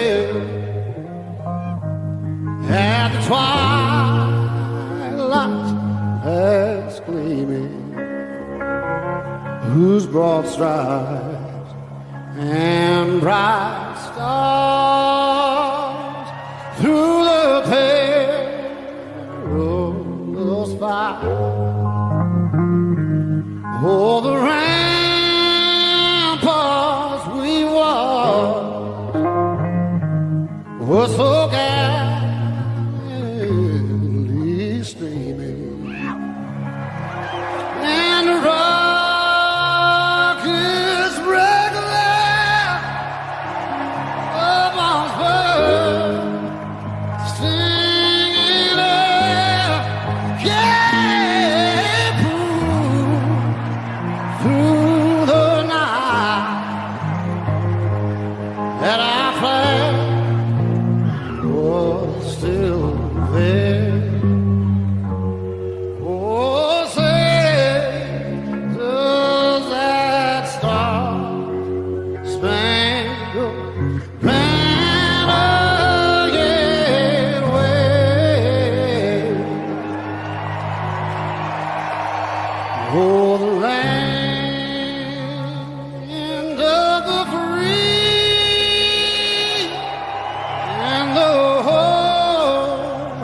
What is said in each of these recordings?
there at the twilight's last gleaming, whose broad stripes and bright stars through the perilous fight. Oh, the ramparts we walked were so gallantly streaming, and the rockets regular of Oxford singing out, yeah, through the night that our flag was still there. Oh, say, does that star-spangled banner yet wave? Oh, the land of the free and the home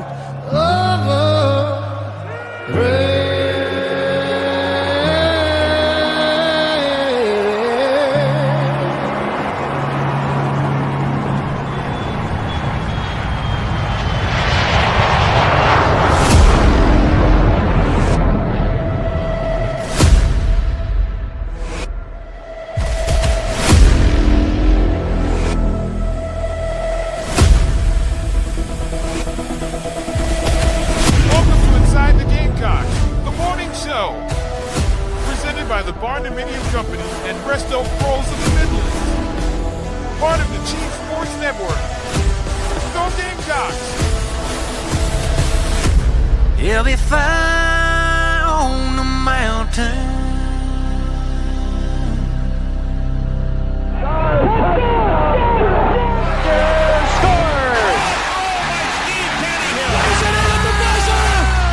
of the brave. Welcome to Inside the Gamecocks, the morning show. Presented by the Barndominium Company and Resto Pros of the Midlands. Part of the Chief Sports Network. Go Gamecocks! He'll be fire on the mountain.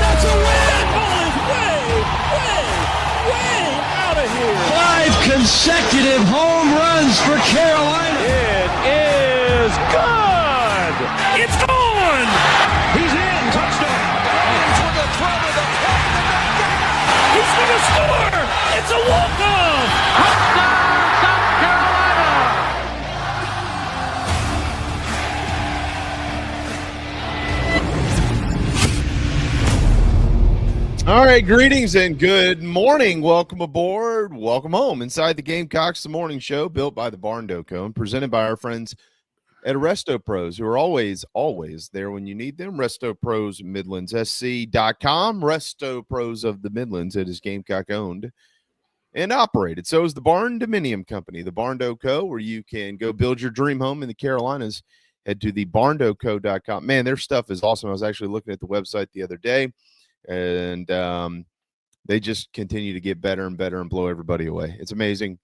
That's a win! Ball is way out of here. 5 consecutive home runs for Carolina. It is good. It's on. He's in. Touchdown. With a throw to the plate. He's going to score. It's a walk-off. Touchdown, South Carolina. All right, greetings and good morning. Welcome aboard. Welcome home. Inside the Gamecocks The Morning Show, built by the Barn Doco and presented by our friends at Resto Pros, who are always there when you need them. Resto Pros Midlands, SC.com. Resto Pros of the Midlands. It is Gamecock owned and operated. So is the Barn Dominium Company, the Barn Doco, where you can go build your dream home in the Carolinas. Head to the barndoco.com. Man, their stuff is awesome. I was actually looking at the website the other day. And they just continue to get better and better and blow everybody away. It's amazing.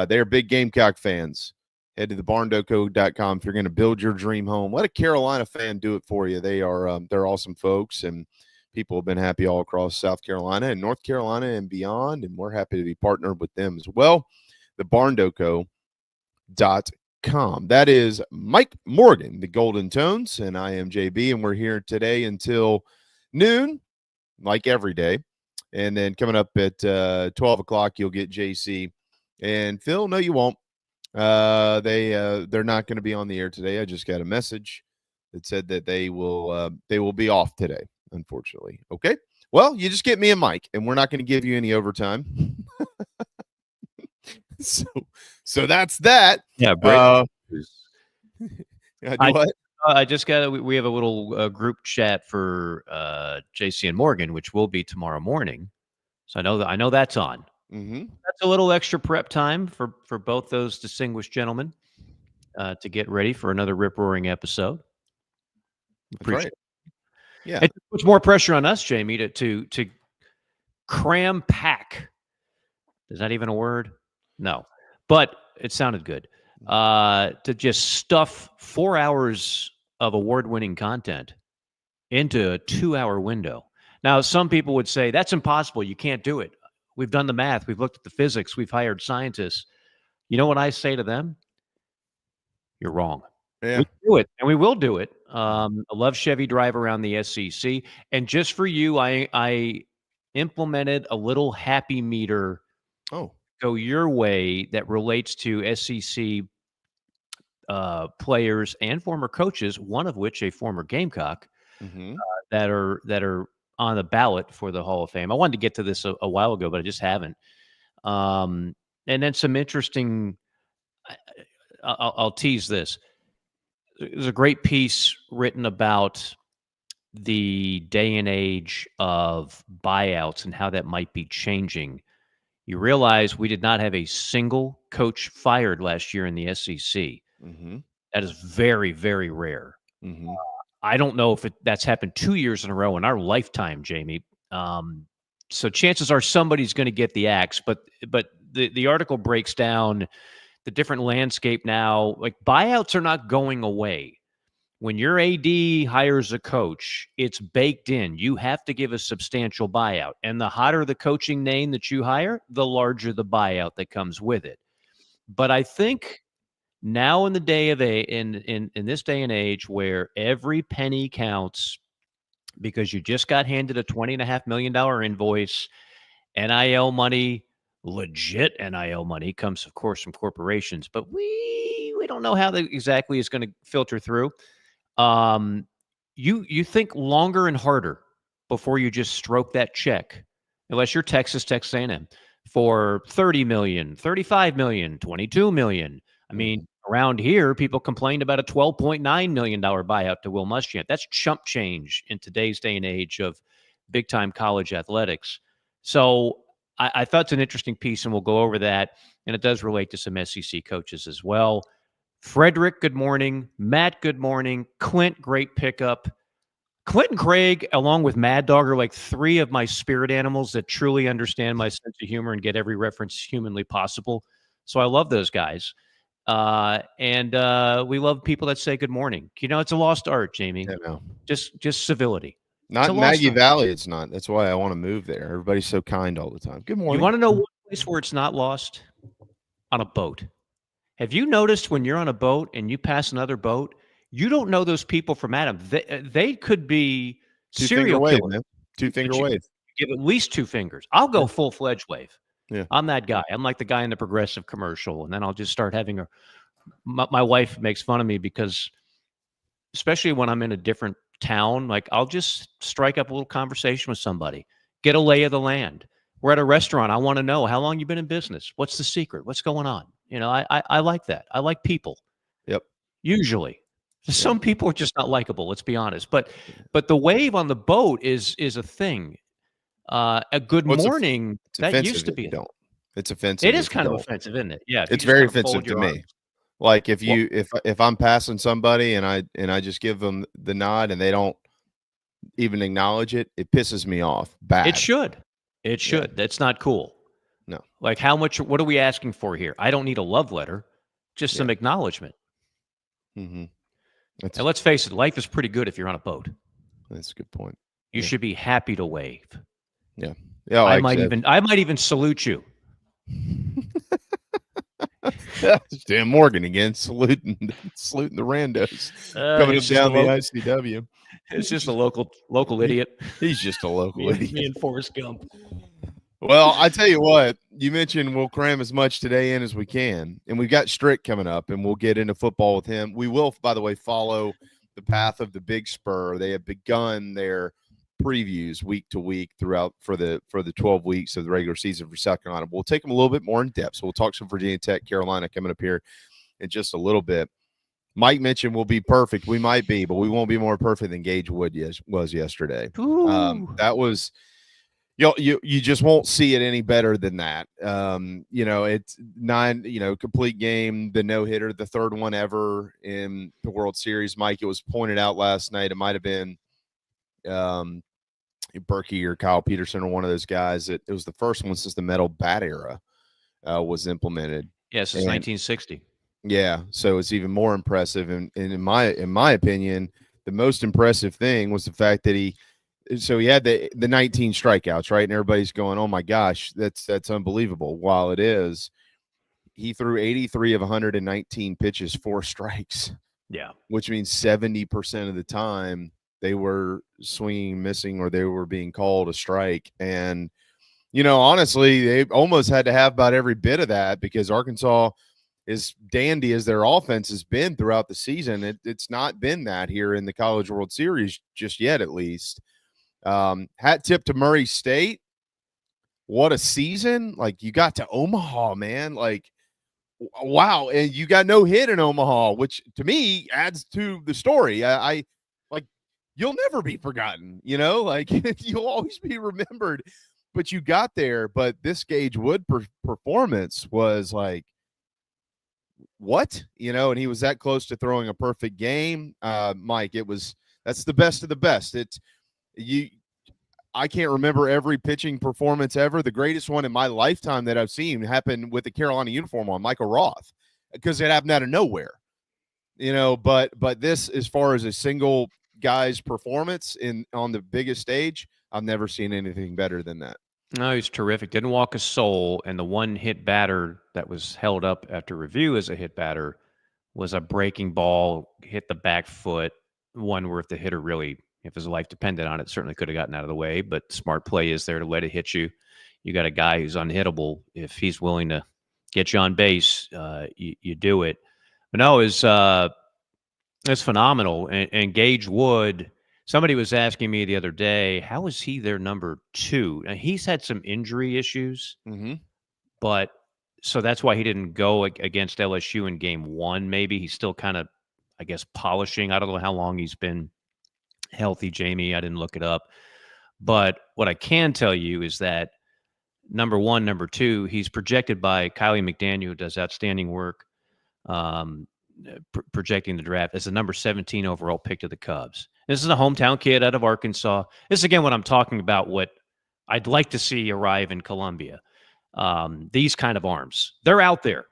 They're big Gamecock fans. Head to the barndoco.com if you're going to build your dream home. Let a Carolina fan do it for you. They're awesome folks, and people have been happy all across South Carolina and North Carolina and beyond, and we're happy to be partnered with them as well. The barndoco.com. That is Mike Morgan, the Golden Tones, and I am JB, and we're here today until noon, like every day. And then coming up at 12 o'clock, you'll get JC and Phil. No, you won't. They're not going to be on the air today. I just got a message that said that they will be off today, unfortunately. Okay. Well, you just get me and Mike, and we're not going to give you any overtime. so that's that. Yeah. What? I just got. We have a little group chat for JC and Morgan, which will be tomorrow morning. So I know that's on. Mm-hmm. That's a little extra prep time for both those distinguished gentlemen to get ready for another rip-roaring episode. That's right. Yeah, it puts more pressure on us, Jamie, to cram pack. Is that even a word? No, but it sounded good. to just stuff 4 hours of award-winning content into a 2-hour window. Now, some people would say that's impossible. You can't do it. We've done the math. We've looked at the physics. We've hired scientists. You know what I say to them? You're wrong. Yeah. We do it, and we will do it. I love Chevy Drive around the SEC. And just for you, I implemented a little happy meter go your way that relates to SEC players and former coaches, one of which a former Gamecock, that are on the ballot for the Hall of Fame. I wanted to get to this a while ago, but I just haven't. And then some interesting. I'll tease this. There's a great piece written about the day and age of buyouts and how that might be changing. You realize we did not have a single coach fired last year in the SEC. That is very, very rare. I don't know if that's happened 2 years in a row in our lifetime, Jamie. So chances are somebody's going to get the axe. But the article breaks down the different landscape now. Like, buyouts are not going away. When your AD hires a coach, it's baked in. You have to give a substantial buyout. And the hotter the coaching name that you hire, the larger the buyout that comes with it. But I think now in the day of in this day and age where every penny counts because you just got handed a $20.5 million invoice, NIL money, legit NIL money comes, of course, from corporations, but we don't know how that exactly is going to filter through. You think longer and harder before you just stroke that check, unless you're Texas A&M for $30 million, $35 million, $22 million. I mean, around here, people complained about a $12.9 million buyout to Will Muschamp. That's chump change in today's day and age of big-time college athletics. So I thought it's an interesting piece, and we'll go over that. And it does relate to some SEC coaches as well. Frederick, good morning. Matt, good morning. Clint, great pickup. Clint and Craig, along with Mad Dog, are like three of my spirit animals that truly understand my sense of humor and get every reference humanly possible. So I love those guys. And we love people that say good morning. You know, it's a lost art, Jamie. I know. Just civility. Not in Maggie Valley, it's not. That's why I want to move there. Everybody's so kind all the time. Good morning. You want to know one place where it's not lost? On a boat. Have you noticed when you're on a boat and you pass another boat, you don't know those people from Adam. They could be serial killers. Two-finger wave. Give at least two fingers. I'll go full-fledged wave. Yeah. I'm that guy. I'm like the guy in the Progressive commercial, and then I'll just start having my wife makes fun of me because, especially when I'm in a different town, like I'll just strike up a little conversation with somebody, get a lay of the land. We're at a restaurant. I want to know how long you've been in business. What's the secret? What's going on? You know, I like that. I like people. Yep. Usually. Some people are just not likable, let's be honest. But the wave on the boat is a thing. A good morning, that used to be. It's offensive. It is kind of offensive, isn't it? Yeah. It's very offensive to me. Like if I'm passing somebody and I just give them the nod and they don't even acknowledge it, it pisses me off. Bad. It should. It should. Yeah. That's not cool. No. Like what are we asking for here? I don't need a love letter, just some acknowledgement. Mm-hmm. And let's face it, life is pretty good if you're on a boat. That's a good point. You should be happy to wave. Yeah. Yeah. I might even salute you. Dan Morgan again, saluting the randos coming up down the ICW. It's just a local idiot. He's just a local idiot. Me and Forrest Gump. Well, I tell you what, you mentioned we'll cram as much today in as we can, and we've got Strick coming up, and we'll get into football with him. We will, by the way, follow the path of the Big Spur. They have begun their previews week to week throughout for the 12 weeks of the regular season for South Carolina. We'll take them a little bit more in depth. So we'll talk some Virginia Tech, Carolina coming up here in just a little bit. Mike mentioned we'll be perfect. We might be, but we won't be more perfect than Gage Wood was yesterday. That was, you just won't see it any better than that. It's 9, complete game, the no-hitter, the third one ever in the World Series. Mike, it was pointed out last night. It might have been Berkey or Kyle Peterson or one of those guys. It was the first one since the metal bat era was implemented. Yes, it's 1960. Yeah, so it's even more impressive. And in my opinion, the most impressive thing was the fact that he had the 19 strikeouts, right? And everybody's going, "Oh my gosh, that's unbelievable." While it is, he threw 83 of 119 pitches, 4 strikes. Yeah. Which means 70% of the time they were swinging, missing, or they were being called a strike. And, honestly, they almost had to have about every bit of that because Arkansas, as dandy as their offense has been throughout the season, it's not been that here in the College World Series just yet, at least. Hat tip to Murray State. What a season. Like, you got to Omaha, man. Like, wow. And you got no hit in Omaha, which to me adds to the story. I like, you'll never be forgotten, like you'll always be remembered, but you got there. But this Gage Wood performance was like, what, and he was that close to throwing a perfect game. Mike, that's the best of the best. I can't remember every pitching performance ever. The greatest one in my lifetime that I've seen happened with the Carolina uniform on, Michael Roth, because it happened out of nowhere, but this, as far as a single guy's performance on the biggest stage, I've never seen anything better than that. No, he's terrific. Didn't walk a soul. And the one hit batter that was held up after review as a hit batter was a breaking ball, hit the back foot, one where if the hitter really, if his life depended on it, certainly could have gotten out of the way. But smart play is there to let it hit you. You got a guy who's unhittable. If he's willing to get you on base, you do it. But no, it's phenomenal. And Gage Wood, somebody was asking me the other day, how is he their number 2? And he's had some injury issues, but so that's why he didn't go against LSU in game 1. Maybe he's still kind of, I guess, polishing. I don't know how long he's been healthy, Jamie. I didn't look it up. But what I can tell you is that number 1, number 2, he's projected by Kylie McDaniel, who does outstanding work projecting the draft, as the number 17 overall pick to the Cubs. This is a hometown kid out of Arkansas. This is, again, what I'm talking about, what I'd like to see arrive in Columbia. These kind of arms. They're out there,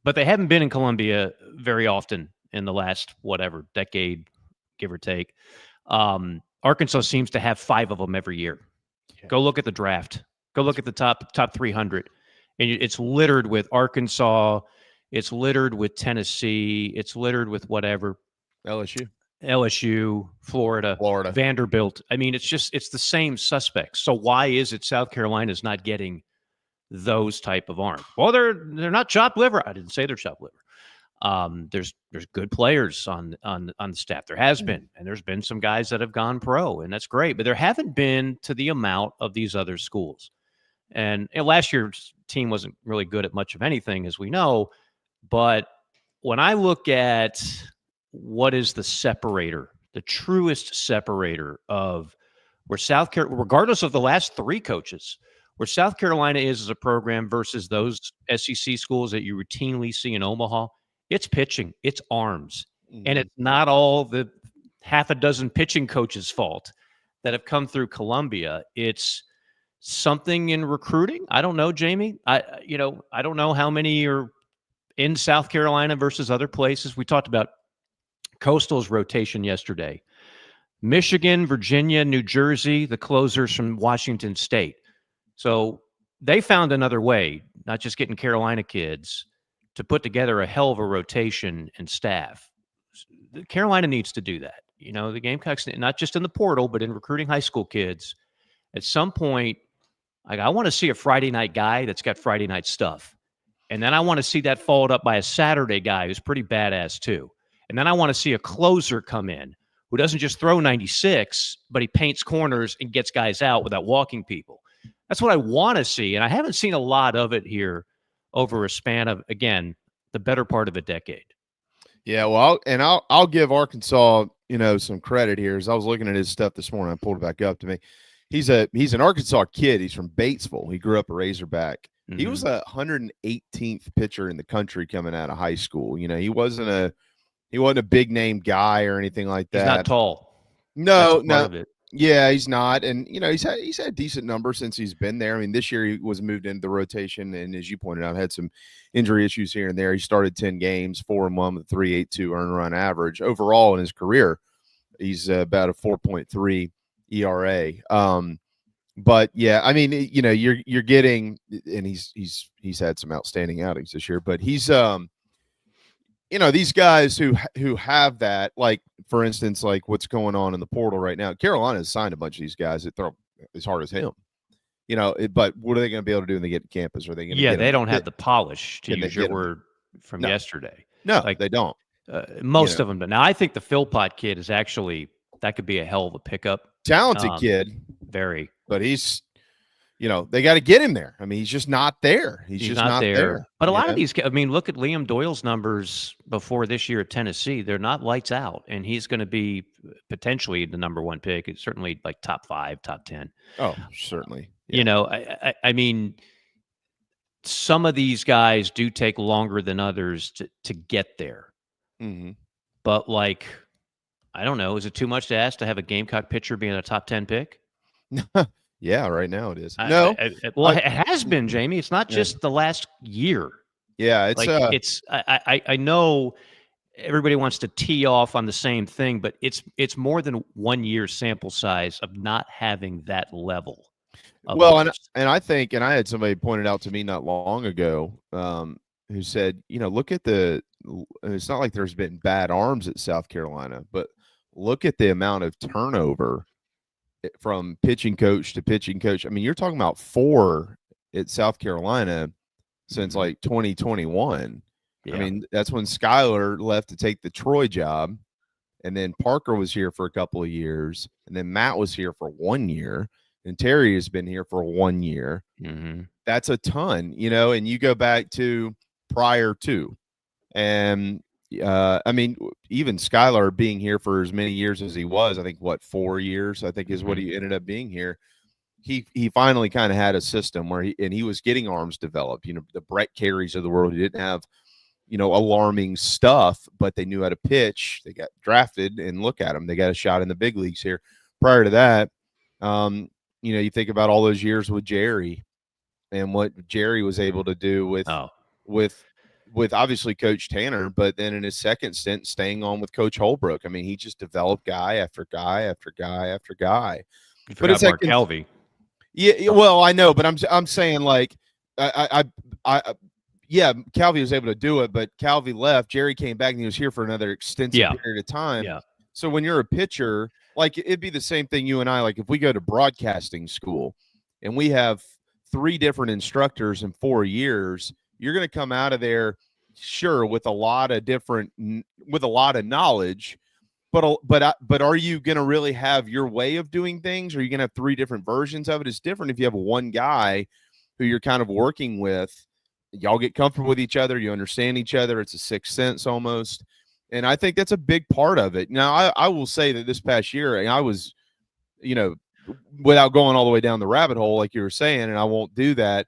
but they haven't been in Columbia very often in the last, decade, give or take. Arkansas seems to have 5 of them every year. Yeah. Go look at the draft. Go look at the top 300. And it's littered with Arkansas. It's littered with Tennessee. It's littered with whatever. LSU, Florida, Vanderbilt. I mean, it's the same suspects. So why is it South Carolina's not getting those type of arms? Well, they're not chopped liver. I didn't say they're chopped liver. There's good players on the staff. There has been, and there's been some guys that have gone pro, and that's great. But there haven't been to the amount of these other schools. And last year's team wasn't really good at much of anything, as we know. But when I look at what is the separator, the truest separator of where South Carolina, regardless of the last 3 coaches, where South Carolina is as a program versus those SEC schools that you routinely see in Omaha, it's pitching, it's arms. And it's not all the half a dozen pitching coaches' fault that have come through Columbia. It's something in recruiting. I don't know, Jamie. I don't know how many are in South Carolina versus other places. We talked about Coastal's rotation yesterday. Michigan, Virginia, New Jersey, the closers from Washington State. So they found another way, not just getting Carolina kids, to put together a hell of a rotation and staff. Carolina needs to do that. The Gamecocks, not just in the portal, but in recruiting high school kids. At some point, I want to see a Friday night guy that's got Friday night stuff. And then I want to see that followed up by a Saturday guy who's pretty badass too. And then I want to see a closer come in who doesn't just throw 96, but he paints corners and gets guys out without walking people. That's what I want to see. And I haven't seen a lot of it here over a span of, again, the better part of a decade. Yeah, well, I'll give Arkansas, some credit here. As I was looking at his stuff this morning, I pulled it back up to me. He's an Arkansas kid. He's from Batesville. He grew up a Razorback. He was a 118th pitcher in the country coming out of high school. He wasn't a big name guy or anything like that. He's not tall. No. Yeah, he's not, and he's had decent numbers since he's been there. I mean, this year he was moved into the rotation, and as you pointed out, had some injury issues here and there. He started 10 games, 4-1 with a 3.82 earned run average overall in his career. He's about a 4.3 ERA. But yeah, I mean, you're getting, and he's had some outstanding outings this year, but he's these guys who have that, like, for instance, like what's going on in the portal right now. Carolina has signed a bunch of these guys that throw as hard as him. But what are they going to be able to do when they get to campus? Are they going to Yeah, they don't have the polish, to use your word from No. yesterday. No, Like, they don't. Most of them. But now I think the Philpott kid is actually, that could be a hell of a pickup. Talented kid, Very. but he's, they got to get him there. I mean, he's just not there. He's just not there. But a lot of these, I mean, look at Liam Doyle's numbers before this year at Tennessee. They're not lights out, and he's going to be potentially the number one pick. It's certainly like top 5, top 10. Oh, certainly. Yeah. I mean, some of these guys do take longer than others to get there. Mm-hmm. But, like, I don't know. Is it too much to ask to have a Gamecock pitcher being a top 10 pick? Yeah, right now it is. It has been, Jamie. It's not just the last year. Yeah, it's like I know everybody wants to tee off on the same thing, but it's more than 1 year sample size of not having that level. Well, and I think, and I had somebody pointed out to me not long ago, who said, look at it's not like there's been bad arms at South Carolina, but look at the amount of turnover from pitching coach to pitching coach. I mean, you're talking about 4 at South Carolina since like 2021. Yeah. I mean, that's when Skyler left to take the Troy job, and then Parker was here for a couple of years, and then Matt was here for 1 year, and Terry has been here for 1 year. Mm-hmm. That's a ton, and you go back to prior to, and I mean, even Skylar being here for as many years as he was, I think 4 years, I think is what he ended up being here. He finally kind of had a system where he was getting arms developed. The Brett Careys of the world, he didn't have, alarming stuff, but they knew how to pitch. They got drafted, and look at them. They got a shot in the big leagues here. Prior to that, you think about all those years with Jerry and what Jerry was able to do with obviously Coach Tanner, but then in his second stint, staying on with Coach Holbrook. I mean, he just developed guy after guy after guy after guy. But it's like Calvi. Yeah, well, I know, but I'm saying, like, yeah, Calvi was able to do it, but Calvi left. Jerry came back, and he was here for another extensive period of time. Yeah. So when you're a pitcher, like, it'd be the same thing you and I, like, if we go to broadcasting school and we have 3 different instructors in 4 years, you're going to come out of there, sure, with a lot of knowledge, but are you going to really have your way of doing things? Or are you going to have 3 different versions of it? It's different if you have one guy who you're kind of working with. Y'all get comfortable with each other. You understand each other. It's a sixth sense almost. And I think that's a big part of it. Now, I will say that this past year, I was, without going all the way down the rabbit hole, like you were saying, and I won't do that,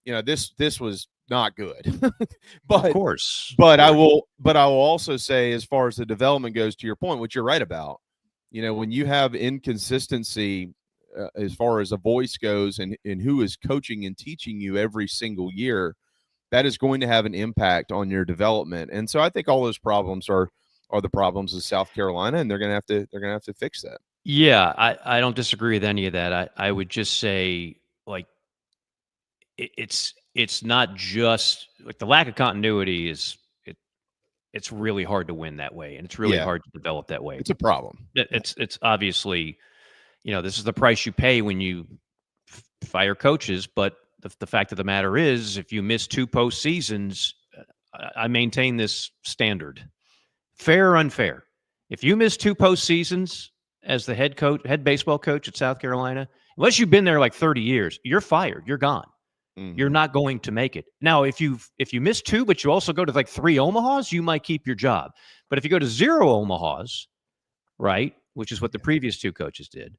this was not good. But of course. But I will also say, as far as the development goes, to your point, what you're right about, when you have inconsistency as far as a voice goes and who is coaching and teaching you every single year, that is going to have an impact on your development. And so I think all those problems are the problems of South Carolina, and they're going to have to fix that. Yeah, I don't disagree with any of that. I would just say, like, it's not just like the lack of continuity it's really hard to win that way, and it's really hard to develop that way. It's a problem. It's obviously, this is the price you pay when you fire coaches, but the fact of the matter is, if you miss 2 postseasons, I maintain this standard. Fair or unfair. If you miss 2 postseasons as the head baseball coach at South Carolina, unless you've been there like 30 years, you're fired. You're gone. Mm-hmm. You're not going to make it. Now, if you miss 2, but you also go to like 3 Omahas, you might keep your job. But if you go to 0 Omahas, right, which is what the previous 2 coaches did,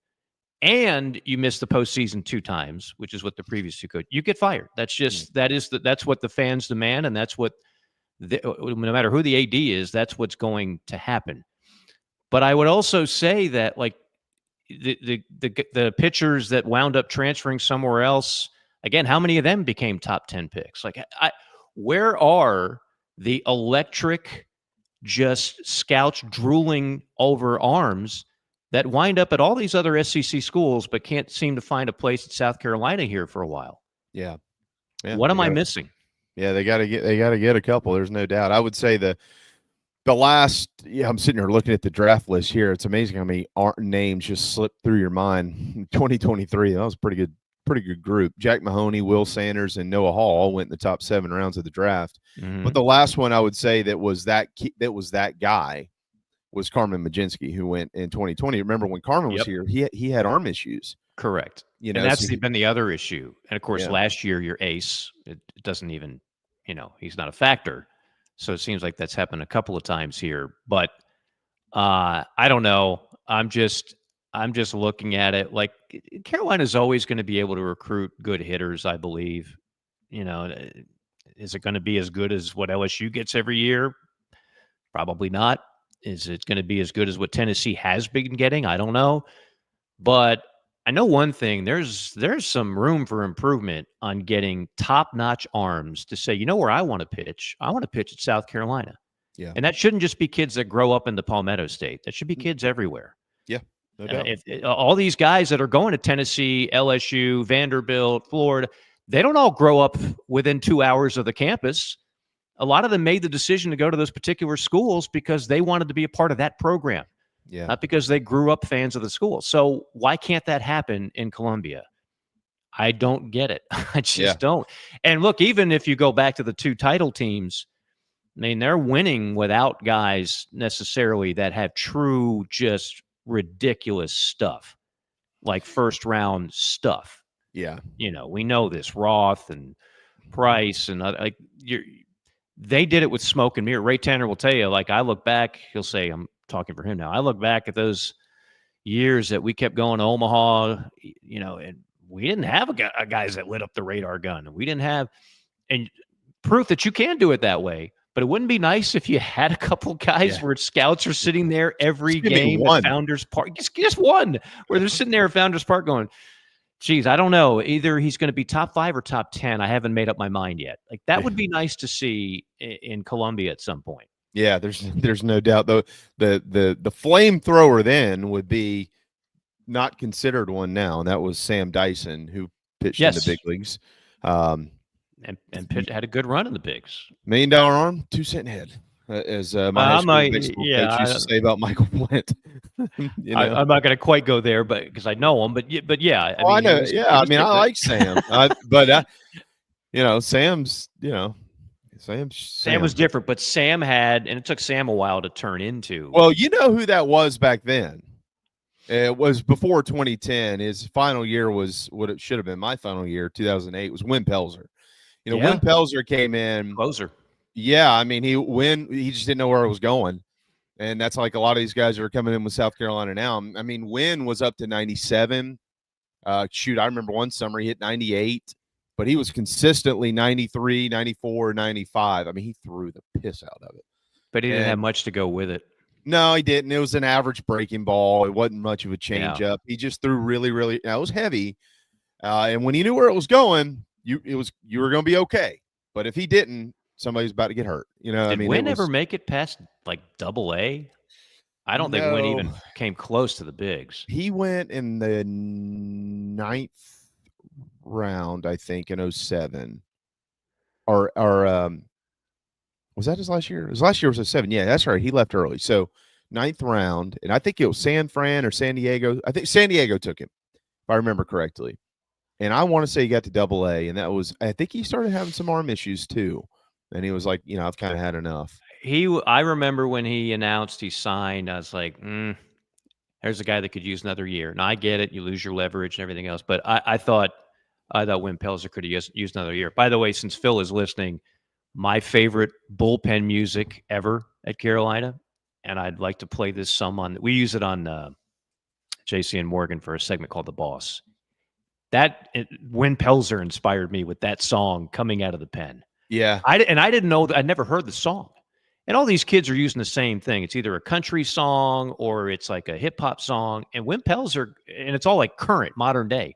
and you miss the postseason 2 times, which is what the previous 2 coaches, you get fired. That's just that's what the fans demand, and that's what no matter who the AD is, that's what's going to happen. But I would also say that, like, the pitchers that wound up transferring somewhere else, again, how many of them became top 10 picks? Like, where are the electric, just scouts drooling over arms that wind up at all these other SEC schools but can't seem to find a place at South Carolina here for a while? Yeah. What am I missing? Yeah, they got to get a couple. There's no doubt. I would say the last. Yeah, I'm sitting here looking at the draft list here. It's amazing how many names just slipped through your mind. 2023. That was a pretty good group. Jack Mahoney, Will Sanders, and Noah Hall all went in the top 7 rounds of the draft. But the last one I would say that was that guy was Carmen Majinski, who went in 2020. Remember when Carmen was here? He had arm issues. Correct. You know, and that's been the other issue. And of course, Yeah. last year your ace, it doesn't even, he's not a factor. So it seems like that's happened a couple of times here. But I don't know. I'm just looking at it like Carolina's always going to be able to recruit good hitters, I believe. Is it going to be as good as what LSU gets every year? Probably not. Is it going to be as good as what Tennessee has been getting? I don't know. But I know one thing, there's some room for improvement on getting top-notch arms to say, you know where I want to pitch? I want to pitch at South Carolina. Yeah. And that shouldn't just be kids that grow up in the Palmetto State. That should be kids everywhere. Yeah, no doubt. All these guys that are going to Tennessee, LSU, Vanderbilt, Florida, they don't all grow up within 2 hours of the campus. A lot of them made the decision to go to those particular schools because they wanted to be a part of that program. Yeah. Not because they grew up fans of the school. So why can't that happen in Columbia? I don't get it. I just don't. And look, even if you go back to the 2 title teams, I mean, they're winning without guys necessarily that have true, just ridiculous stuff, like first-round stuff. Yeah. We know this. Roth and Price and other, they did it with smoke and mirror. Ray Tanner will tell you, like, I look back, he'll say, I'm talking for him now. I look back at those years that we kept going to Omaha, and we didn't have guys that lit up the radar gun. We didn't have, and proof that you can do it that way. But it wouldn't be nice if you had a couple guys where scouts are sitting there every game at Founders Park. Just one where they're sitting there at Founders Park going, geez, I don't know. Either he's going to be top 5 or top 10. I haven't made up my mind yet. Like, that would be nice to see in Columbia at some point. Yeah, there's no doubt though. The flamethrower then would be not considered one now, and that was Sam Dyson, who pitched in the big leagues. And Pitt had a good run in the bigs. $1 million arm, 2-cent head, as my high school baseball coach used to say about Michael Flint. I'm not going to quite go there, but because I know him, but yeah. I know. I like Sam, but Sam's, Sam was different, but Sam had, and it took Sam a while to turn into. Well, you know who that was back then. It was before 2010. His final year was what it should have been. My final year, 2008, was Win Pelzer. Win Pelzer came in closer. Yeah, I mean, he just didn't know where it was going, and that's like a lot of these guys that are coming in with South Carolina now. I mean, Win was up to 97. I remember one summer he hit 98, but he was consistently 93, 94, 95. I mean, he threw the piss out of it. But he didn't have much to go with it. No, he didn't. It was an average breaking ball. It wasn't much of a change up. He just threw really, really. It was heavy, and when he knew where it was going, you were going to be okay. But if he didn't, somebody's about to get hurt. Did Win ever make it past like Double-A? I don't think Win even came close to the bigs. He went in the 9th round, I think, in 2007. Or was that his last year? His last year was 2007. Yeah, that's right. He left early. So 9th round, and I think it was San Fran or San Diego. I think San Diego took him, if I remember correctly. And I want to say he got to Double-A, and I think he started having some arm issues too. And he was like, I've kind of had enough. I remember when he announced he signed, I was like, there's a guy that could use another year. Now, I get it. You lose your leverage and everything else. But I thought Win Pelzer could have used another year. By the way, since Phil is listening, my favorite bullpen music ever at Carolina, and I'd like to play this we use it on JC and Morgan for a segment called The Boss. Win Pelzer inspired me with that song coming out of the pen. Yeah. I didn't know that. I'd never heard the song. And all these kids are using the same thing. It's either a country song or it's like a hip hop song. And Wim Pelzer, and it's all like current, modern day.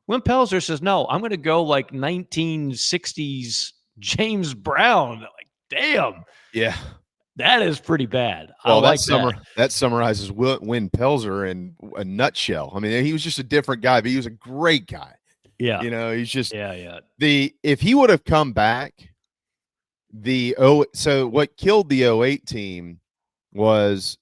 Wim Pelzer says, no, I'm going to go like 1960s James Brown. Like, damn. Yeah. That is pretty bad. Well, I like that. That summarizes Win Pelzer in a nutshell. I mean, he was just a different guy, but he was a great guy. Yeah. He's just yeah. If he would have come back, so what killed the 08 team was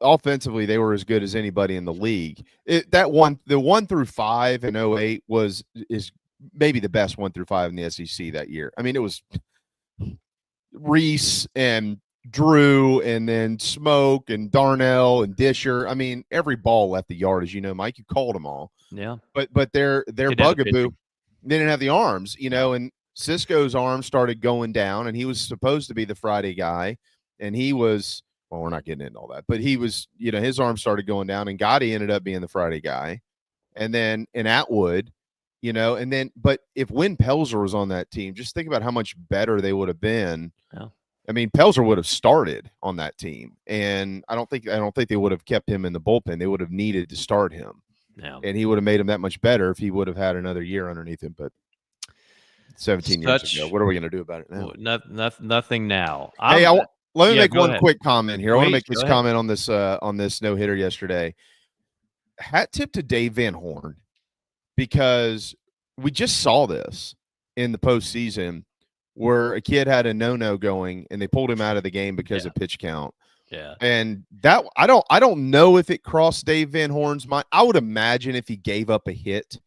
offensively they were as good as anybody in the league. The 1 through 5 in 08 is maybe the best 1 through 5 in the SEC that year. I mean, it was Reese and Drew and then Smoke and Darnell and Disher. I mean, every ball left the yard, as you know, Mike. You called them all. Yeah. But their bugaboo, they didn't have the arms, and Cisco's arm started going down, and he was supposed to be the Friday guy, and he was, well, we're not getting into all that, but he was, his arm started going down, and Gotti ended up being the Friday guy. And then in Atwood, but if Win Pelzer was on that team, just think about how much better they would have been. Yeah. I mean, Pelzer would have started on that team, and I don't think they would have kept him in the bullpen. They would have needed to start him. Yeah. And he would have made him that much better if he would have had another year underneath him. But 17 years ago, what are we going to do about it now? Nothing now. Let me make one quick comment here. I want to make this ahead. comment on this no-hitter yesterday. Hat tip to Dave Van Horn, because we just saw this in the postseason where a kid had a no-no going and they pulled him out of the game because of pitch count. Yeah. And that I don't know if it crossed Dave Van Horn's mind. I would imagine if he gave up a hit,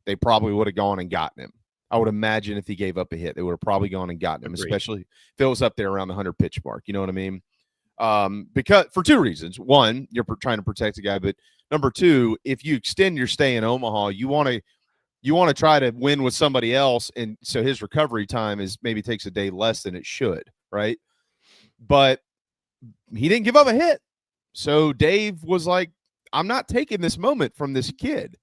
they probably would have gone and gotten him. I would imagine if he gave up a hit, they would have probably gone and gotten him, especially if it was up there around the 100 pitch mark. You know what I mean? Because for two reasons. One, you're trying to protect the guy, but number two, if you extend your stay in Omaha, you want to try to win with somebody else, and so his recovery time maybe takes a day less than it should, right? But he didn't give up a hit. So Dave was like, I'm not taking this moment from this kid.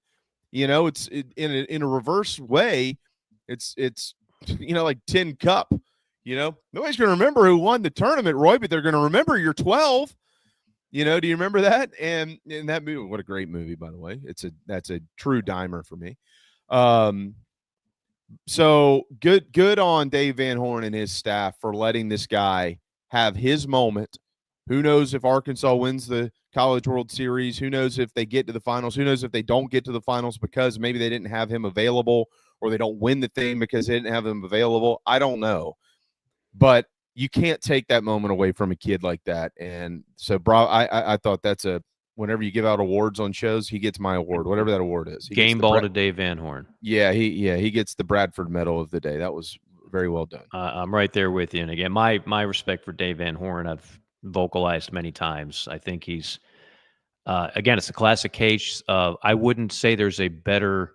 It's in a reverse way. It's like Tin Cup. Nobody's going to remember who won the tournament, Roy, but they're going to remember you're 12. Do you remember that? And in that movie, what a great movie, by the way. That's a true dimer for me. So good on Dave Van Horn and his staff for letting this guy have his moment. Who knows if Arkansas wins the College World Series? Who knows if they get to the finals? Who knows if they don't get to the finals because maybe they didn't have him available, or they don't win the thing because they didn't have him available? I don't know. But you can't take that moment away from a kid like that. And so, I thought whenever you give out awards on shows, he gets my award, whatever that award is. Game ball to Dave Van Horn. Yeah, he gets the Bradford Medal of the day. That was very well done. I'm right there with you. And again, my respect for Dave Van Horn, I've vocalized many times. I think he's, again, it's a classic case of, I wouldn't say there's a better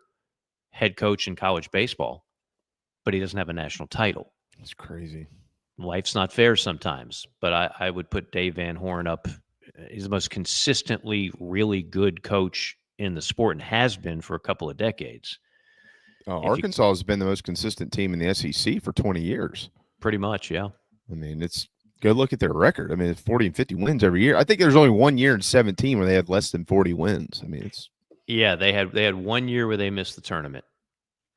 head coach in college baseball, but he doesn't have a national title. It's crazy. Life's not fair sometimes, but I would put Dave Van Horn up. He's the most consistently really good coach in the sport and has been for a couple of decades. Arkansas has been the most consistent team in the SEC for 20 years. Pretty much, yeah. I mean, go look at their record. I mean, it's 40 and 50 wins every year. I think there's only 1 year in 17 where they had less than 40 wins. I mean, they had 1 year where they missed the tournament.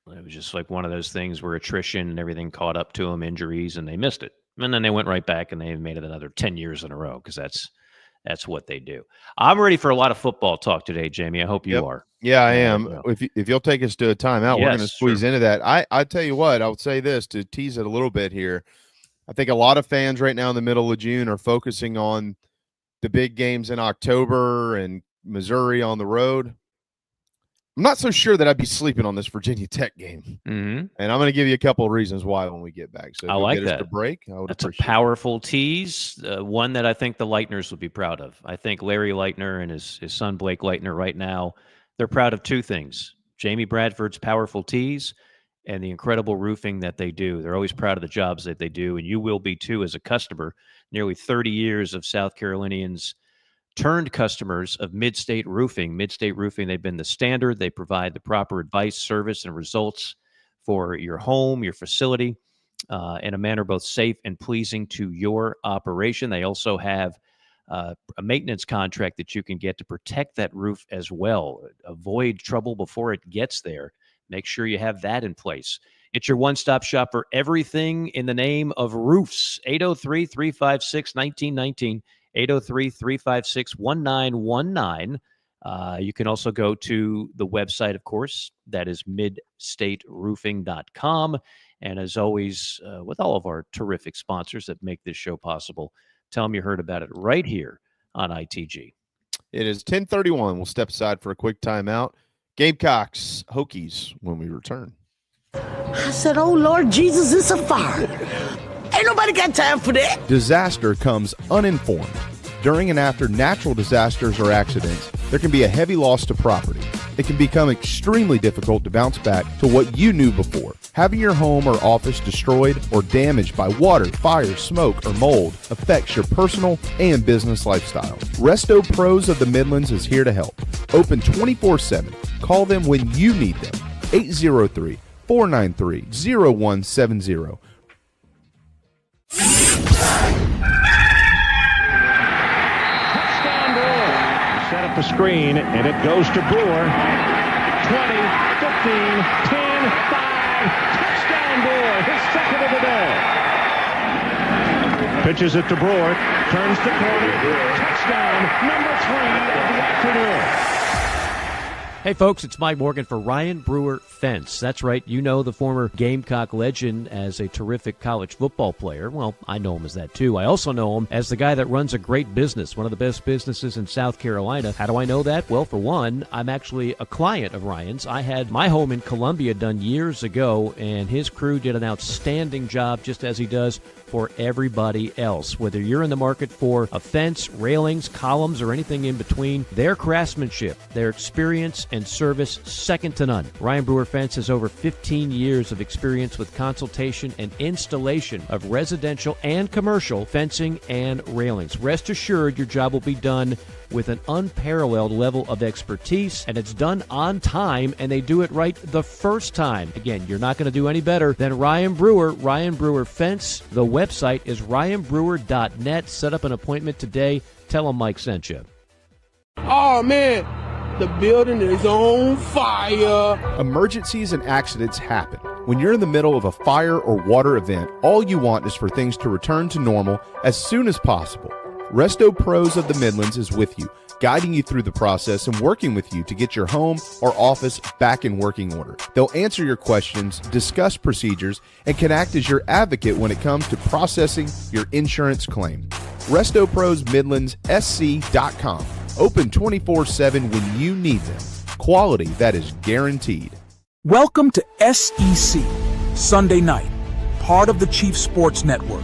It was just like one of those things where attrition and everything caught up to them, injuries, and they missed it. And then they went right back and they made it another 10 years in a row because that's what they do. I'm ready for a lot of football talk today, Jamie. I hope you are. Yeah, I am. If you'll take us to a timeout, we're going to squeeze into that. I tell you what, I would say this to tease it a little bit here. I think a lot of fans right now in the middle of June are focusing on the big games in October and Missouri on the road. I'm not so sure that I'd be sleeping on this Virginia Tech game. Mm-hmm. And I'm going to give you a couple of reasons why when we get back. So I like that. To break, That's a powerful tease, one that I think the Leitners would be proud of. I think Larry Leitner and his son Blake Leitner right now, they're proud of two things: Jamie Bradford's powerful tease and the incredible roofing that they do. They're always proud of the jobs that they do, and you will be too as a customer. Nearly 30 years of South Carolinians turned customers of Midstate Roofing. Midstate Roofing, they've been the standard. They provide the proper advice, service, and results for your home, your facility. in a manner both safe and pleasing to your operation. They also have a maintenance contract that you can get to protect that roof as well. Avoid trouble before it gets there. Make sure you have that in place. It's your one-stop shop for everything in the name of roofs. 803-356-1919, 803-356-1919. You can also go to the website, of course. That is midstateroofing.com. And as always, with all of our terrific sponsors that make this show possible, tell them you heard about it right here on ITG. It is 10:31. We'll step aside for a quick timeout. Gamecocks, Hokies when we return. I said, oh, Lord Jesus, it's a fire. Ain't nobody got time for that. Disaster comes uninformed. During and after natural disasters or accidents, there can be a heavy loss to property. It can become extremely difficult to bounce back to what you knew before. Having your home or office destroyed or damaged by water, fire, smoke, or mold affects your personal and business lifestyle. Resto Pros of the Midlands is here to help. Open 24/7. Call them when you need them. 803-493-0170. Set up the screen, and it goes to Brewer. 20, 15, 10, 5. Touchdown, Brewer. His second of the day. Pitches it to Brewer. Turns the corner. Touchdown, number 3 of the afternoon. Hey, folks, it's Mike Morgan for Ryan Brewer Fence. That's right. You know the former Gamecock legend as a terrific college football player. Well, I know him as that, too. I also know him as the guy that runs a great business, one of the best businesses in South Carolina. How do I know that? Well, for one, I'm actually a client of Ryan's. I had my home in Columbia done years ago, and his crew did an outstanding job, just as he does for everybody else. Whether you're in the market for a fence, railings, columns, or anything in between, their craftsmanship, their experience, and service, second to none. Ryan Brewer Fence has over 15 years of experience with consultation and installation of residential and commercial fencing and railings. Rest assured your job will be done with an unparalleled level of expertise, and it's done on time, and they do it right the first time. Again, you're not going to do any better than Ryan Brewer. Ryan Brewer Fence. The website is ryanbrewer.net. Set up an appointment today. Tell them Mike sent you. Oh, man. The building is on fire. Emergencies and accidents happen. When you're in the middle of a fire or water event, all you want is for things to return to normal as soon as possible. Resto Pros of the Midlands is with you, guiding you through the process and working with you to get your home or office back in working order. They'll answer your questions, discuss procedures, and can act as your advocate when it comes to processing your insurance claim. Resto Pros Midlands SC.com. Open 24/7 when you need them. Quality that is guaranteed. Welcome to SEC Sunday Night, part of the Chief Sports Network.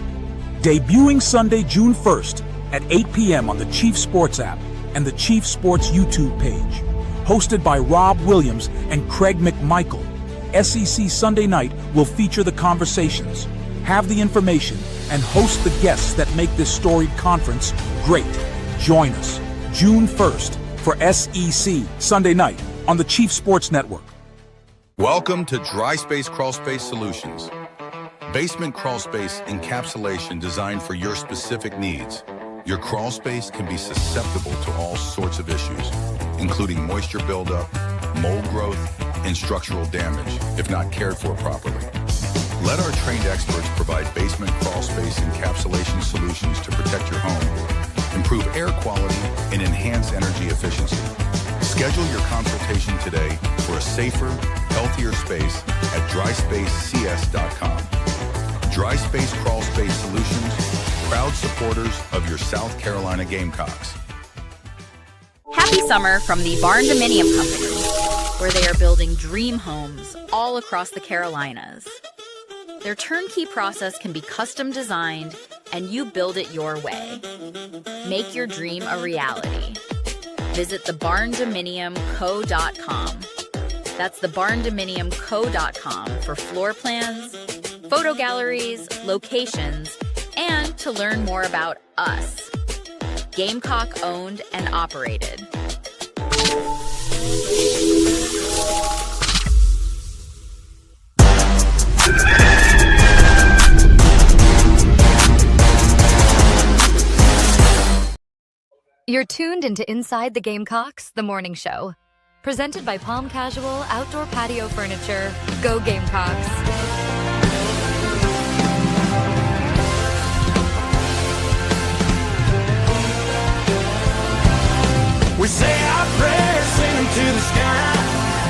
Debuting Sunday, June 1st at 8 p.m. on the Chief Sports app and the Chief Sports YouTube page. Hosted by Rob Williams and Craig McMichael, SEC Sunday Night will feature the conversations, have the information, and host the guests that make this storied conference great. Join us June 1st for SEC Sunday Night on the Chief Sports Network. Welcome to Dry Space Crawl Space Solutions. Basement crawl space encapsulation designed for your specific needs. Your crawl space can be susceptible to all sorts of issues, including moisture buildup, mold growth, and structural damage if not cared for properly. Let our trained experts provide basement crawl space encapsulation solutions to protect your home, improve air quality, and enhance energy efficiency. Schedule your consultation today for a safer, healthier space at dryspacecs.com. Dry Space Crawl Space Solutions, proud supporters of your South Carolina Gamecocks. Happy summer from the Barn Dominium Company, where they are building dream homes all across the Carolinas. Their turnkey process can be custom designed, and you build it your way. Make your dream a reality. Visit thebarndominiumco.com. That's thebarndominiumco.com for floor plans, photo galleries, locations, and to learn more about us. Gamecock owned and operated. You're tuned into Inside the Gamecocks, the morning show. Presented by Palm Casual Outdoor Patio Furniture. Go Gamecocks. We say our prayers, sing them to the sky.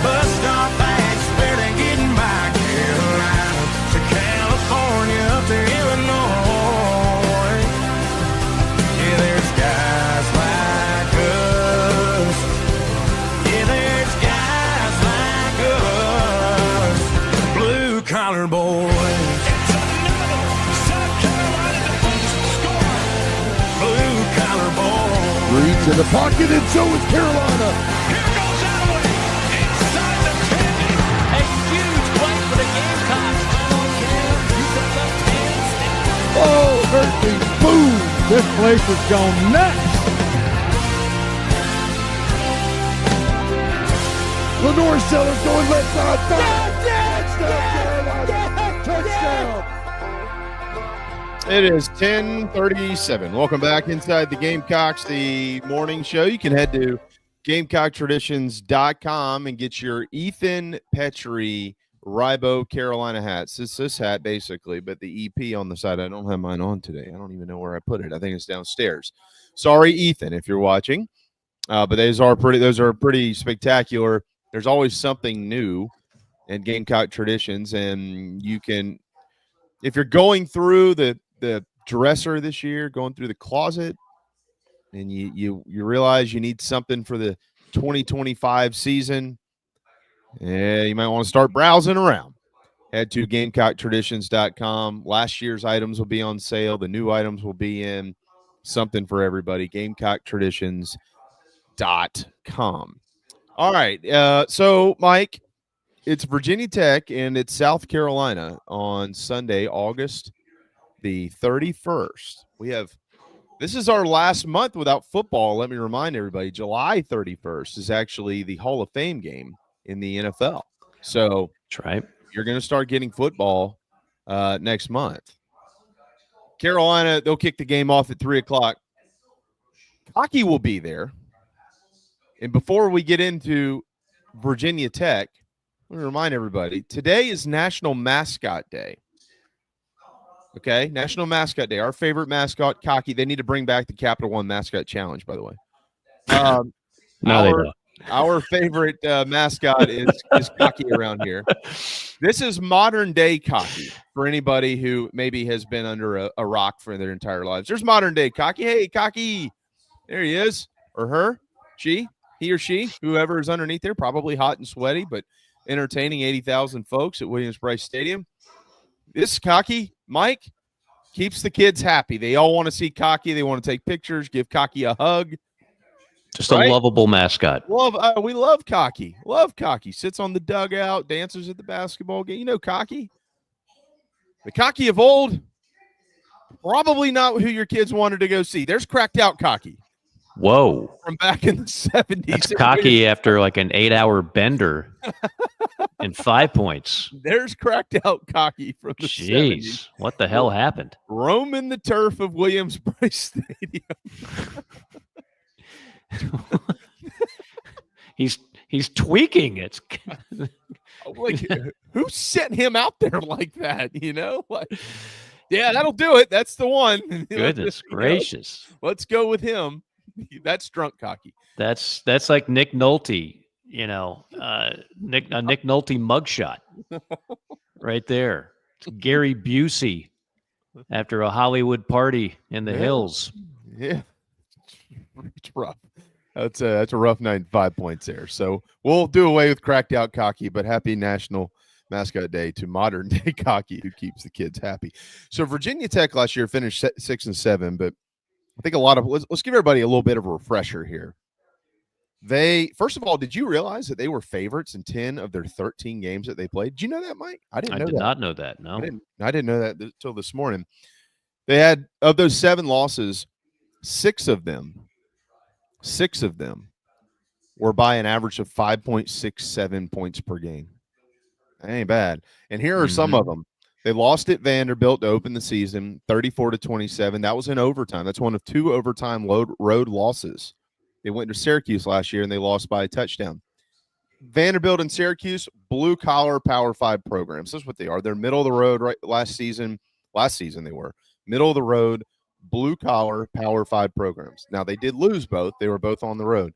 Bust our bags, barely getting by. Carolina to California, up to Illinois. Yeah, there's guys like us. Yeah, there's guys like us. Blue collar boys. It's another South Carolina defense score. Blue collar boys. Reed's in the pocket, and so is Carolina. Here goes Alloway inside the 10. A huge play for the Gamecocks. Oh, hurt me. Boom. This place has gone nuts. Lenore Sellers going left side. Touchdown. It is 10:37. Welcome back inside the Gamecocks, the morning show. You can head to GamecockTraditions.com and get your Ethan Petrie Ribo Carolina hats. It's this hat basically, but the EP on the side. I don't have mine on today. I don't even know where I put it. I think it's downstairs. Sorry, Ethan, if you're watching. But those are pretty spectacular. There's always something new in Gamecock Traditions, and you can, if you're going through the dresser this year, going through the closet, and you realize you need something for the 2025 season, you might want to start browsing around. Head to GamecockTraditions.com. Last year's items will be on sale. The new items will be in. Something for everybody. GamecockTraditions.com. All right. So, Mike, it's Virginia Tech and it's South Carolina on Sunday, August the 31st. This is our last month without football. Let me remind everybody, July 31st is actually the Hall of Fame game in the NFL. So that's right. You're going to start getting football next month. Carolina, they'll kick the game off at 3:00. Hockey will be there. And before we get into Virginia Tech, let me remind everybody, today is National Mascot Day. Okay, National Mascot Day. Our favorite mascot, Cocky. They need to bring back the Capital One Mascot Challenge, by the way. No, they don't. Our favorite mascot is Cocky around here. This is modern day Cocky for anybody who maybe has been under a rock for their entire lives. There's modern day Cocky. Hey, Cocky. There he is. Or her. He or she, whoever is underneath there, probably hot and sweaty, but entertaining 80,000 folks at Williams-Brice Stadium. This Cocky, Mike, keeps the kids happy. They all want to see Cocky. They want to take pictures, give Cocky a hug. Just a lovable mascot. We love Cocky. Love Cocky. Sits on the dugout, dances at the basketball game. You know Cocky. The Cocky of old, probably not who your kids wanted to go see. There's cracked out Cocky. Whoa. From back in the 70s. That's Cocky after like an 8-hour bender and 5 points. There's cracked out Cocky from the 70s. What the hell happened? Roaming the turf of Williams-Brice Stadium. He's tweaking it. Like, who sent him out there like that? You know, like, yeah, that'll do it. That's the one. Goodness gracious. Let's go with him. That's drunk Cocky. That's like Nick Nolte, Nick Nolte mugshot right there. It's Gary Busey after a Hollywood party in the hills. Yeah, it's rough. That's a rough night. 5 points there. So we'll do away with cracked out Cocky, but happy National Mascot Day to modern day Cocky, who keeps the kids happy. So Virginia Tech last year finished 6-7, but I think let's give everybody a little bit of a refresher here. First of all, did you realize that they were favorites in 10 of their 13 games that they played? Did you know that, Mike? I did not know that. No, I didn't know that until this morning. They had, of those 7 losses, 6 of them were by an average of 5.67 points per game. That ain't bad. And here are some of them. They lost at Vanderbilt to open the season, 34-27. That was in overtime. That's one of 2 overtime road losses. They went to Syracuse last year, and they lost by a touchdown. Vanderbilt and Syracuse, blue-collar Power 5 programs. That's what they are. They're middle of the road. Right, last season they were middle of the road, blue-collar Power 5 programs. Now, they did lose both. They were both on the road.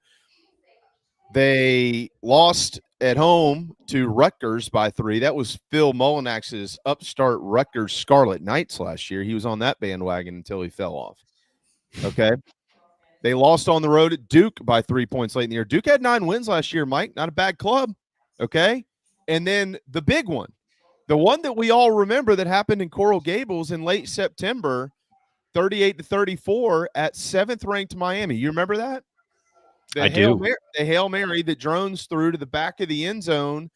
They lost at home to Rutgers by 3. That was Phil Molinax's upstart Rutgers Scarlet Knights last year. He was on that bandwagon until he fell off. Okay. They lost on the road at Duke by 3 points late in the year. Duke had 9 wins last year, Mike. Not a bad club. Okay. And then the big one, the one that we all remember that happened in Coral Gables in late September, 38-34 at 7th ranked Miami. You remember that? The Hail Mary that drones through to the back of the end zone,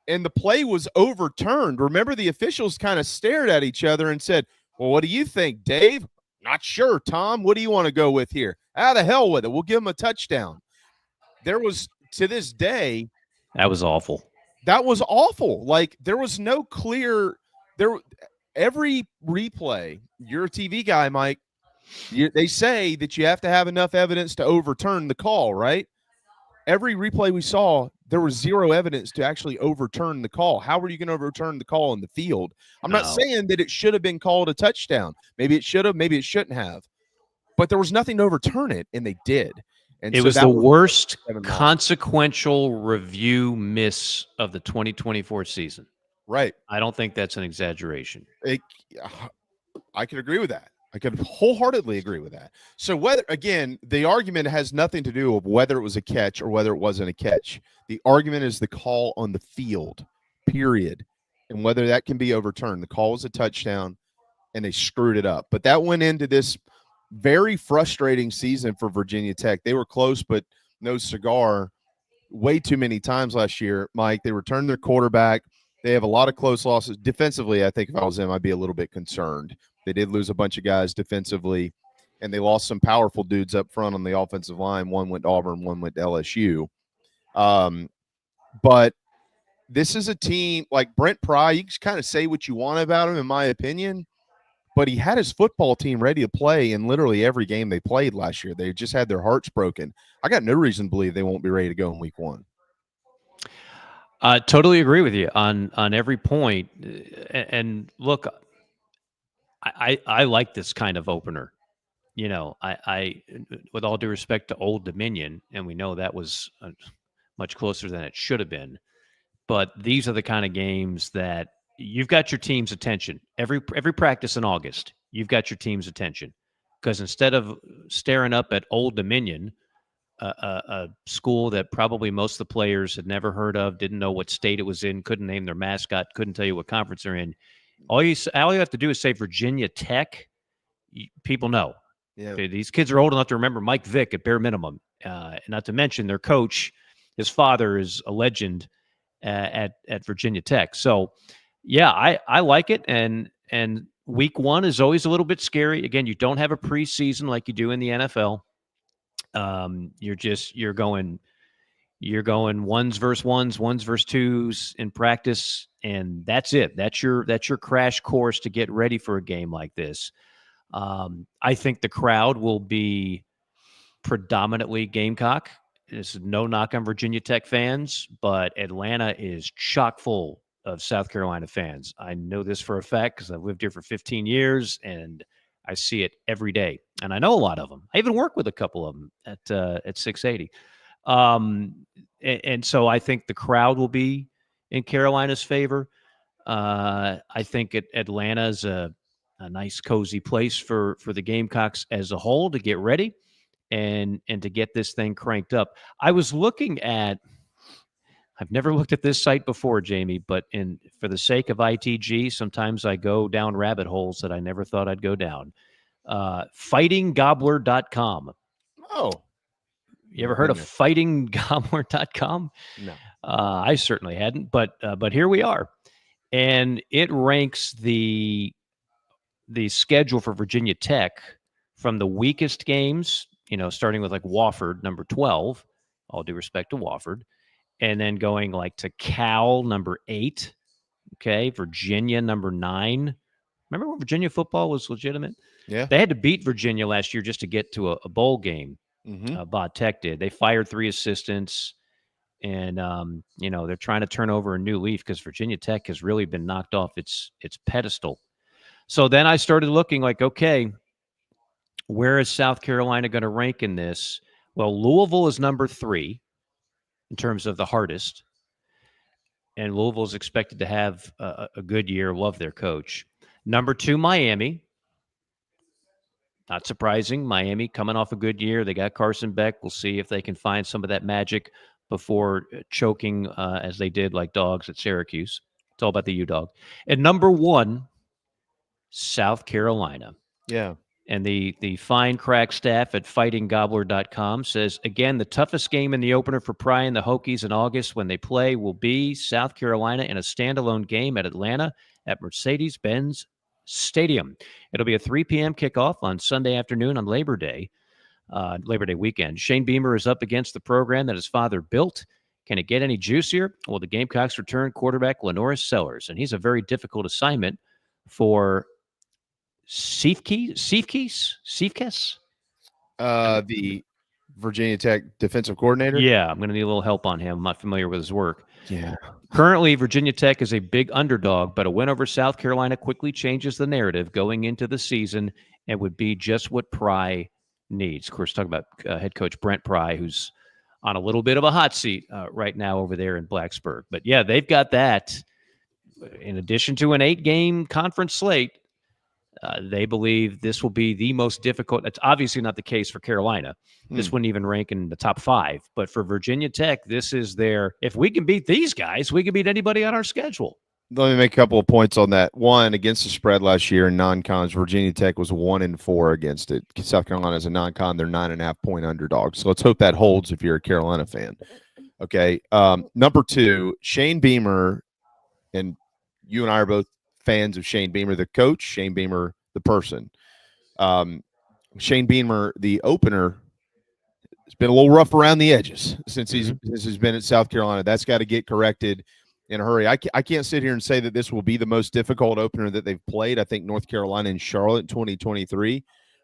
and the play was overturned. Remember, the officials kind of stared at each other and said, well, what do you think, Dave? Not sure, Tom. What do you want to go with here? The hell with it. We'll give him a touchdown. There was, to this day. That was awful. That was awful. Like, there was no clear – every replay, you're a TV guy, Mike. They say that you have to have enough evidence to overturn the call, right? Every replay we saw, there was 0 evidence to actually overturn the call. How were you going to overturn the call in the field? I'm not saying that it should have been called a touchdown. Maybe it should have, maybe it shouldn't have. But there was nothing to overturn it, and they did. And it was the worst consequential review miss of the 2024 season. Right. I don't think that's an exaggeration. I could agree with that. I could wholeheartedly agree with that. So whether, again, the argument has nothing to do with whether it was a catch or whether it wasn't a catch. The argument is the call on the field, period, and whether that can be overturned. The call was a touchdown, and they screwed it up. But that went into this very frustrating season for Virginia Tech. They were close, but no cigar way too many times last year, Mike. They returned their quarterback. They have a lot of close losses. Defensively, I think if I was them, I'd be a little bit concerned. They did lose a bunch of guys defensively, and they lost some powerful dudes up front on the offensive line. One went to Auburn, one went to LSU. But this is a team like Brent Pry. You can kind of say what you want about him, in my opinion, but he had his football team ready to play in literally every game they played last year. They just had their hearts broken. I got no reason to believe they won't be ready to go in week 1. I totally agree with you on every point. And look, I like this kind of opener. You know, I with all due respect to Old Dominion, and we know that was much closer than it should have been, but these are the kind of games that you've got your team's attention. Every practice in August, you've got your team's attention, because instead of staring up at Old Dominion, a school that probably most of the players had never heard of, didn't know what state it was in, couldn't name their mascot, couldn't tell you what conference they're in, all you have to do is say Virginia Tech. People know. Yeah. These kids are old enough to remember Mike Vick at bare minimum. Not to mention their coach, his father is a legend at Virginia Tech. So, yeah, I like it. And week 1 is always a little bit scary. Again, you don't have a preseason like you do in the NFL. You're going ones versus ones versus twos in practice, and that's it. That's your crash course to get ready for a game like this. I think the crowd will be predominantly Gamecock. There's no knock on Virginia Tech fans, but Atlanta is chock full of South Carolina fans. I know this for a fact because I've lived here for 15 years, and I see it every day. And I know a lot of them. I even work with a couple of them at 680. And so I think the crowd will be in Carolina's favor. I think Atlanta is a nice, cozy place for the Gamecocks as a whole to get ready and to get this thing cranked up. I was looking at, I've never looked at this site before, Jamie, but for the sake of ITG, sometimes I go down rabbit holes that I never thought I'd go down. Fightinggobbler.com. Oh. You ever heard of fightinggobbler.com? No. I certainly hadn't, but here we are. And it ranks the schedule for Virginia Tech from the weakest games, starting with like Wofford, number 12, all due respect to Wofford, and then going like to Cal, number 8, Okay. Virginia, number 9. Remember when Virginia football was legitimate? Yeah. They had to beat Virginia last year just to get to a bowl game. Bod Tech did. They fired 3 assistants, and they're trying to turn over a new leaf because Virginia Tech has really been knocked off its pedestal. So then I started looking like, okay, where is South Carolina going to rank in this? Well, Louisville is number 3 in terms of the hardest, and Louisville is expected to have a good year. Love their coach. Number 2, Miami. Not surprising. Miami coming off a good year. They got Carson Beck. We'll see if they can find some of that magic before choking as they did like dogs at Syracuse. It's all about the U-Dog. And number 1, South Carolina. Yeah. And the fine crack staff at fightinggobbler.com says, again, the toughest game in the opener for Pry and the Hokies in August when they play will be South Carolina in a standalone game at Atlanta at Mercedes-Benz Stadium. It'll be a 3 p.m. kickoff on Sunday afternoon on Labor Day weekend. Shane Beamer is up against the program that his father built. Can it get any juicier? Well, the Gamecocks return quarterback Lenoris Sellers, and he's a very difficult assignment for Seifkes? The Virginia Tech defensive coordinator? Yeah, I'm going to need a little help on him. I'm not familiar with his work. Yeah. Currently, Virginia Tech is a big underdog, but a win over South Carolina quickly changes the narrative going into the season and would be just what Pry needs. Of course, talking about head coach Brent Pry, who's on a little bit of a hot seat right now over there in Blacksburg. But yeah, they've got that. In addition to an 8-game conference slate, they believe this will be the most difficult. That's obviously not the case for Carolina. This wouldn't even rank in the top 5. But for Virginia Tech, this is their, if we can beat these guys, we can beat anybody on our schedule. Let me make a couple of points on that. One, against the spread last year in non-cons, Virginia Tech was 1-4 against it. South Carolina is a non-con. They're 9.5-point underdogs. So let's hope that holds if you're a Carolina fan. Okay. Number 2, Shane Beamer, and you and I are both fans of Shane Beamer, the coach, Shane Beamer, the person. Shane Beamer, the opener, has been a little rough around the edges since he's been at South Carolina. That's got to get corrected in a hurry. I can't sit here and say that this will be the most difficult opener that they've played. I think North Carolina and Charlotte 2023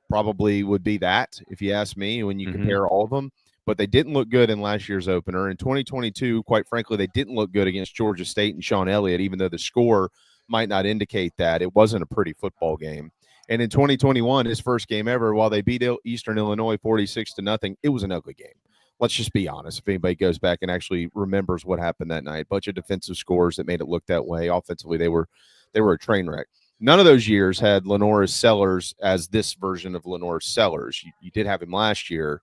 probably would be that, if you ask me, when you compare all of them. But they didn't look good in last year's opener. In 2022, quite frankly, they didn't look good against Georgia State and Sean Elliott, even though the score might not indicate that. It wasn't a pretty football game. And in 2021, his first game ever, while they beat Eastern Illinois 46-0, it was an ugly game. Let's just be honest. If anybody goes back and actually remembers what happened that night, a bunch of defensive scores that made it look that way. Offensively, they were a train wreck. None of those years had Lenoris Sellers as this version of Lenoris Sellers. You did have him last year,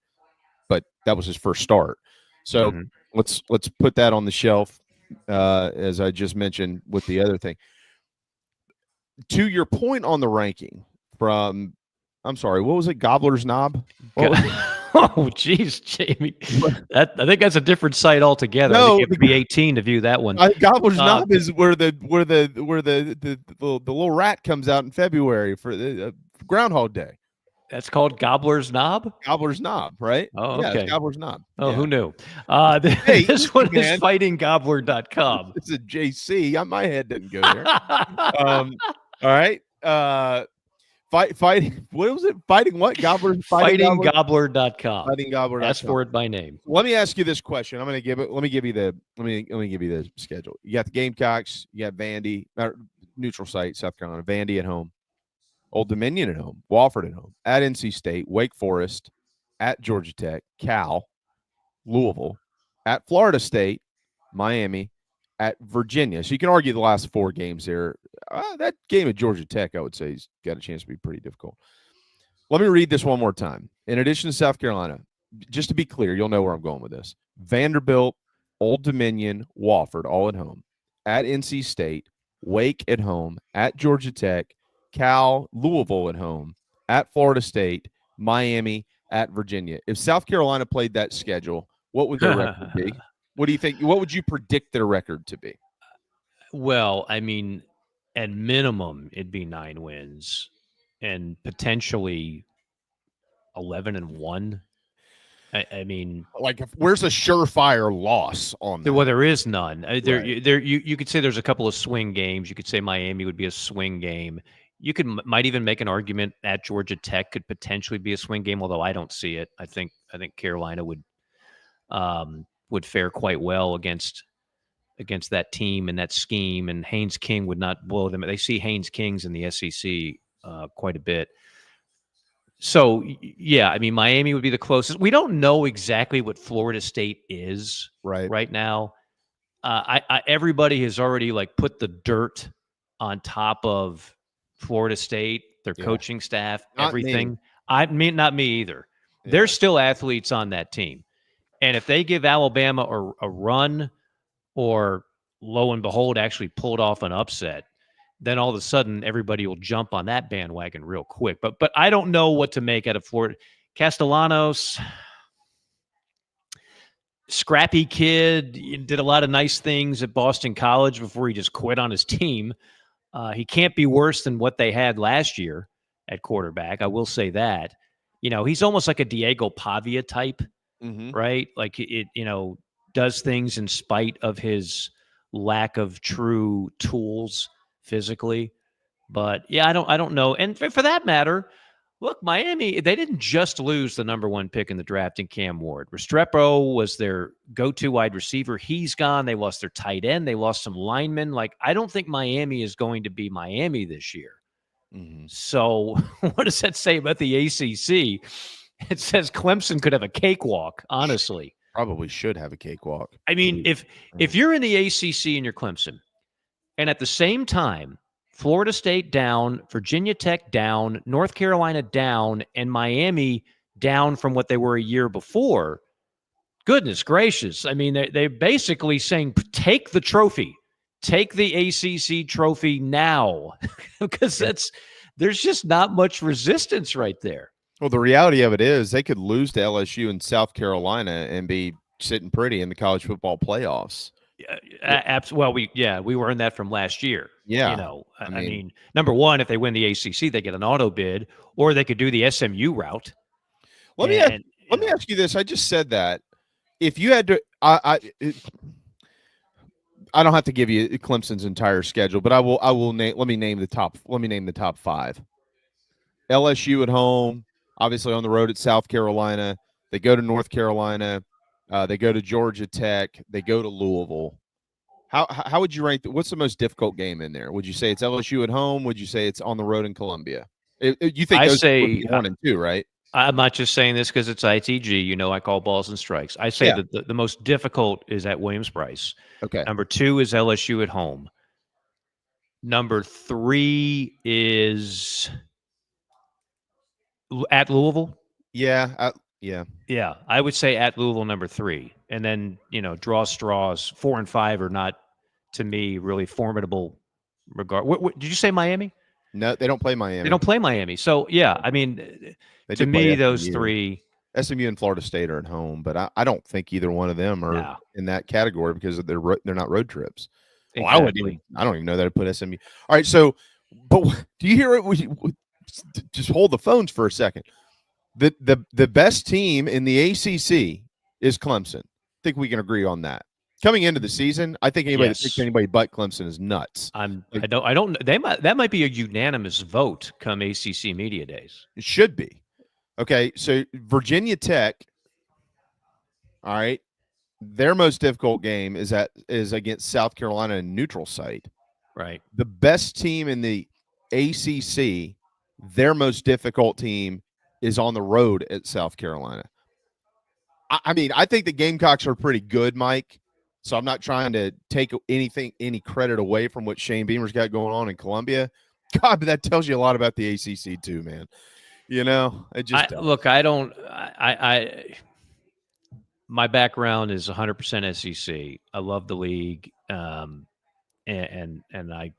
but that was his first start. So let's put that on the shelf, as I just mentioned with the other thing. To your point on the ranking from, I'm sorry, what was it? Gobbler's Knob? Oh, geez, Jamie. I think that's a different site altogether. No, I think you have to be 18 to view that one. Gobbler's Knob is where the little rat comes out in February for the Groundhog Day. That's called Gobbler's Knob? Gobbler's Knob, right? Oh, okay. Yeah, it's Gobbler's Knob. Oh, yeah. Who knew? Hey, this one is fightinggobbler.com. It's a JC. My head didn't go there. All right. Fighting. What was it? Fighting what? Gobbler. Fightinggobbler.com. Fightinggobbler.com. Ask for it by name. Let me ask you this question. I'm going to give it. Let me give you the schedule. You got the Gamecocks. You got Vandy, neutral site, South Carolina. Vandy at home. Old Dominion at home. Wofford at home. At NC State. Wake Forest. At Georgia Tech. Cal. Louisville. At Florida State. Miami. At Virginia. So you can argue the last 4 games there. That game at Georgia Tech, I would say, has got a chance to be pretty difficult. Let me read this one more time. In addition to South Carolina, just to be clear, you'll know where I'm going with this. Vanderbilt, Old Dominion, Wofford, all at home. At NC State, Wake at home. At Georgia Tech, Cal, Louisville at home. At Florida State, Miami, at Virginia. If South Carolina played that schedule, what would their record be? What do you think? What would you predict their record to be? Well, I mean, at minimum, it'd be 9 wins and potentially 11-1. I mean, like, where's a surefire loss on that? Well, there is none. You could say there's a couple of swing games. You could say Miami would be a swing game. You might even make an argument at Georgia Tech could potentially be a swing game, although I don't see it. I think Carolina would fare quite well against that team and that scheme, and Haynes King would not blow them. They see Haynes Kings in the SEC quite a bit. So, yeah, I mean, Miami would be the closest. We don't know exactly what Florida State is right now. Everybody has already put the dirt on top of Florida State, their coaching staff, Not everything. me. Not me either. Yeah. There's still athletes on that team. And if they give Alabama a run, or lo and behold, actually pulled off an upset, then all of a sudden everybody will jump on that bandwagon real quick. But I don't know what to make out of Florida. Castellanos, scrappy kid, he did a lot of nice things at Boston College before he just quit on his team. He can't be worse than what they had last year at quarterback. I will say that. He's almost like a Diego Pavia type, right? Like does things in spite of his lack of true tools physically. But yeah, I don't know. And for that matter, look, Miami, they didn't just lose the number 1 pick in the draft in Cam Ward. Restrepo was their go-to wide receiver. He's gone. They lost their tight end. They lost some linemen. I don't think Miami is going to be Miami this year. So what does that say about the ACC? It says Clemson could have a cakewalk, honestly. Probably should have a cakewalk. I mean, if you're in the ACC and you're Clemson, and at the same time, Florida State down, Virginia Tech down, North Carolina down, and Miami down from what they were a year before, goodness gracious. I mean, they're basically saying, take the trophy. Take the ACC trophy now. Because there's just not much resistance right there. Well, the reality of it is they could lose to LSU and South Carolina and be sitting pretty in the college football playoffs. Well, we were in that from last year. Yeah. I mean, number one, if they win the ACC, they get an auto bid, or they could do the SMU route. Let me ask you this. I just said that if you had to, I don't have to give you Clemson's entire schedule, but I will name. Let me name the top 5. LSU at home, obviously on the road at South Carolina. They go to North Carolina. They go to Georgia Tech. They go to Louisville. How would you rank? What's the most difficult game in there? Would you say it's LSU at home? Would you say it's on the road in Columbia? You think those would be 1 and 2, right? I'm not just saying this because it's ITG. I call balls and strikes. I say that the most difficult is at Williams-Brice. Okay. Number 2 is LSU at home. Number 3 is at Louisville. Yeah. Yeah. I would say at Louisville, number 3. And then, draw straws. 4 and 5 are not, to me, really formidable regard. What did you say, Miami? No, they don't play Miami. They don't play Miami. So, yeah, I mean, to me, those 3. SMU and Florida State are at home, but I don't think either one of them are in that category because they're not road trips. Exactly. I don't even know that I put SMU. All right, so, but do you hear it? Just hold the phones for a second. The best team in the ACC is Clemson. I think we can agree on that. Coming into the season, I think anybody that picks anybody but Clemson is nuts. I don't. That might be a unanimous vote come ACC media days. It should be. Okay, so Virginia Tech. All right, their most difficult game is against South Carolina in neutral site. Right. The best team in the ACC, their most difficult team is on the road at South Carolina. I mean, I think the Gamecocks are pretty good, Mike. So I'm not trying to take any credit away from what Shane Beamer's got going on in Columbia. God, but that tells you a lot about the ACC too, man. It just look. My background is 100% SEC. I love the league, and I,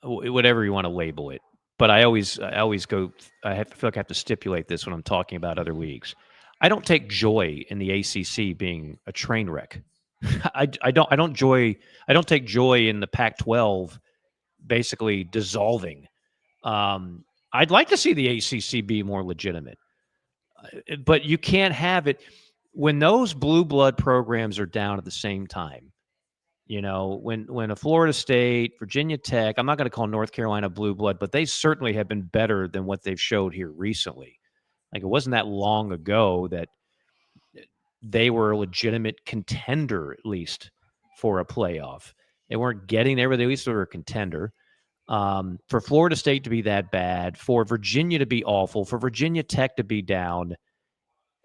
whatever you want to label it. But I always go. I feel like I have to stipulate this when I'm talking about other leagues. I don't take joy in the ACC being a train wreck. I don't take joy in the Pac-12 basically dissolving. I'd like to see the ACC be more legitimate. But you can't have it when those blue blood programs are down at the same time. You know, when a Florida State, Virginia Tech, I'm not going to call North Carolina blue blood, but they certainly have been better than what they've showed here recently. Like, it wasn't that long ago that they were a legitimate contender, at least for a playoff. They weren't getting there, but they at least were a contender. For Florida State to be that bad, for Virginia to be awful, for Virginia Tech to be down,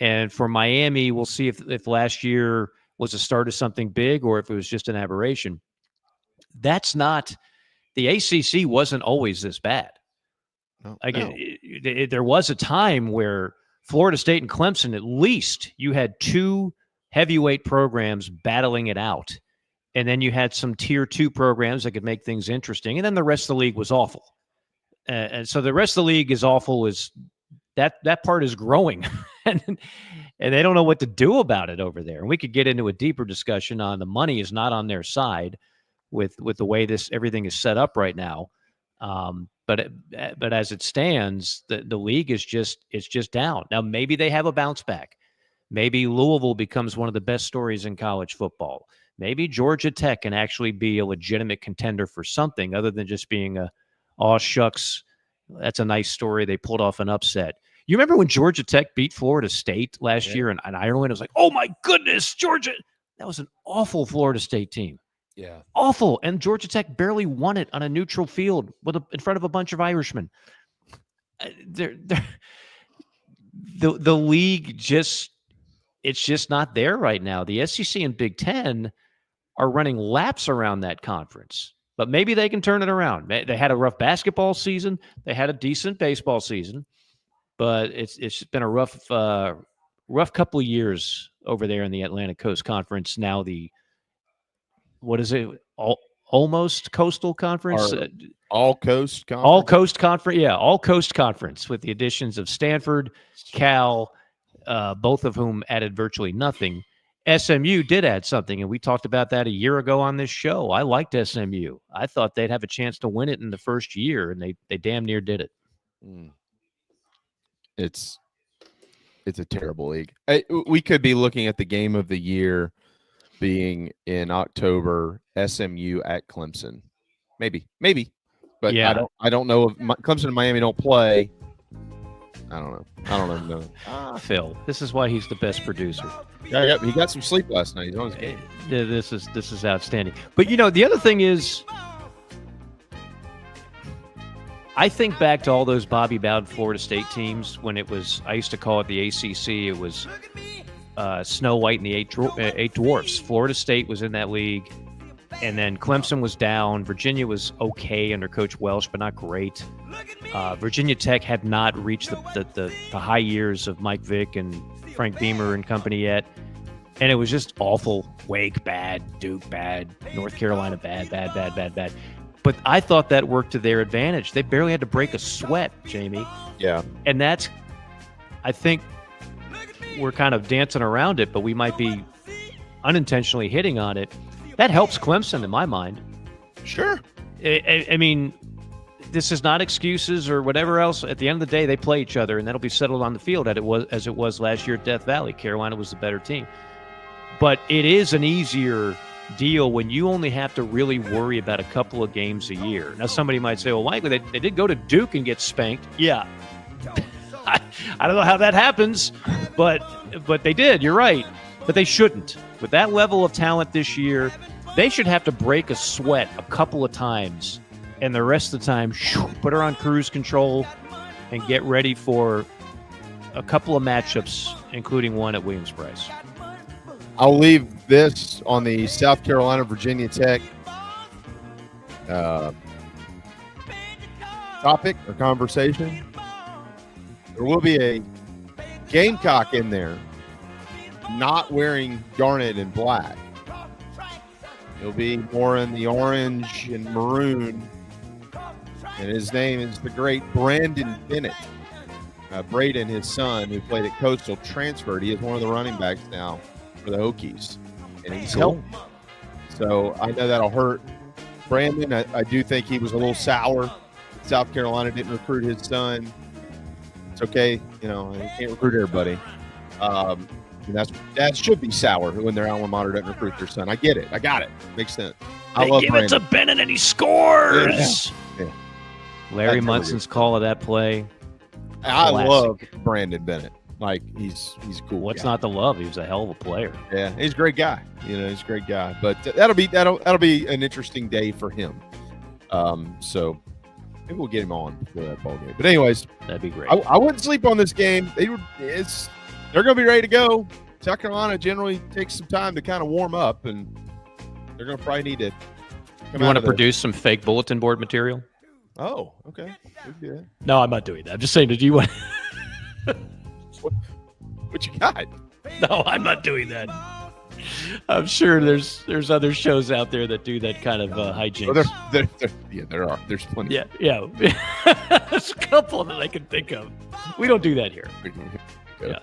and for Miami, we'll see if last year was the start of something big or if it was just an aberration. That's not – the ACC wasn't always this bad. No, there was a time where Florida State and Clemson, at least you had two heavyweight programs battling it out. And then you had some tier 2 programs that could make things interesting. And then the rest of the league was awful. And so the rest of the league is awful. Is that part is growing. and they don't know what to do about it over there. And we could get into a deeper discussion on the money is not on their side with the way everything is set up right now. But as it stands, the league is just down. Now, maybe they have a bounce back. Maybe Louisville becomes one of the best stories in college football. Maybe Georgia Tech can actually be a legitimate contender for something other than just being aw shucks, that's a nice story. They pulled off an upset. You remember when Georgia Tech beat Florida State last year in Ireland? It was like, oh my goodness, Georgia. That was an awful Florida State team. Yeah. Awful. And Georgia Tech barely won it on a neutral field in front of a bunch of Irishmen. The league it's just not there right now. The SEC and Big Ten are running laps around that conference, but maybe they can turn it around. They had a rough basketball season. They had a decent baseball season, but it's been a rough couple of years over there in the Atlantic Coast Conference. Now what is it? Almost Coastal Conference? All Coast Conference? All Coast Conference, yeah. All Coast Conference with the additions of Stanford, Cal, both of whom added virtually nothing. SMU did add something, and we talked about that a year ago on this show. I liked SMU. I thought they'd have a chance to win it in the first year, and they damn near did it. It's a terrible league. We could be looking at the game of the year being in October, SMU at Clemson. Maybe. But yeah. I don't know if Clemson and Miami don't play. I don't know. Phil, this is why he's the best producer. Yeah, he got some sleep last night. He's on his game. This is outstanding. But the other thing is, I think back to all those Bobby Bowden Florida State teams when it was. I used to call it the ACC. It was Snow White and the Eight Dwarfs. Florida State was in that league, and then Clemson was down. Virginia was okay under Coach Welsh, but not great. Virginia Tech had not reached the high years of Mike Vick and Frank Beamer and company yet, and it was just awful. Wake bad, Duke bad, North Carolina bad. But I thought that worked to their advantage. They barely had to break a sweat, Jamie. Yeah, and that's, I think, we're kind of dancing around it, but we might be unintentionally hitting on it. That helps Clemson in my mind. Sure. I mean, this is not excuses or whatever else. At the end of the day, they play each other, and that'll be settled on the field as it was last year at Death Valley. Carolina was the better team. But it is an easier deal when you only have to really worry about a couple of games a year. Now, somebody might say, well, Mike, they did go to Duke and get spanked. Yeah. I don't know how that happens, but they did. You're right. But they shouldn't. With that level of talent this year, they should have to break a sweat a couple of times, and the rest of the time, put her on cruise control and get ready for a couple of matchups, including one at Williams-Brice. I'll leave this on the South Carolina-Virginia Tech topic or conversation. There will be a Gamecock in there not wearing garnet and black. He'll be more in the orange and maroon. And his name is the great Brandon Bennett. Braden, his son, who played at Coastal, transferred. He is one of the running backs now for the Hokies. And he's helped. So I know that'll hurt Brandon. I do think he was a little sour. South Carolina didn't recruit his son. It's okay. You can't recruit everybody. That should be sour when their alma mater doesn't recruit their son. I get it. I got it. Makes sense. I love give Brandon. it to Bennett and he scores. Yeah. Larry Munson's call of that play. I Classic. love Brandon Bennett. Like he's cool. What's guy. not to love? He was a hell of a player. Yeah, he's a great guy. He's a great guy. But that'll be an interesting day for him. So maybe we'll get him on for that ball game. But anyways, that'd be great. I wouldn't sleep on this game. They're going to be ready to go. South Carolina generally takes some time to kind of warm up, and they're going to probably need to. You want to produce some fake bulletin board material? Oh, okay. No, I'm not doing that. I'm just saying, did you want? What you got? No, I'm not doing that. I'm sure there's other shows out there that do that kind of hijinks. Well, there are. There's plenty. Yeah. There's a couple that I can think of. We don't do that here. Yeah.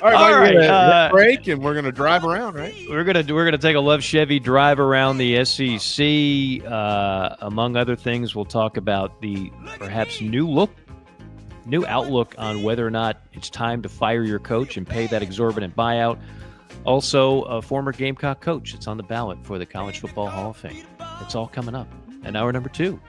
All right, we're gonna break and we're gonna drive around, right? We're gonna take a Love Chevy drive around the SEC. Among other things, we'll talk about the perhaps new outlook on whether or not it's time to fire your coach and pay that exorbitant buyout. Also, a former Gamecock coach that's on the ballot for the College Football Hall of Fame. It's all coming up. And hour number 2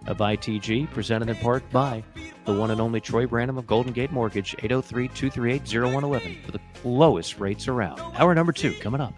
of ITG, presented in part by the one and only Troy Branham of Golden Gate Mortgage, 803-238-0111 for the lowest rates around. Hour number 2 coming up.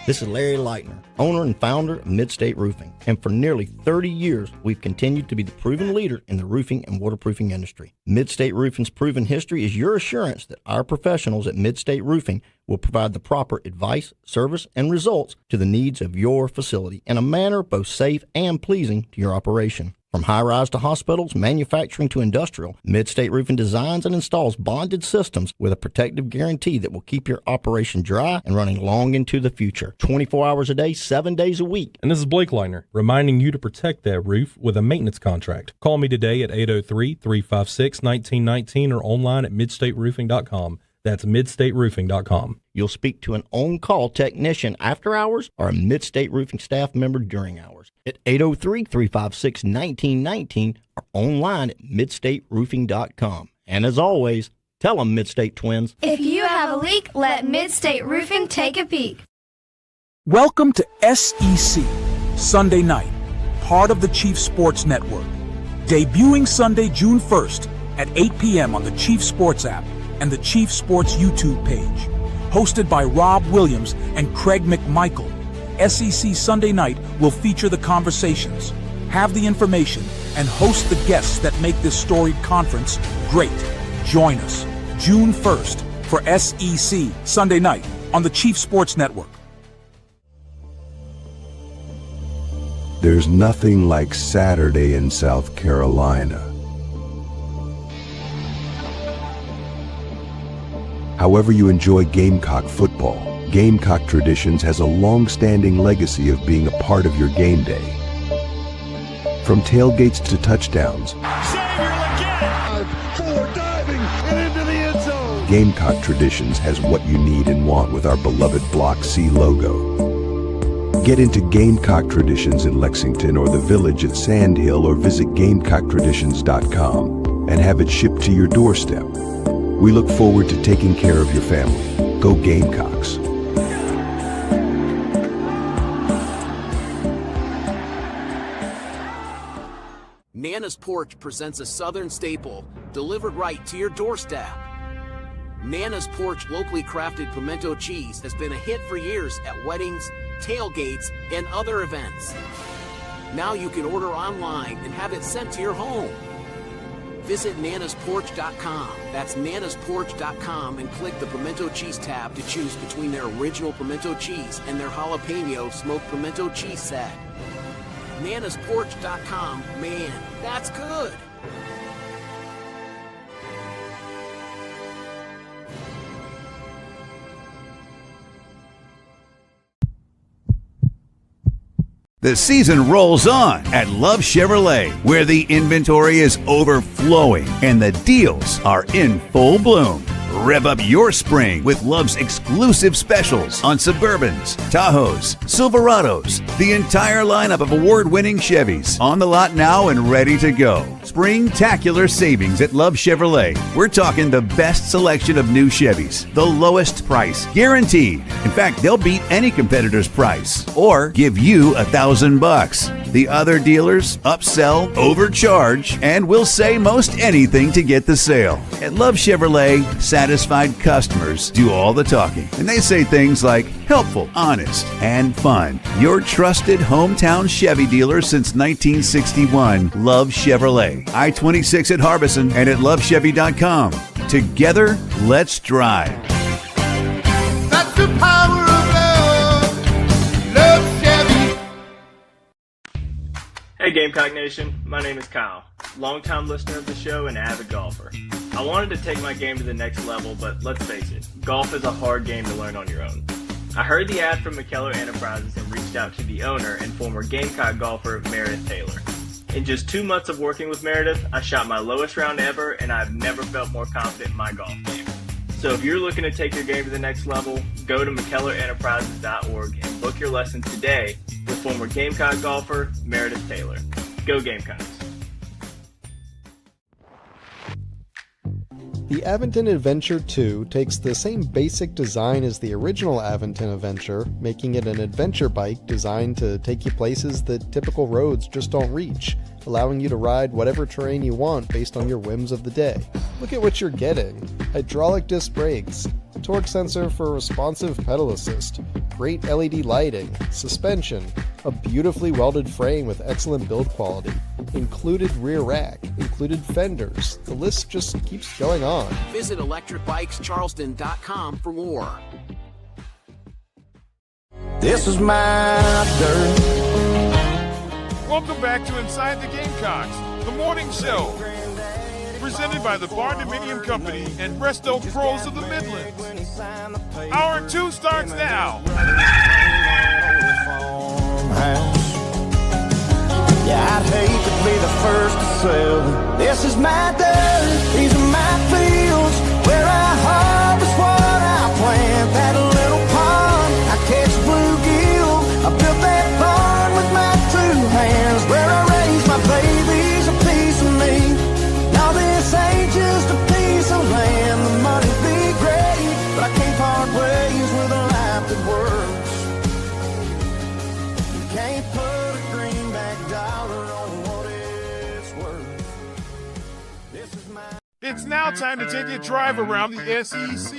This is Larry Leitner, owner and founder of Midstate Roofing, and for nearly 30 years, we've continued to be the proven leader in the roofing and waterproofing industry. Midstate Roofing's proven history is your assurance that our professionals at Midstate Roofing will provide the proper advice, service, and results to the needs of your facility in a manner both safe and pleasing to your operation. From high-rise to hospitals, manufacturing to industrial, Midstate Roofing designs and installs bonded systems with a protective guarantee that will keep your operation dry and running long into the future. 24 hours a day, 7 days a week. And this is Blake Leitner, reminding you to protect that roof with a maintenance contract. Call me today at 803-356-1919 or online at midstateroofing.com. That's midstateroofing.com. You'll speak to an on-call technician after hours or a Midstate Roofing staff member during hours at 803-356-1919 or online at midstateroofing.com. And as always, tell them Midstate Twins. If you have a leak, let Midstate Roofing take a peek. Welcome to SEC Sunday Night, part of the Chief Sports Network. Debuting Sunday, June 1st at 8 p.m. on the Chief Sports app and the Chief Sports YouTube page. Hosted by Rob Williams and Craig McMichael, SEC Sunday Night will feature the conversations, have the information, and host the guests that make this storied conference great. Join us June 1st for SEC Sunday Night on the Chief Sports Network. There's nothing like Saturday in South Carolina. However you enjoy Gamecock football, Gamecock Traditions has a long-standing legacy of being a part of your game day. From tailgates to touchdowns, Gamecock Traditions has what you need and want with our beloved Block C logo. Get into Gamecock Traditions in Lexington or the Village at Sand Hill, or visit GamecockTraditions.com and have it shipped to your doorstep. We look forward to taking care of your family. Go Gamecocks. Nana's Porch presents a Southern staple delivered right to your doorstep. Nana's Porch locally crafted pimento cheese has been a hit for years at weddings, tailgates, and other events. Now you can order online and have it sent to your home. Visit nanasporch.com. That's nanasporch.com and click the pimento cheese tab to choose between their original pimento cheese and their jalapeno smoked pimento cheese set. nanasporch.com, man, that's good. The season rolls on at Love Chevrolet, where the inventory is overflowing and the deals are in full bloom. Rev up your spring with Love's exclusive specials on Suburbans, Tahoes, Silverados, the entire lineup of award-winning Chevys on the lot now and ready to go. Spring-tacular savings at Love Chevrolet. We're talking the best selection of new Chevys, the lowest price, guaranteed. In fact, they'll beat any competitor's price or give you $1,000. The other dealers upsell, overcharge, and will say most anything to get the sale. At Love Chevrolet, satisfied customers do all the talking, and they say things like helpful, honest, and fun. Your trusted hometown Chevy dealer since 1961, Love Chevrolet. I-26 at Harbison and at lovechevy.com. Together, let's drive. That's the power of love. Love Chevy. Hey Gamecock Nation, my name is Kyle, longtime listener of the show and avid golfer. I wanted to take my game to the next level, but let's face it, golf is a hard game to learn on your own. I heard the ad from McKellar Enterprises and reached out to the owner and former Gamecock golfer Meredith Taylor. In just 2 months of working with Meredith, I shot my lowest round ever, and I've never felt more confident in my golf game. So if you're looking to take your game to the next level, go to McKellarEnterprises.org and book your lesson today with former Gamecock golfer Meredith Taylor. Go Gamecocks! The Aventon Adventure 2 takes the same basic design as the original Aventon Adventure, making it an adventure bike designed to take you places that typical roads just don't reach, allowing you to ride whatever terrain you want based on your whims of the day. Look at what you're getting. Hydraulic disc brakes, torque sensor for responsive pedal assist, great LED lighting, suspension, a beautifully welded frame with excellent build quality, included rear rack, included fenders. The list just keeps going on. Visit electricbikescharleston.com for more. This is my dirt. Welcome back to Inside the Gamecocks, the morning show. Presented by the Barndominium Company and Resto Pros of the Midlands. Hour 2 starts now. Yeah, I'd hate to be the first to sell. This is my dirt, these are my fields, where I harvest what I plant. That little pond, I catch bluegill. I built that barn with my 2 hands, where I raise my babies, a piece of me. Now this ain't just a piece of land. The money be great, but I can't part ways with a life that works. You can't put a greenback dollar on what it's worth. This is my... It's now time to take a drive around the SEC.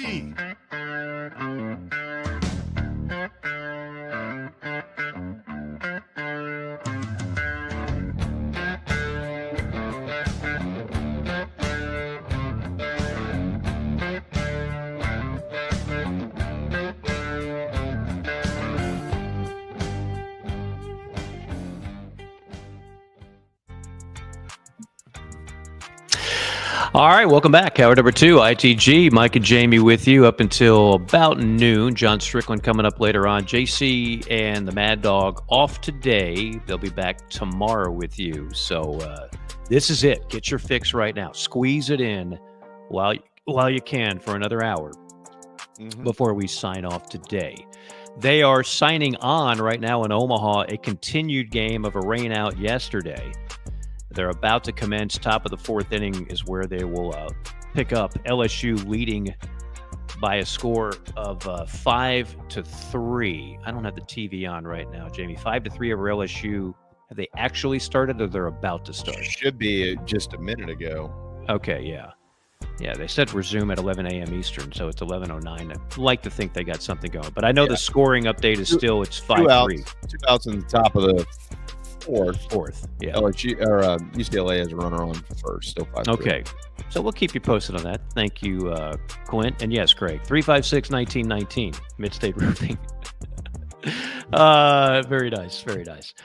All right, welcome back. Hour number 2, ITG. Mike and Jamie with you up until about noon. John Strickland coming up later on. JC and the Mad Dog off today. They'll be back tomorrow with you. So this is it. Get your fix right now. Squeeze it in while you can for another hour before we sign off today. They are signing on right now in Omaha, a continued game of a rain out yesterday. They're about to commence. Top of the 4th inning is where they will pick up LSU leading by a score of 5-3. I don't have the TV on right now, Jamie. 5-3 over LSU. Have they actually started or they're about to start? Should be just a minute ago. Okay, yeah. Yeah, they said resume at 11 a.m. Eastern, so it's 11:09. I'd like to think they got something going. But I know the scoring update is still, it's 5-3. 2 outs in the top of the fourth. Yeah. LSU or UCLA has a runner on first, still 5-3. Okay. So we'll keep you posted on that. Thank you, Clint. And yes, Craig. 356-1919, Mid-State Roofing. Very nice. Very nice.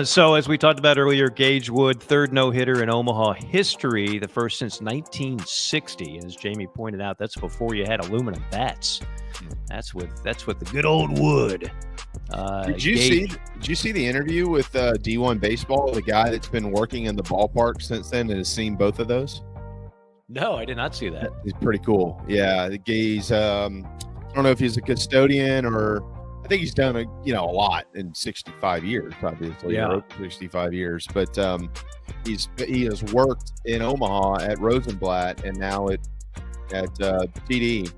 So as we talked about earlier, Gage Wood, 3rd no-hitter in Omaha history, the first since 1960. And as Jamie pointed out, that's before you had aluminum bats. That's with the good old wood. Did you see the interview with D1 Baseball, the guy that's been working in the ballpark since then and has seen both of those? No, I did not see that. He's pretty cool. Yeah, he's I don't know if he's a custodian or I think he's done a lot in 65 years, obviously. Yeah. 65 years, but he has worked in Omaha at Rosenblatt and now at TD,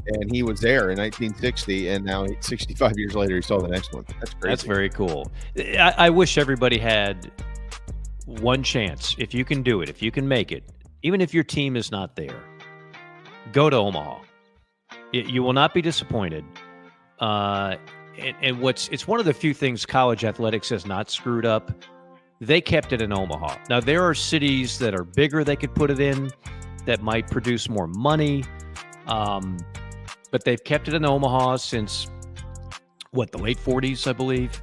and he was there in 1960, and now 65 years later he saw the next one. That's crazy. That's very cool. I wish everybody had one chance. If you can do it, if you can make it, even if your team is not there, go to Omaha. You will not be disappointed. And it's one of the few things college athletics has not screwed up. They kept it in Omaha. Now, there are cities that are bigger they could put it in that might produce more money. But they've kept it in Omaha since, the late 40s, I believe.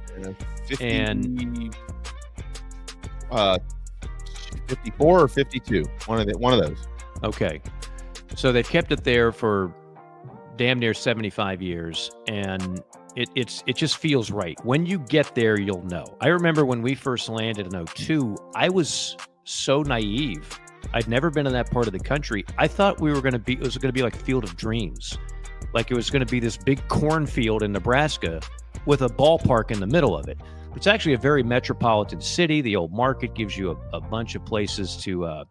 54 or 52, one of those. Okay. So they've kept it there for damn near 75 years, and it just feels right. When you get there, you'll know. I remember when we first landed in 2002, I was so naive. I'd never been in that part of the country. I thought it was going to be like Field of Dreams. Like it was going to be this big cornfield in Nebraska with a ballpark in the middle of it. It's actually a very metropolitan city. The old market gives you a bunch of places to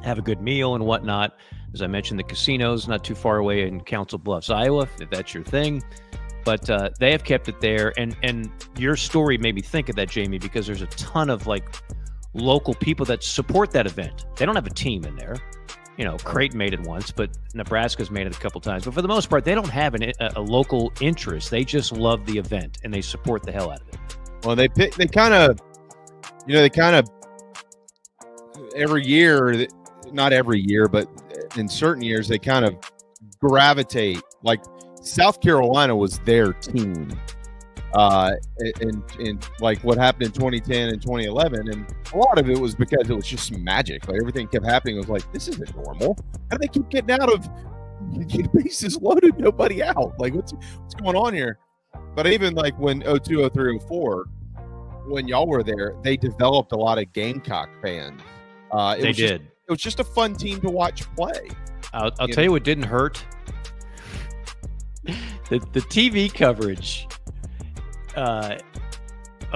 have a good meal and whatnot. As I mentioned, the casino's not too far away in Council Bluffs, Iowa, if that's your thing. But they have kept it there. And your story made me think of that, Jamie, because there's a ton of local people that support that event. They don't have a team in there. Creighton made it once, but Nebraska's made it a couple times. But for the most part, they don't have a local interest. They just love the event, and they support the hell out of it. Well, they kind of every year, not every year, but in certain years, they kind of gravitate. Like South Carolina was their team. And like what happened in 2010 and 2011, and a lot of it was because it was just magic. Like everything kept happening. It was like, this isn't normal. How do they keep getting out of bases loaded, nobody out? Like what's going on here? But even like when 02, 03, 04, when y'all were there, they developed a lot of Gamecock fans. It was just a fun team to watch play. I'll tell you what didn't hurt. The TV coverage.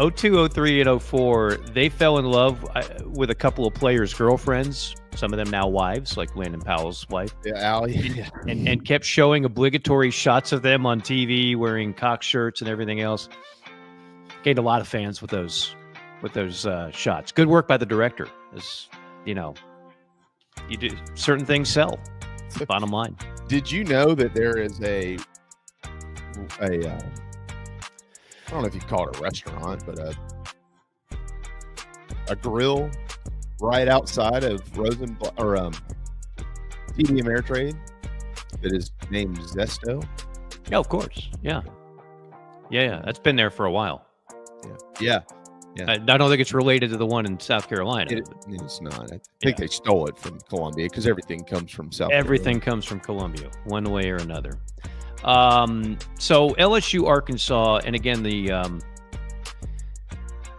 02, 03, and 04, they fell in love with a couple of players' girlfriends, some of them now wives, like Landon Powell's wife. Yeah, Allie. and kept showing obligatory shots of them on TV wearing Cox shirts and everything else. Gained a lot of fans with those shots. Good work by the director. You do certain things sell. Bottom line. Did you know that there is a I don't know if you call it a restaurant, but a grill right outside of Rosenblatt or TD Ameritrade that is named Zesto? Yeah, of course. Yeah. That's been there for a while. Yeah. I don't think it's related to the one in South Carolina. It's not. I think they stole it from Columbia because everything comes from South Carolina. Everything comes from Columbia, one way or another. So LSU, Arkansas, and again,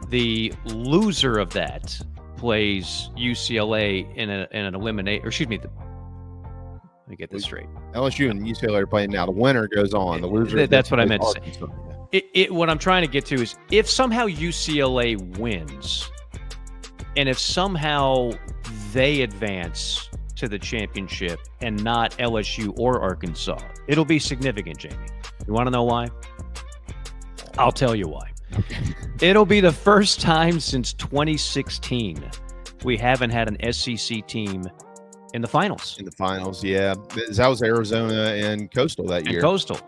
the loser of that plays UCLA in an elimination. Or excuse me, let me get this straight. LSU and UCLA are playing now. The winner goes on. The loser. That's what I meant to say. What I'm trying to get to is if somehow UCLA wins, and if somehow they advance to the championship and not LSU or Arkansas, it'll be significant, Jamie. You want to know why? I'll tell you why. It'll be the first time since 2016 we haven't had an SEC team in the finals. In the finals, yeah. That was Arizona and Coastal that year. Coastal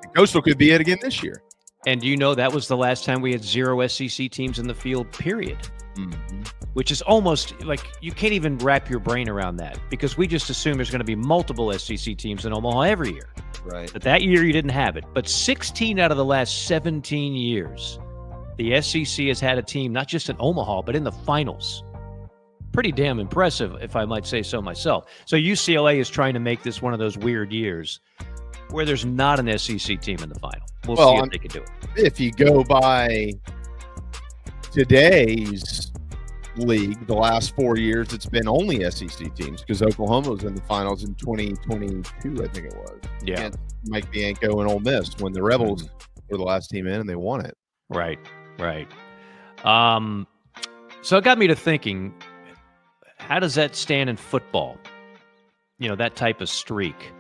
could be it again this year. And do you know that was the last time we had 0 SEC teams in the field, period? Mm-hmm. Which is almost like you can't even wrap your brain around that because we just assume there's going to be multiple SEC teams in Omaha every year. Right. But that year you didn't have it. But 16 out of the last 17 years, the SEC has had a team not just in Omaha, but in the finals. Pretty damn impressive, if I might say so myself. So UCLA is trying to make this one of those weird years where there's not an SEC team in the final. We'll see if they can do it. If you go by today's league, the last 4 years, it's been only SEC teams because Oklahoma was in the finals in 2022, I think it was. Yeah. Against Mike Bianco and Ole Miss when the Rebels were the last team in, and they won it. Right. So it got me to thinking, how does that stand in football? That type of streak.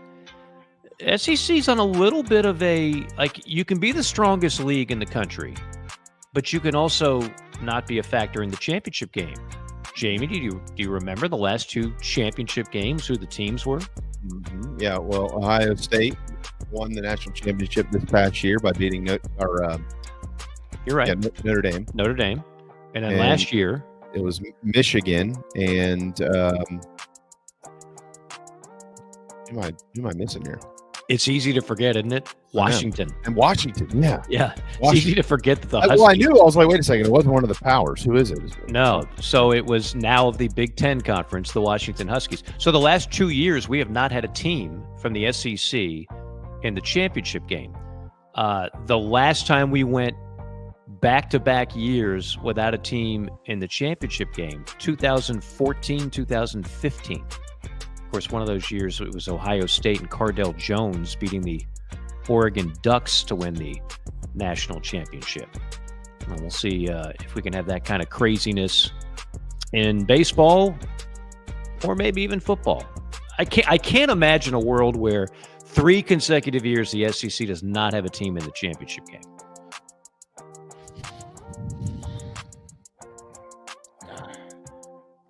SEC's on a little bit of you can be the strongest league in the country, but you can also not be a factor in the championship game. Jamie, do you remember the last 2 championship games, who the teams were? Mm-hmm. Yeah, well, Ohio State won the national championship this past year by beating You're right. Yeah, Notre Dame. And then last year it was Michigan and who am I missing here? It's easy to forget, isn't it? Washington. And Washington, yeah. Yeah. It's easy to forget that the Huskies. Well, I knew. I was like, wait a second. It wasn't one of the powers. Who is it? No. So it was now the Big Ten Conference, the Washington Huskies. So the last 2 years, we have not had a team from the SEC in the championship game. The last time we went back-to-back years without a team in the championship game, 2014, 2015. Of course, one of those years, it was Ohio State and Cardell Jones beating the Oregon Ducks to win the national championship. And we'll see if we can have that kind of craziness in baseball or maybe even football. I can't imagine a world where 3 consecutive years the SEC does not have a team in the championship game.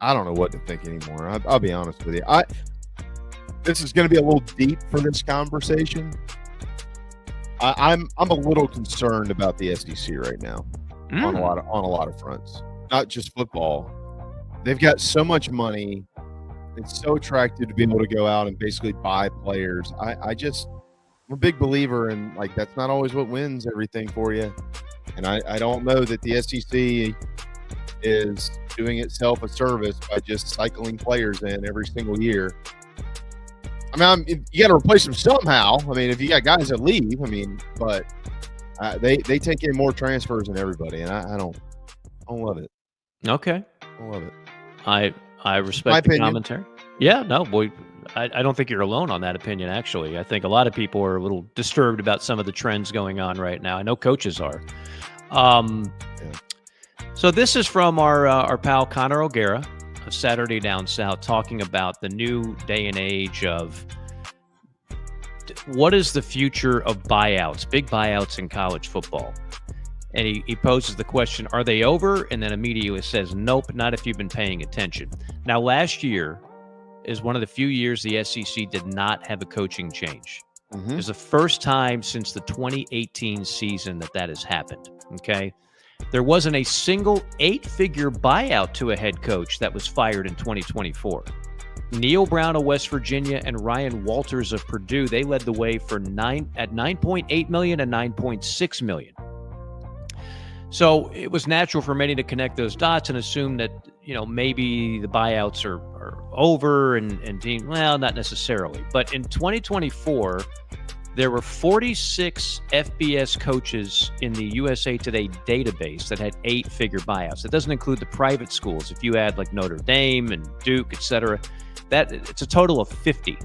I don't know what to think anymore. I'll be honest with you. This is going to be a little deep for this conversation. I'm a little concerned about the SEC right now on a lot of fronts. Not just football. They've got so much money. It's so attractive to be able to go out and basically buy players. I'm a big believer in that's not always what wins everything for you. And I don't know that the SEC is doing itself a service by just cycling players in every single year. I mean, you got to replace them somehow. I mean, if you got guys that leave, but they take in more transfers than everybody, and I don't love it. Okay, I don't love it. I respect the commentary. Yeah, no, boy, I don't think you're alone on that opinion. Actually, I think a lot of people are a little disturbed about some of the trends going on right now. I know coaches are. So this is from our pal Connor O'Gara of Saturday Down South, talking about the new day and age of what is the future of buyouts, big buyouts in college football. And he poses the question, are they over? And then immediately says, nope, not if you've been paying attention. Now, last year is one of the few years the SEC did not have a coaching change. Mm-hmm. It was the first time since the 2018 season that has happened, okay? There wasn't a single 8-figure buyout to a head coach that was fired in 2024. Neil Brown of West Virginia and Ryan Walters of Purdue, they led the way for $9.8 million and $9.6 million. So it was natural for many to connect those dots and assume that, maybe the buyouts are over and deemed, well, not necessarily. But in 2024, there were 46 FBS coaches in the USA Today database that had 8-figure buyouts. That doesn't include the private schools. If you add like Notre Dame and Duke, et cetera, it's a total of 50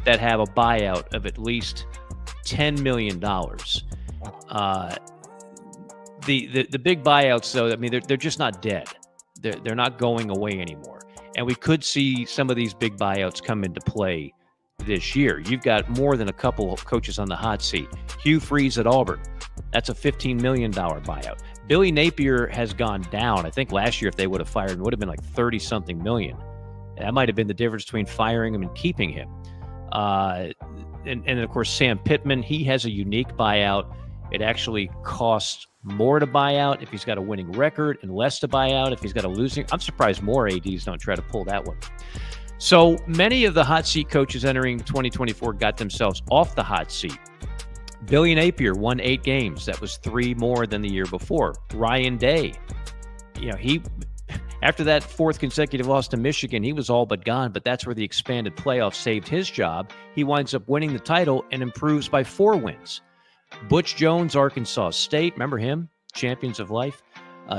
that have a buyout of at least $10 million. The big buyouts, though, they're just not dead. They're not going away anymore. And we could see some of these big buyouts come into play this year. You've got more than a couple of coaches on the hot seat. Hugh Freeze at Auburn, that's a $15 million buyout. Billy Napier has gone down. I think last year if they would have fired him, it would have been like 30-something million. That might have been the difference between firing him and keeping him. And of course, Sam Pittman, he has a unique buyout. It actually costs more to buy out if he's got a winning record and less to buy out if he's got a losing. I'm surprised more ADs don't try to pull that one. So many of the hot seat coaches entering 2024 got themselves off the hot seat. Billy Napier won 8 games. That was 3 more than the year before. Ryan Day, he after that 4th consecutive loss to Michigan, he was all but gone, but that's where the expanded playoff saved his job. He winds up winning the title and improves by 4 wins. Butch Jones, Arkansas State, remember him? Champions of life.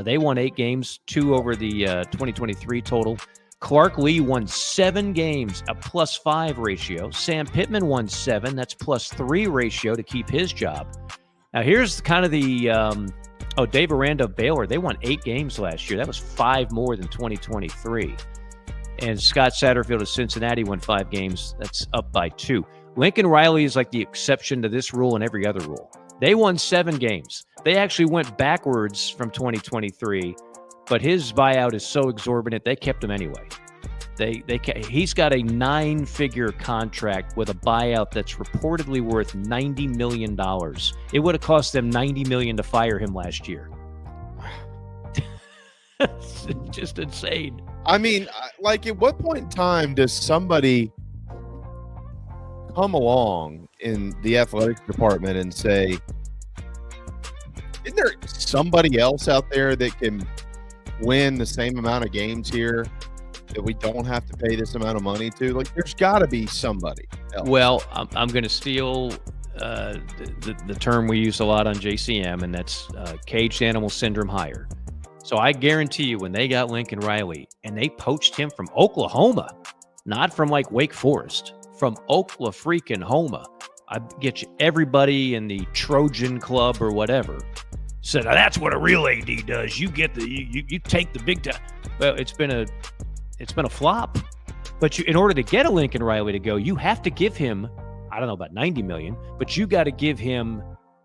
They won 8 games, 2 over the 2023 total. Clark Lee won 7 games, a +5 ratio. Sam Pittman won 7, that's +3 ratio to keep his job. Now, here's kind of the Dave Aranda of Baylor. They won 8 games last year. That was 5 more than 2023. And Scott Satterfield of Cincinnati won 5 games. That's up by 2. Lincoln Riley is like the exception to this rule and every other rule. They won 7 games. They actually went backwards from 2023, but his buyout is so exorbitant, they kept him anyway. He's got a 9-figure contract with a buyout that's reportedly worth $90 million. It would have cost them $90 million to fire him last year. It's just insane. I mean, like, at what point in time does somebody come along in the athletics department and say, isn't there somebody else out there that can win the same amount of games here that we don't have to pay this amount of money to? Like, there's got to be somebody else. Well, I'm going to steal the term we use a lot on JCM, and that's caged animal syndrome hire. So I guarantee you, when they got Lincoln Riley and they poached him from Oklahoma, not from like Wake Forest, from Oklahoma, I get you everybody in the Trojan Club or whatever said, now that's what a real AD does. You get you take the big time. Well, it's been a flop. But in order to get a Lincoln Riley to go, you have to give him, I don't know about $90 million, but you got to give him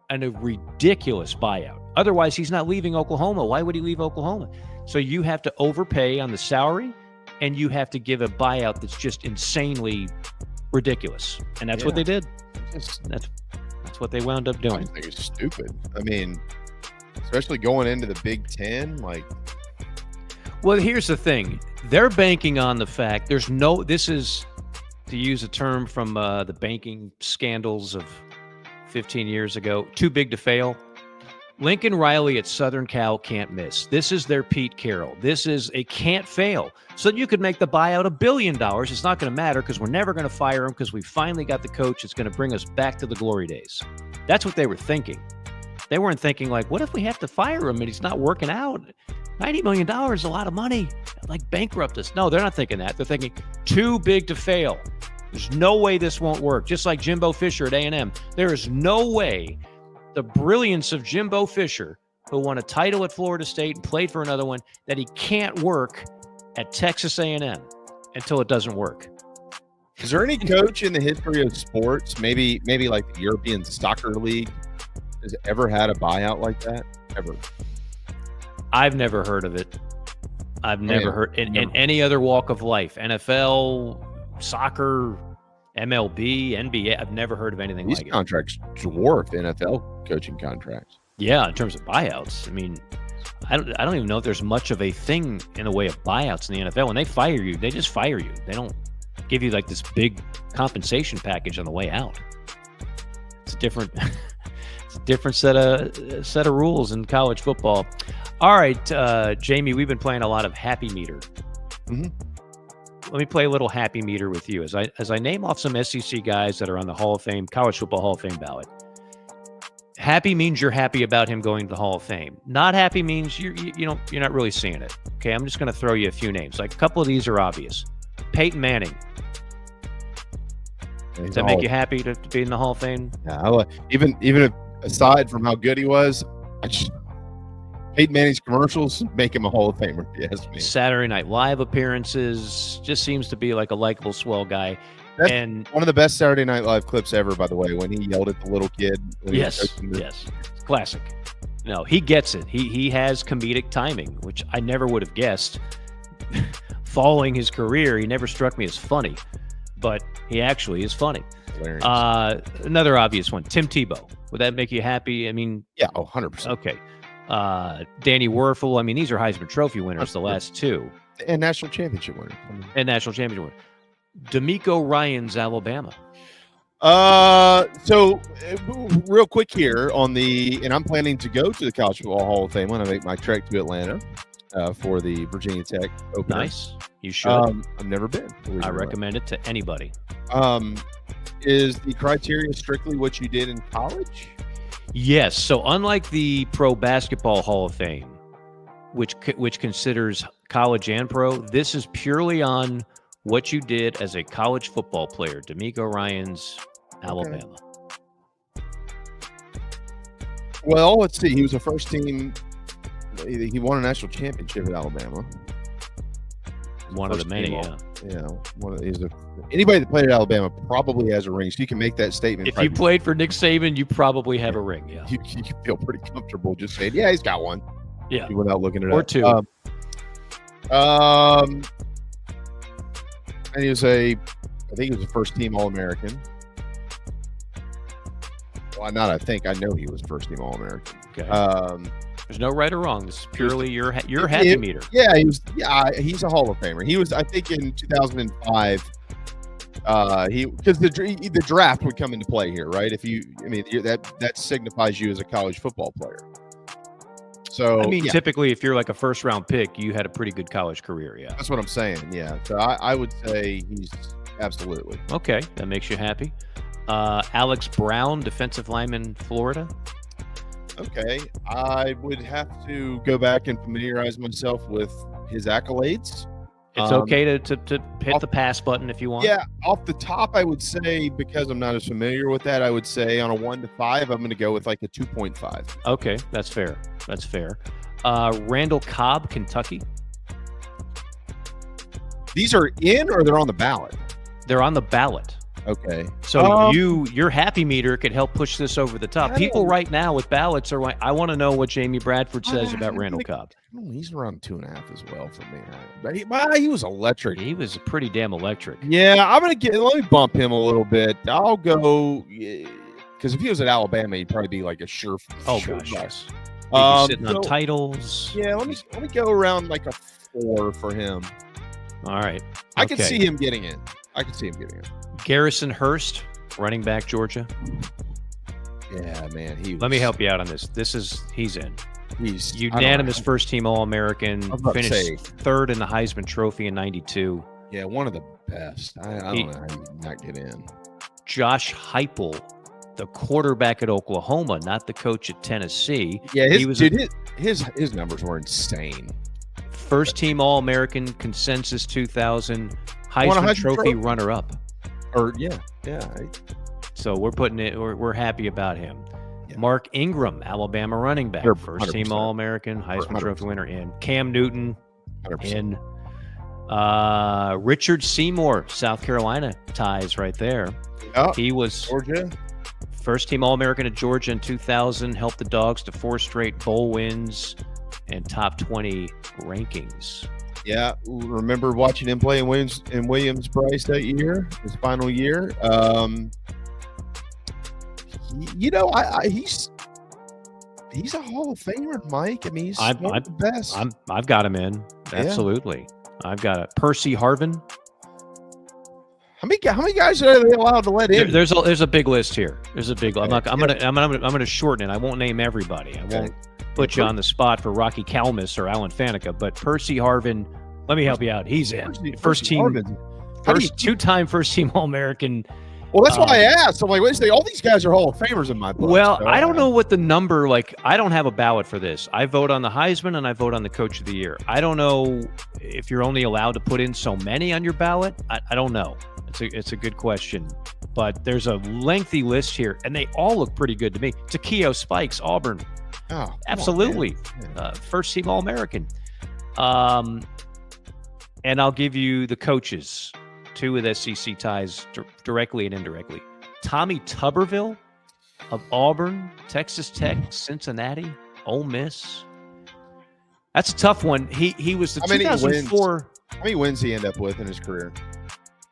a ridiculous buyout. Otherwise, he's not leaving Oklahoma. Why would he leave Oklahoma? So you have to overpay on the salary, and you have to give a buyout that's just insanely ridiculous. And that's what they did. That's what they wound up doing. I think it's stupid. I mean, especially going into the Big Ten, like. Well, here's the thing. They're banking on the fact this is, to use a term from the banking scandals of 15 years ago, too big to fail. Lincoln Riley at Southern Cal can't miss. This is their Pete Carroll. This is a can't fail. So you could make the buyout $1 billion. It's not going to matter because we're never going to fire him because we finally got the coach that's going to bring us back to the glory days. That's what they were thinking. They weren't thinking like, what if we have to fire him and he's not working out? $90 million is a lot of money. Like, bankrupt us. No, they're not thinking that. They're thinking too big to fail. There's no way this won't work. Just like Jimbo Fisher at A&M. There is no way the brilliance of Jimbo Fisher, who won a title at Florida State and played for another one, that he can't work at Texas A&M until it doesn't work. Is there any coach in the history of sports, maybe like the European Soccer League, has ever had a buyout like that? Ever? I've never heard of it. I've never heard in any other walk of life. NFL, soccer, MLB, NBA. I've never heard of anything like it. These contracts dwarf NFL coaching contracts. Yeah, in terms of buyouts. I mean, I don't even know if there's much of a thing in the way of buyouts in the NFL. When they fire you, they just fire you. They don't give you like this big compensation package on the way out. It's a different set of rules in college football. All right, Jamie, we've been playing a lot of Happy Meter. Mm-hmm. Let me play a little Happy Meter with you as I name off some SEC guys that are on the Hall of Fame, College Football Hall of Fame ballot. Happy means you're happy about him going to the Hall of Fame. Not happy means you're not really seeing it. Okay, I'm just going to throw you a few names. Like, a couple of these are obvious. Peyton Manning. Does that make you happy to be in the Hall of Fame? Yeah, even if, aside from how good he was, Peyton Manning's commercials make him a Hall of Famer, if you ask me. Saturday Night Live appearances, just seems to be like a likable, swell guy. That's and one of the best Saturday Night Live clips ever, by the way, when he yelled at the little kid. Yes, classic. No, he gets it. He has comedic timing, which I never would have guessed. Following his career, he never struck me as funny, but he actually is funny. Hilarious. Another obvious one, Tim Tebow. Would that make you happy? I mean, yeah, 100%. Okay. Danny Werfel. I mean, these are Heisman Trophy winners, the last two. And national championship winners. And national championship winners. D'Amico Ryans, Alabama. So real quick here and I'm planning to go to the College Football Hall of Fame when I make my trek to Atlanta for the Virginia Tech opener. Nice. You should. I've never been. I recommend it to anybody. Is the criteria strictly what you did in college? Yes. So unlike the Pro Basketball Hall of Fame, which considers college and pro, this is purely on what you did as a college football player. D'Amico Ryans, Alabama. Well, let's see. He was a first team. He won a national championship at Alabama. One of the many, yeah. Anybody that played at Alabama probably has a ring, so you can make that statement. If you played for Nick Saban, you probably have a ring, yeah. You feel pretty comfortable just saying, yeah, he's got one. Yeah. Without looking it up. Or two. And he was I think he was a first team All-American. Well, not I think. I know he was first team All-American. Okay. There's no right or wrong. This is purely your happy meter. Yeah, he's a Hall of Famer. He was, I think, in 2005. Because the draft would come into play here, right? That signifies you as a college football player. So typically, if you're like a first round pick, you had a pretty good college career. Yeah, that's what I'm saying. Yeah, so I would say he's absolutely okay. That makes you happy. Alex Brown, defensive lineman, Florida. Okay, I would have to go back and familiarize myself with his accolades. It's okay to hit the pass button if you want. Yeah, off the top, I would say, because I'm not as familiar with that, I would say on a 1 to 5, I'm going to go with like a 2.5. Okay, that's fair. That's fair. Randall Cobb, Kentucky. These are in or they're on the ballot? They're on the ballot. Okay. So your happy meter could help push this over the top. People right now with ballots are like, I want to know what Jamie Bradford says about Randall Cobb. He's around 2.5 as well for me. But he was electric. He was pretty damn electric. Yeah, let me bump him a little bit. I'll go, because if he was at Alabama, he'd probably be like a sure. Oh gosh, yes. He'd be sitting on titles. Yeah, let me go around like a 4 for him. All right. I could see him getting in. Garrison Hurst, running back, Georgia. Yeah, man. Let me help you out on this. He's in. He's unanimous first team All-American. Finished third in the Heisman Trophy in '92. Yeah, one of the best. I don't know how you not get in. Josh Heupel, the quarterback at Oklahoma, not the coach at Tennessee. Yeah, his numbers were insane. First team All-American, consensus 2000, Heisman Trophy runner-up. So we're putting it. We're happy about him. Yeah. Mark Ingram, Alabama running back, first team All-American, Heisman Trophy winner in. Cam Newton 100%. In. Richard Seymour, South Carolina ties right there. Yep. He was Georgia. First team All-American at Georgia in 2000, helped the Dogs to 4 straight bowl wins and top 20 rankings. Yeah, remember watching him play in Williams-Brice that year, his final year. He's a Hall of Famer, Mike. I mean, he's one of the best. I've got him in. Absolutely. Yeah. I've got it. Percy Harvin. How many guys are they allowed to let in? There's a big list here. There's a big. I'm gonna shorten it. I won't name everybody. I won't put you on the spot for Rocky Kalmus or Alan Faneca, but Percy Harvin, let me help you out. He's in. Two-time first team All-American. Well, that's why I asked. I'm like, wait a second, all these guys are Hall of Famers in my book. Well, I don't know what the number, I don't have a ballot for this. I vote on the Heisman and I vote on the Coach of the Year. I don't know if you're only allowed to put in so many on your ballot. I don't know. It's a good question. But there's a lengthy list here, and they all look pretty good to me. Takeo Spikes, Auburn. Oh, absolutely. First team All-American. And I'll give you the coaches, 2 with SEC ties directly and indirectly. Tommy Tuberville of Auburn, Texas Tech, Cincinnati, Ole Miss. That's a tough one. He was the 2004. How many wins he end up with in his career?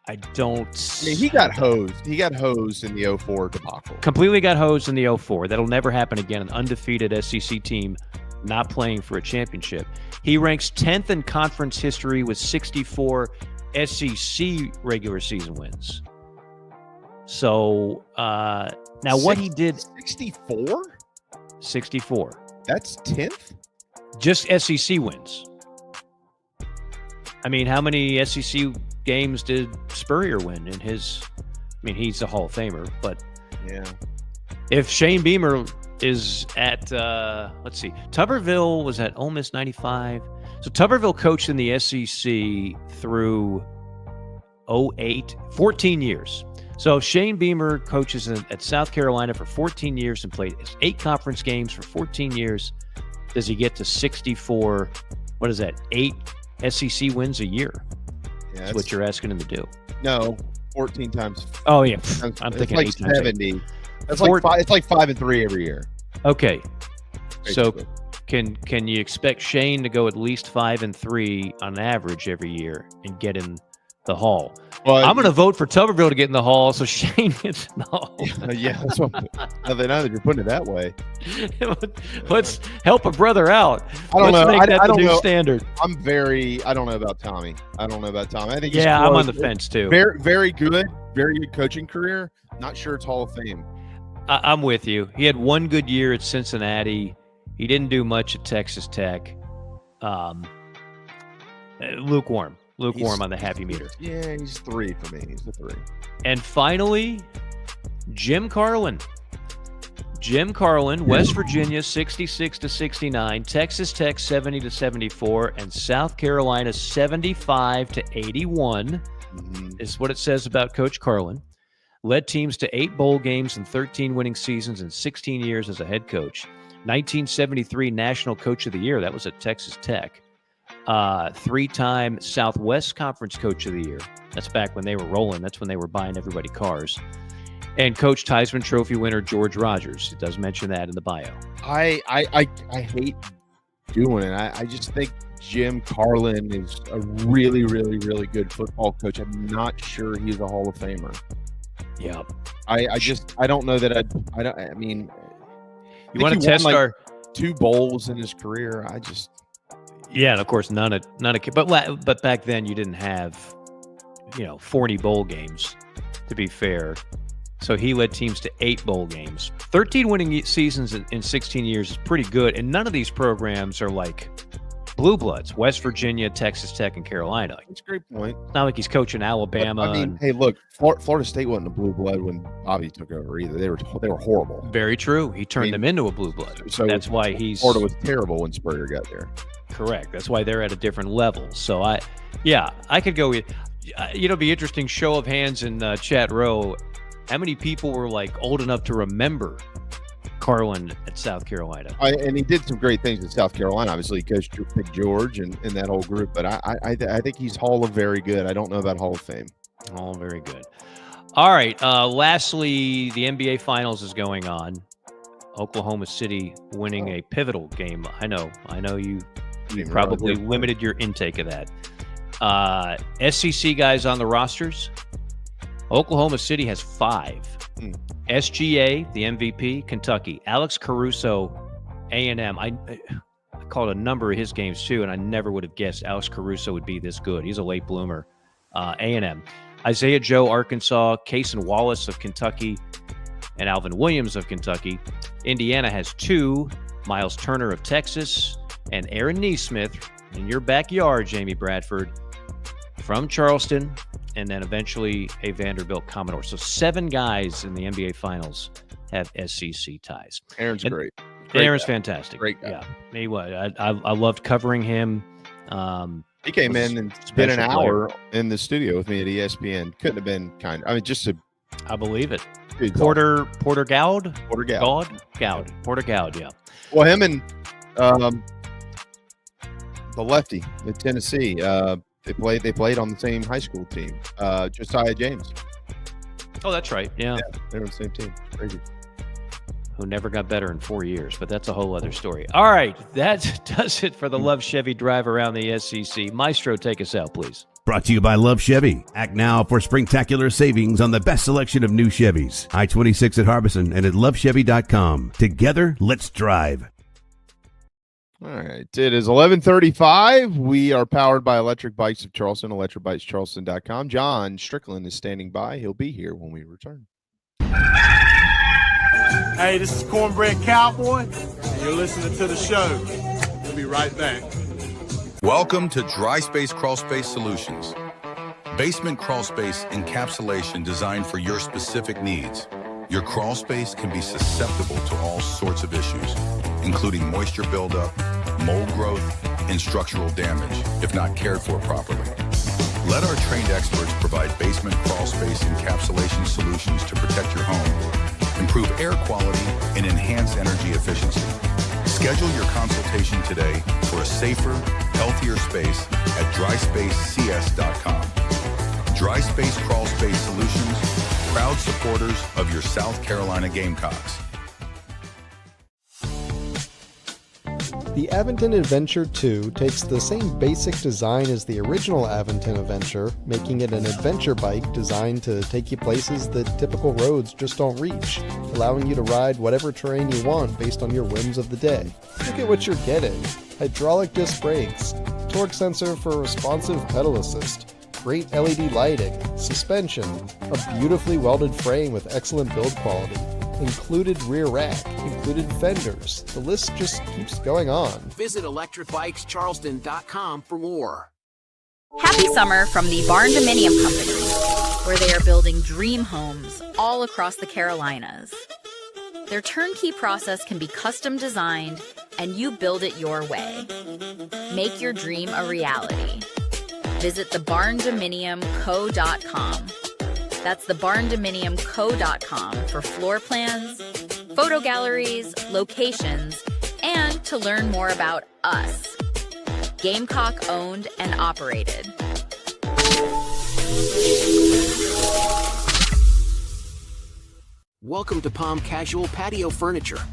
I don't. I mean, he got hosed. He got hosed in the 04 debacle. Completely got hosed in the 04. That'll never happen again. An undefeated SEC team not playing for a championship. He ranks 10th in conference history with 64 SEC regular season wins. So now what he did. 64? 64. That's 10th? Just SEC wins. I mean, how many SEC games did Spurrier win in his? I mean, he's a Hall of Famer, but yeah. If Shane Beamer is at, let's see, Tuberville was at Ole Miss 95. So Tuberville coached in the SEC through 08, 14 years. So Shane Beamer coaches at South Carolina for 14 years and played 8 conference games for 14 years. Does he get to 64? What is that? 8 SEC wins a year? Yeah, that's what you're asking him to do. No, 14 times. Oh yeah, I'm thinking like 8 times 70. That's like 5. It's like 5 and 3 every year. Okay, so can you expect Shane to go at least 5 and 3 on average every year and get in the Hall? Well, I'm going to vote for Tuberville to get in the Hall, so Shane gets in the Hall. Yeah, that's what. Now that you're putting it that way, let's help a brother out. I don't know. Make that I don't the new know. standard. I don't know about Tommy. I think I'm on the fence too. Very, very good coaching career. Not sure it's Hall of Fame. I'm with you. He had one good year at Cincinnati. He didn't do much at Texas Tech. Lukewarm on the happy meter. Yeah, he's 3 for me. He's a 3. And finally, Jim Carlin. West Virginia 66-69, Texas Tech 70-74, and South Carolina 75-81 is what it says about Coach Carlin. Led teams to 8 bowl games and 13 winning seasons in 16 years as a head coach. 1973 National Coach of the Year. That was at Texas Tech. 3-time Southwest Conference Coach of the Year. That's back when they were rolling. That's when they were buying everybody cars. And Coach Heisman Trophy winner George Rogers. It does mention that in the bio. I hate doing it. I just think Jim Carlin is a really, really, really good football coach. I'm not sure he's a Hall of Famer. Yeah. I don't know that I mean, you want to test our 2 bowls in his career. Yeah, and of course none of but back then you didn't have 40 bowl games, to be fair. So he led teams to 8 bowl games. 13 winning seasons in 16 years is pretty good, and none of these programs are like blue bloods. West Virginia, Texas Tech, and Carolina. That's a great point. It's not like he's coaching Alabama. Hey, look, Florida State wasn't a blue blood when Bobby took over either. They were horrible. Very true. He turned them into a blue blood. So that's why Florida was terrible when Spurrier got there. Correct. That's why they're at a different level. So I could go with, it'd be interesting. Show of hands in chat row. How many people were like old enough to remember Carlin at South Carolina? And he did some great things at South Carolina. Obviously, he coached Big George and that whole group. But I think he's Hall of Very Good. I don't know about Hall of Fame. All very good. All right. Lastly, the NBA Finals is going on. Oklahoma City winning a pivotal game. I know you probably limited your intake of that. SEC guys on the rosters. Oklahoma City has 5. SGA, the MVP, Kentucky. Alex Caruso, A&M. I called a number of his games too, and I never would have guessed Alex Caruso would be this good. He's a late bloomer. A&M. Isaiah Joe, Arkansas. Cason Wallace of Kentucky, and Alvin Williams of Kentucky. Indiana has 2. Miles Turner of Texas, and Aaron Nesmith in your backyard, Jamie Bradford, from Charleston, and then eventually a Vanderbilt Commodore. So 7 guys in the NBA Finals have SEC ties. Aaron's great. Aaron's fantastic. Great guy. Yeah, he was. I loved covering him. He came in and spent an hour in the studio with me at ESPN. Couldn't have been kind. I mean, I believe it. Porter Gowd. Yeah. Well, him and the lefty at Tennessee. They played on the same high school team. Josiah James. Oh, that's right. Yeah, they're on the same team. Crazy. Who never got better in 4 years, but that's a whole other story. All right, that does it for the Love Chevy drive around the SEC. Maestro, take us out, please. Brought to you by Love Chevy. Act now for spectacular savings on the best selection of new Chevys. I-26 at Harbison and at lovechevy.com. Together, let's drive. All right. It is 11:35. We are powered by Electric Bikes of Charleston, electricbikescharleston.com. John Strickland is standing by. He'll be here when we return. Hey, this is Cornbread Cowboy, and you're listening to the show. We'll be right back. Welcome to Dry Space Crawl Space Solutions. Basement crawl space encapsulation designed for your specific needs. Your crawl space can be susceptible to all sorts of issues, including moisture buildup, mold growth, and structural damage if not cared for properly. Let our trained experts provide basement crawl space encapsulation solutions to protect your home, improve air quality, and enhance energy efficiency. Schedule your consultation today for a safer, healthier space at dryspacecs.com. Dry Space Crawl Space Solutions, proud supporters of your South Carolina Gamecocks. The Aventon Adventure 2 takes the same basic design as the original Aventon Adventure, making it an adventure bike designed to take you places that typical roads just don't reach, allowing you to ride whatever terrain you want based on your whims of the day. Look at what you're getting. Hydraulic disc brakes, torque sensor for responsive pedal assist, great LED lighting, suspension, a beautifully welded frame with excellent build quality, included rear rack, included fenders. The list just keeps going on. Visit electricbikescharleston.com for more. Happy summer from the Barn Dominium Company, where they are building dream homes all across the Carolinas. Their turnkey process can be custom designed, and you build it your way. Make your dream a reality. Visit thebarndominiumco.com. That's thebarndominiumco.com for floor plans, photo galleries, locations, and to learn more about us. Gamecock owned and operated. Welcome to Palm Casual Patio Furniture.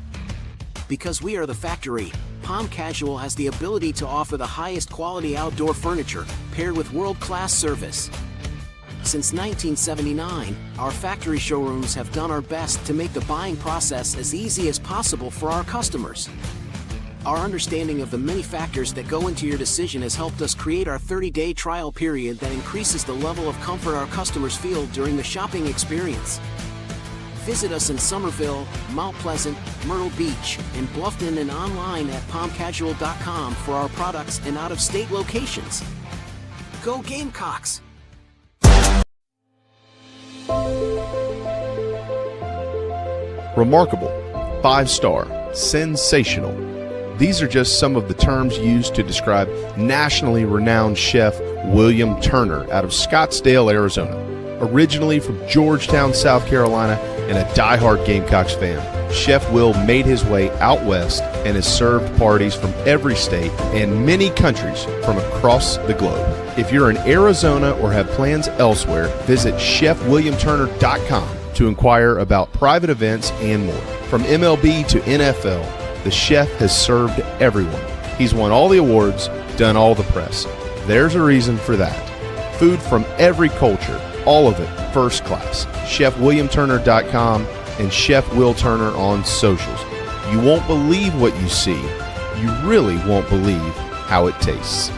Because we are the factory, Palm Casual has the ability to offer the highest quality outdoor furniture paired with world-class service. Since 1979, our factory showrooms have done our best to make the buying process as easy as possible for our customers. Our understanding of the many factors that go into your decision has helped us create our 30-day trial period that increases the level of comfort our customers feel during the shopping experience. Visit us in Somerville, Mount Pleasant, Myrtle Beach, and Bluffton, and online at palmcasual.com for our products in out-of-state locations. Go Gamecocks! Remarkable, 5-star, sensational. These are just some of the terms used to describe nationally renowned chef William Turner out of Scottsdale, Arizona. Originally from Georgetown, South Carolina, and a diehard Gamecocks fan, Chef Will made his way out west and has served parties from every state and many countries from across the globe. If you're in Arizona or have plans elsewhere, visit chefwilliamturner.com to inquire about private events and more. From MLB to NFL, the chef has served everyone. He's won all the awards, done all the press. There's a reason for that. Food from every culture, all of it first class. chefwilliamturner.com and Chef Will Turner on socials. You won't believe what you see. You really won't believe how it tastes.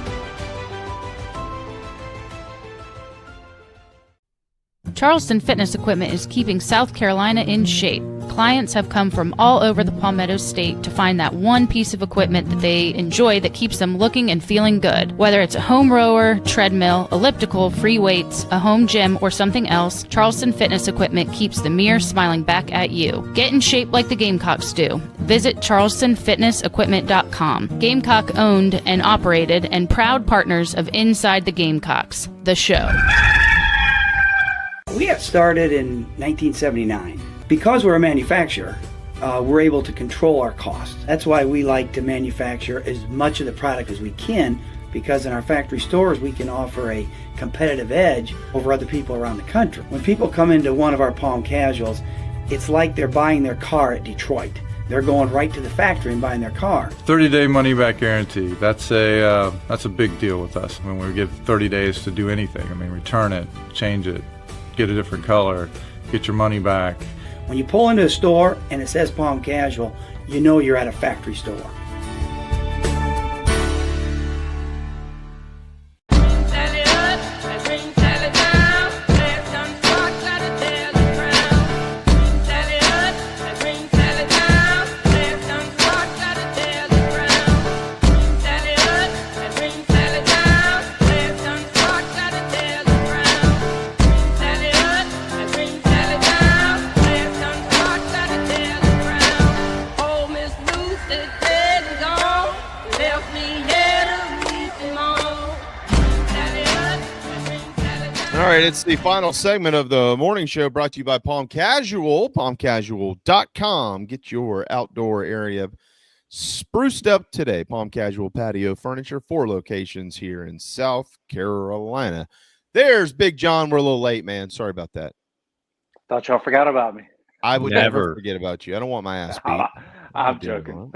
Charleston Fitness Equipment is keeping South Carolina in shape. Clients have come from all over the Palmetto State to find that one piece of equipment that they enjoy that keeps them looking and feeling good. Whether it's a home rower, treadmill, elliptical, free weights, a home gym, or something else, Charleston Fitness Equipment keeps the mirror smiling back at you. Get in shape like the Gamecocks do. Visit charlestonfitnessequipment.com. Gamecock owned and operated and proud partners of Inside the Gamecocks, The Show. We got started in 1979. Because we're a manufacturer, we're able to control our costs. That's why we like to manufacture as much of the product as we can, because in our factory stores we can offer a competitive edge over other people around the country. When people come into one of our Palm Casuals, it's like they're buying their car at Detroit. They're going right to the factory and buying their car. 30-day money-back guarantee. That's a big deal with us. I mean, we give 30 days to do anything. I mean, return it, change it, get a different color, get your money back. When you pull into a store and it says Palm Casual, you know you're at a factory store. right, it's the final segment of the morning show brought to you by Palm Casual, palmcasual.com. Get your outdoor area spruced up today. Palm Casual Patio Furniture, 4 locations here in South Carolina. There's Big John. We're a little late, man. Sorry about that. Thought y'all forgot about me. I would never forget about you. I don't want my ass beat. I'm joking.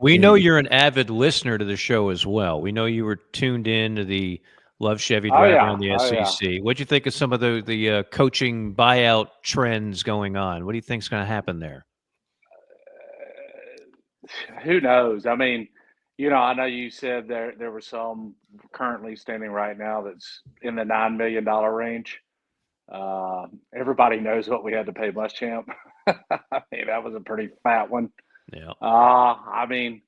We know you're an avid listener to the show as well. We know you were tuned in to the Love Chevy Drive on the SEC. What'd you think of some of the coaching buyout trends going on? What do you think's going to happen there? Who knows? I mean, I know you said there were some currently standing right now that's in the $9 million range. Everybody knows what we had to pay Muschamp. I mean, that was a pretty fat one. Yeah. I mean,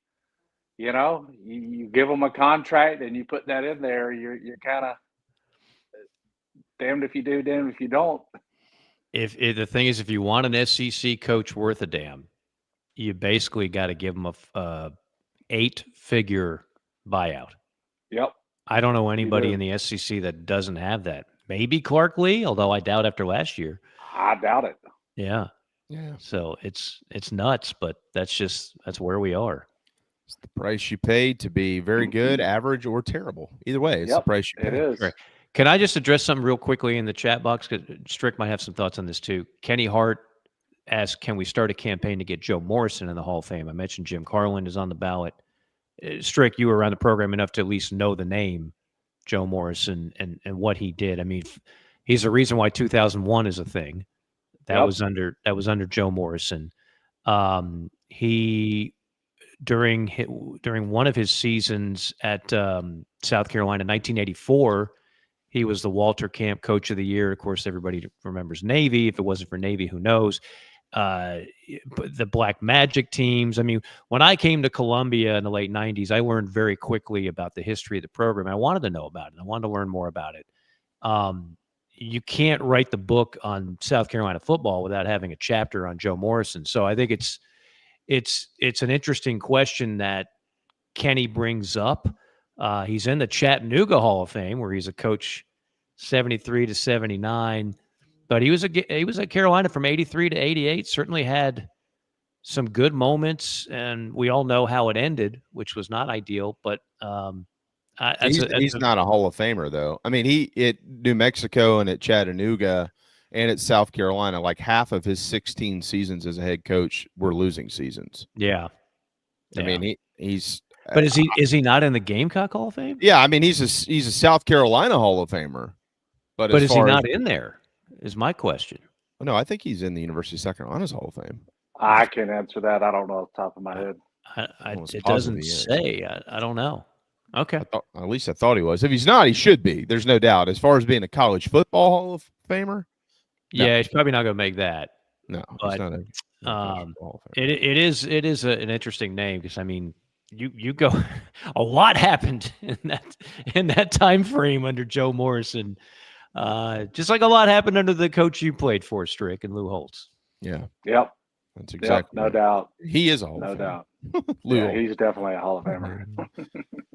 you give them a contract and you put that in there, you're kind of damned if you do, damned if you don't. If the thing is, if you want an SEC coach worth a damn, you basically got to give them a 8-figure buyout. Yep. I don't know anybody in the SEC that doesn't have that. Maybe Clark Lee, although I doubt after last year. I doubt it. Yeah. Yeah. So it's nuts, but that's where we are. It's the price you paid to be very good, average, or terrible. Either way, it's the price you paid. It is. Right. Can I just address something real quickly in the chat box? Because Strick might have some thoughts on this too. Kenny Hart asked, can we start a campaign to get Joe Morrison in the Hall of Fame? I mentioned Jim Carlin is on the ballot. Strick, you were around the program enough to at least know the name Joe Morrison and what he did. I mean, he's the reason why 2001 is a thing. That was under Joe Morrison. He during one of his seasons at South Carolina, 1984, he was the Walter Camp Coach of the Year. Of course, everybody remembers Navy. If it wasn't for Navy, who knows? The Black Magic teams. I mean, when I came to Columbia in the late 90s, I learned very quickly about the history of the program. I wanted to know about it. I wanted to learn more about it. You can't write the book on South Carolina football without having a chapter on Joe Morrison. So I think it's an interesting question that Kenny brings up. He's in the Chattanooga Hall of Fame, where he's a coach 73 to 79. But he was at Carolina from 83 to 88, certainly had some good moments, and we all know how it ended, which was not ideal. But he's not a Hall of Famer, though. I mean, he at New Mexico and at Chattanooga and at South Carolina, like half of his 16 seasons as a head coach were losing seasons. Yeah. I mean, he's. But is he not in the Gamecock Hall of Fame? Yeah, I mean, he's a South Carolina Hall of Famer. But is he not in there? Is my question. No, I think he's in the University of South Carolina's Hall of Fame. I can answer that. I don't know off the top of my head. It doesn't say. I don't know. Okay. At least I thought he was. If he's not, he should be. There's no doubt. As far as being a college football Hall of Famer, no. Yeah, he's probably not going to make that. No, but he's not it is an interesting name because I mean, you go. A lot happened in that time frame under Joe Morrison. Just like a lot happened under the coach you played for, Strick, and Lou Holtz. Yeah. Yep. That's exactly no doubt. He is a Hall no of Famer. doubt. Lou Yeah, Holtz. he's definitely a Hall of Famer.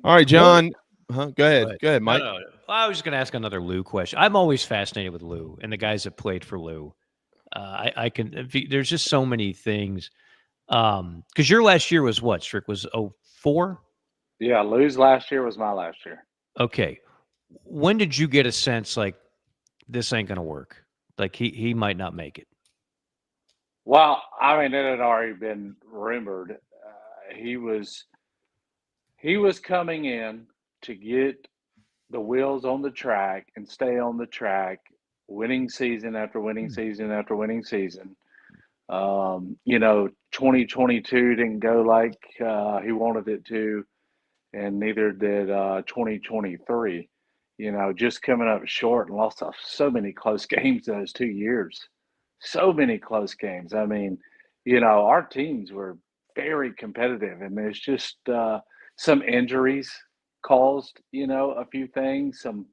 All right, John. Go ahead, Mike. No. I was just going to ask another Lou question. I'm always fascinated with Lou and the guys that played for Lou. There's just so many things. Because your last year was what, Strick? Was 04? Yeah, Lou's last year was my last year. Okay. When did you get a sense like this ain't going to work? Like he might not make it? Well, I mean, it had already been rumored. He was coming in to get the wheels on the track and stay on the track, winning season after winning season after winning season. 2022 didn't go like he wanted it to, and neither did 2023. Just coming up short and lost so many close games those 2 years. So many close games. I mean, our teams were very competitive, and there's just some injuries caused, a few things, some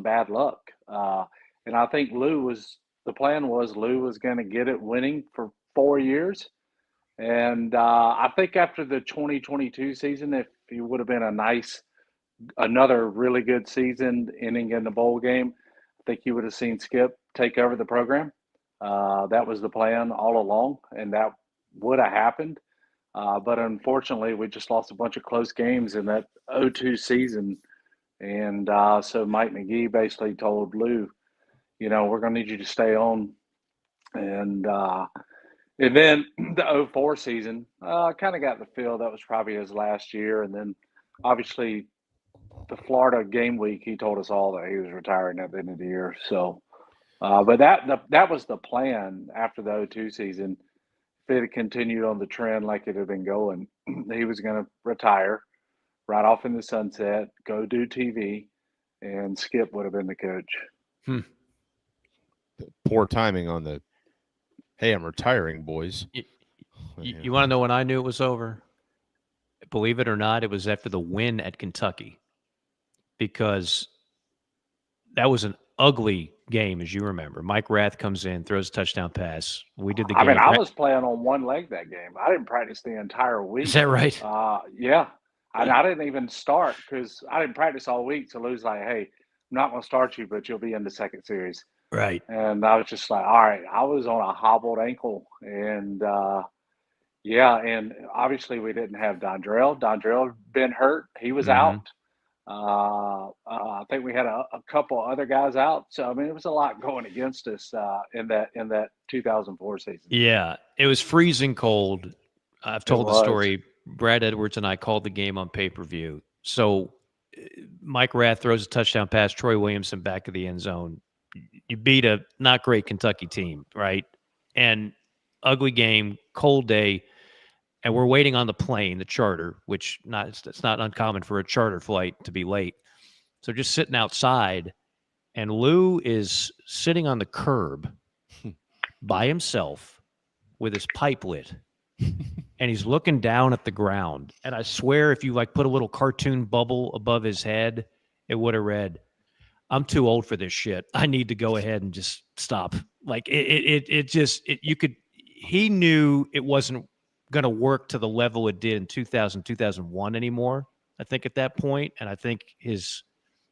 bad luck. And I think the plan was Lou was going to get it winning for 4 years. And I think after the 2022 season, if he would have been another really good season, ending in the bowl game, think you would have seen Skip take over the program. That was the plan all along, and that would have happened. But unfortunately, we just lost a bunch of close games in that 0-2 season. And so Mike McGee basically told Lou, we're going to need you to stay on. And then the 0-4 season, I kind of got the feel that was probably his last year. And then obviously the Florida game week, he told us all that he was retiring at the end of the year. So, but that was the plan after the 0-2 season. If it had continued on the trend like it had been going, he was going to retire, right off in the sunset, go do TV, and Skip would have been the coach. Poor timing on the, hey, I'm retiring, boys. You want to know when I knew it was over? Believe it or not, it was after the win at Kentucky, because that was an ugly game, as you remember. Mike Rath comes in, throws a touchdown pass. We did the game. I was playing on one leg that game. I didn't practice the entire week. Is that right? Yeah. I didn't even start because I didn't practice all week. So Lou's like, hey, I'm not going to start you, but you'll be in the second series. Right. And I was just like, all right. I was on a hobbled ankle. And, and obviously we didn't have Dondrell. Dondrell had been hurt. He was out. I think we had a couple other guys out. So, I mean, it was a lot going against us in that 2004 season. Yeah, it was freezing cold. I've told the story. Brad Edwards and I called the game on pay-per-view. So Mike Rath throws a touchdown pass, Troy Williamson back of the end zone. You beat a not great Kentucky team, right? And ugly game, cold day, and we're waiting on the plane, the charter, which it's not uncommon for a charter flight to be late. So just sitting outside, and Lou is sitting on the curb by himself with his pipe lit. And he's looking down at the ground. And I swear if you put a little cartoon bubble above his head, it would have read, I'm too old for this shit. I need to go ahead and just stop. He knew it wasn't going to work to the level it did in 2000, 2001 anymore, I think at that point. And I think his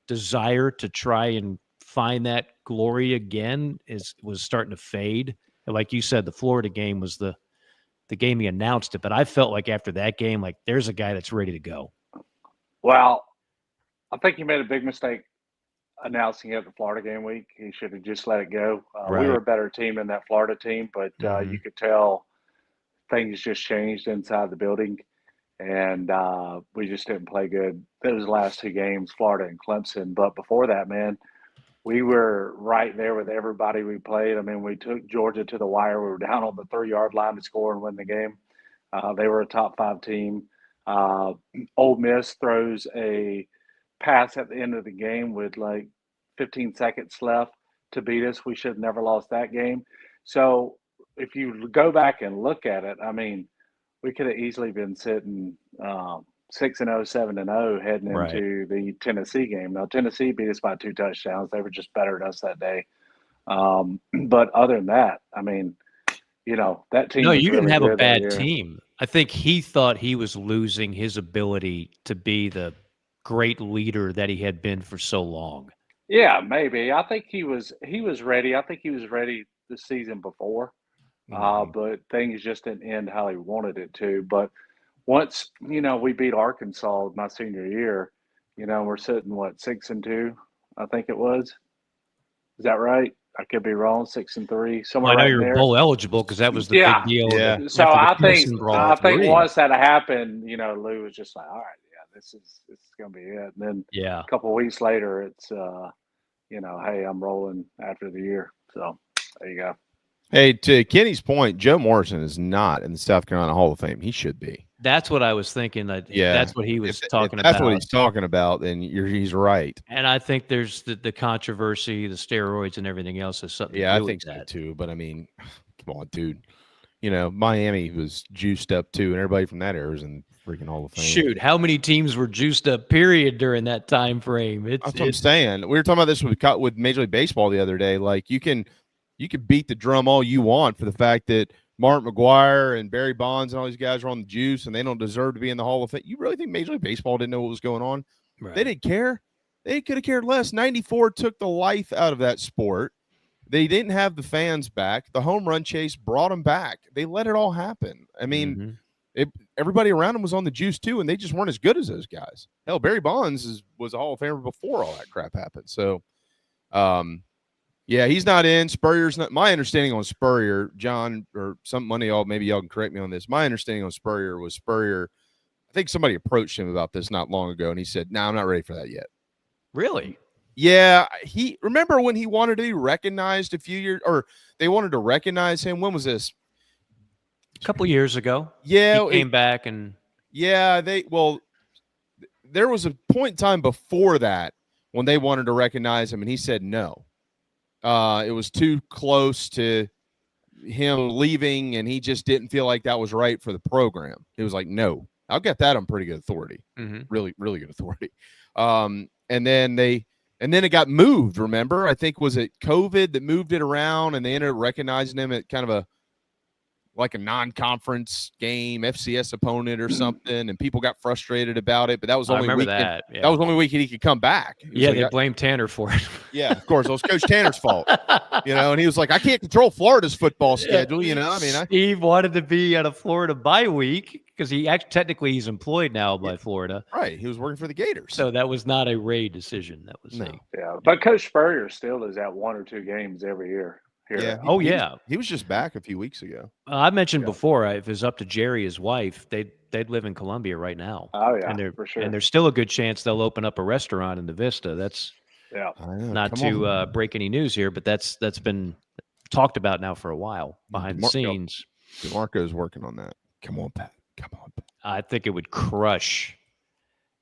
desire to try and find that glory again was starting to fade. And like you said, the Florida game was the game he announced it, but I felt like after that game, there's a guy that's ready to go. Well, I think he made a big mistake announcing it the Florida game week. He should have just let it go. Right. We were a better team than that Florida team, but you could tell things just changed inside the building, and we just didn't play good. Those last two games, Florida and Clemson. But before that, man, we were right there with everybody we played. I mean, we took Georgia to the wire. We were down on the 3-yard line to score and win the game. They were a top 5 team. Ole Miss throws a pass at the end of the game with 15 seconds left to beat us. We should have never lost that game. So if you go back and look at it, I mean, we could have easily been sitting 6-0, 7-0 heading into the Tennessee game. Now, Tennessee beat us by 2 touchdowns. They were just better than us that day. But other than that, I mean, that team. No, you didn't really have a good bad that year. team. I think he thought he was losing his ability to be the great leader that he had been for so long. Yeah, maybe. I think he was ready. I think he was ready the season before. But things just didn't end how he wanted it to. But once, we beat Arkansas my senior year, we're sitting, 6-2, I think it was. Is that right? I could be wrong, 6-3, somewhere I know right you're there. bowl eligible because that was the big deal. Yeah. So I think once that happened, Lou was just like, all right, yeah, this is going to be it. And then a couple of weeks later, it's, hey, I'm rolling after the year. So there you go. Hey, to Kenny's point, Joe Morrison is not in the South Carolina Hall of Fame. He should be. That's what I was thinking. That's what he was talking about. That's what he's talking about, and he's right. And I think there's the controversy, the steroids, and everything else has something to do I with think that. so too. But I mean, come on, dude. Miami was juiced up too, and everybody from that era is in freaking Hall of Fame. Shoot, how many teams were juiced up? Period during that time frame. That's what I'm saying. We were talking about this with Major League Baseball the other day. You can beat the drum all you want for the fact that Mark McGuire and Barry Bonds and all these guys are on the juice and they don't deserve to be in the Hall of Fame. You really think Major League Baseball didn't know what was going on? Right. They didn't care. They could have cared less. 94 took the life out of that sport. They didn't have the fans back. The home run chase brought them back. They let it all happen. I mean, everybody around them was on the juice too, and they just weren't as good as those guys. Hell, Barry Bonds was a Hall of Famer before all that crap happened. So, yeah, he's not in. Spurrier's not. My understanding on Spurrier, John, or maybe y'all can correct me on this. My understanding on Spurrier was I think somebody approached him about this not long ago, and he said, "No, I'm not ready for that yet." Really? Yeah, remember when he wanted to be recognized a few years, or they wanted to recognize him. When was this? A couple years ago. Yeah, he came back and there was a point in time before that when they wanted to recognize him, and he said no. It was too close to him leaving, and he just didn't feel like that was right for the program. He was like, no, I'll get that on pretty good authority. Really, really good authority. And then it got moved, remember? I think, was it COVID that moved it around, and they ended up recognizing him at kind of like a non-conference game, FCS opponent or something, and people got frustrated about it. But that was only I remember that. Yeah. That was the only week he could come back. Yeah, they blamed Tanner for it. Yeah, of course, it was Coach Tanner's fault. And he was like, "I can't control Florida's football schedule." Steve wanted to be at a Florida bye week because technically he's employed now by Florida. Right, he was working for the Gators. So that was not a Ray decision. That was Yeah, but Coach Spurrier still is at 1 or 2 games every year. Here. Yeah. He was just back a few weeks ago. I mentioned before, if it was up to Jerry, his wife, they'd live in Columbia right now. Oh yeah, for sure. And there's still a good chance they'll open up a restaurant in the Vista. That's not to break any news here, but that's been talked about now for a while behind the scenes. DeMarco's working on that. Come on, Pat. I think it would crush.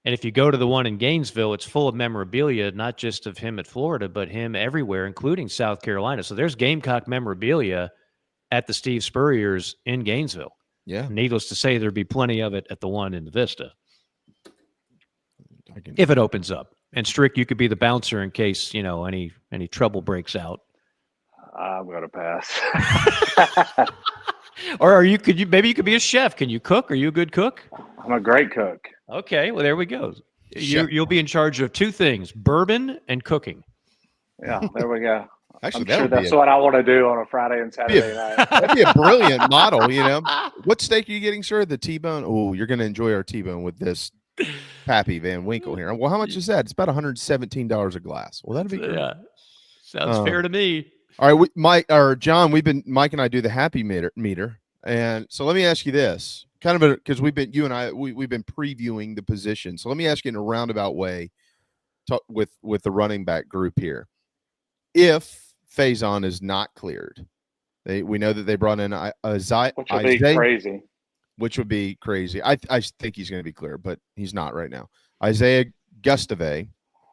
And if you go to the one in Gainesville, it's full of memorabilia, not just of him at Florida, but him everywhere, including South Carolina. So there's Gamecock memorabilia at the Steve Spurriers in Gainesville. Yeah. Needless to say, there'd be plenty of it at the one in the Vista. If it opens up. And Strick, you could be the bouncer in case, any trouble breaks out. I'm going to pass. Or maybe you could be a chef. Can you cook? Are you a good cook? I'm a great cook. Okay, well, there we go. You'll be in charge of 2 things, bourbon and cooking. Yeah, there we go. Actually, I'm sure that's what I want to do on a Friday and Saturday night. That'd be a brilliant model, What steak are you getting, sir? The T-bone? Oh, you're going to enjoy our T-bone with this Pappy Van Winkle here. Well, how much is that? It's about $117 a glass. Well, that'd be great. Yeah, sounds fair to me. All right, Mike or John, Mike and I do the happy meter. And so let me ask you this, because we've been previewing the position. So let me ask you in a roundabout way with the running back group here. If Faison is not cleared, we know that they brought in Isaiah, which would be crazy. Which would be crazy. I think he's going to be clear, but he's not right now. Isaiah Gustave,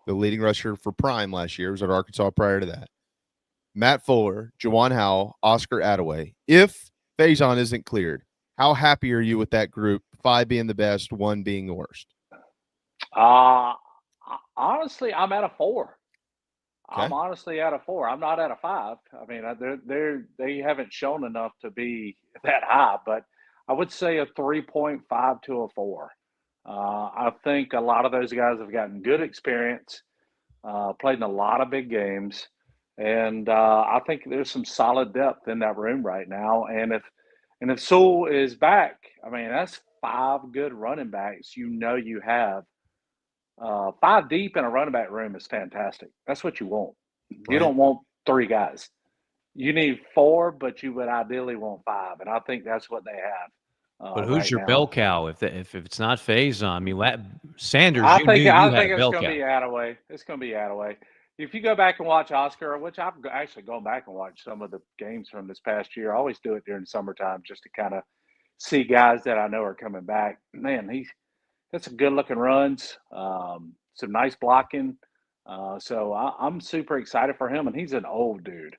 the leading rusher for Prime last year, was at Arkansas prior to that. Matt Fuller, Juwan Howell, Oscar Attaway. If Faison isn't cleared, how happy are you with that group? 5 being the best, 1 being the worst. Honestly, I'm at a 4. Okay. I'm honestly at a 4. I'm not at a 5. I mean, they haven't shown enough to be that high, but I would say a 3.5 to a 4. I think a lot of those guys have gotten good experience, played in a lot of big games. And I think there's some solid depth in that room right now. And if Sewell is back, I mean, that's 5 good running backs. You have 5 deep in a running back room is fantastic. That's what you want. Right. You don't want 3 guys. You need 4, but you would ideally want 5. And I think that's what they have. But who's your bell cow? If it's not Faison, I mean, Sanders. I think it's going to be Attaway. It's going to be Attaway. If you go back and watch Oscar, which I've actually gone back and watched some of the games from this past year, I always do it during summertime just to kind of see guys that I know are coming back. Man, that's some good-looking runs, some nice blocking. So I'm super excited for him, and he's an old dude.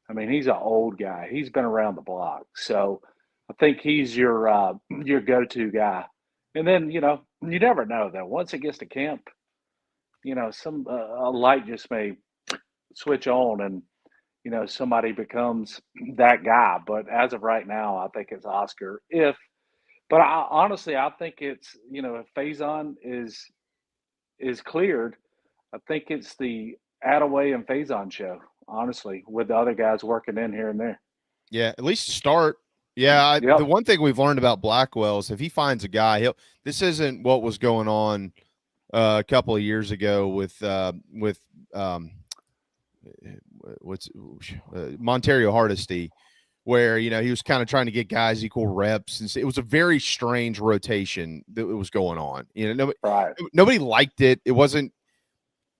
I mean, he's an old guy. He's been around the block. So I think he's your go-to guy. And then, you never know, though. Once it gets to camp, a light just may switch on and, somebody becomes that guy. But as of right now, I think it's Oscar. But honestly, I think it's, if Faison is cleared, I think it's the Attaway and Faison show, honestly, with the other guys working in here and there. Yeah, at least start. Yeah, the one thing we've learned about Blackwell is if he finds a guy, this isn't what was going on a couple of years ago with Montario Hardesty, where he was kind of trying to get guys equal reps, and it was a very strange rotation that was going on. Nobody liked it. It wasn't.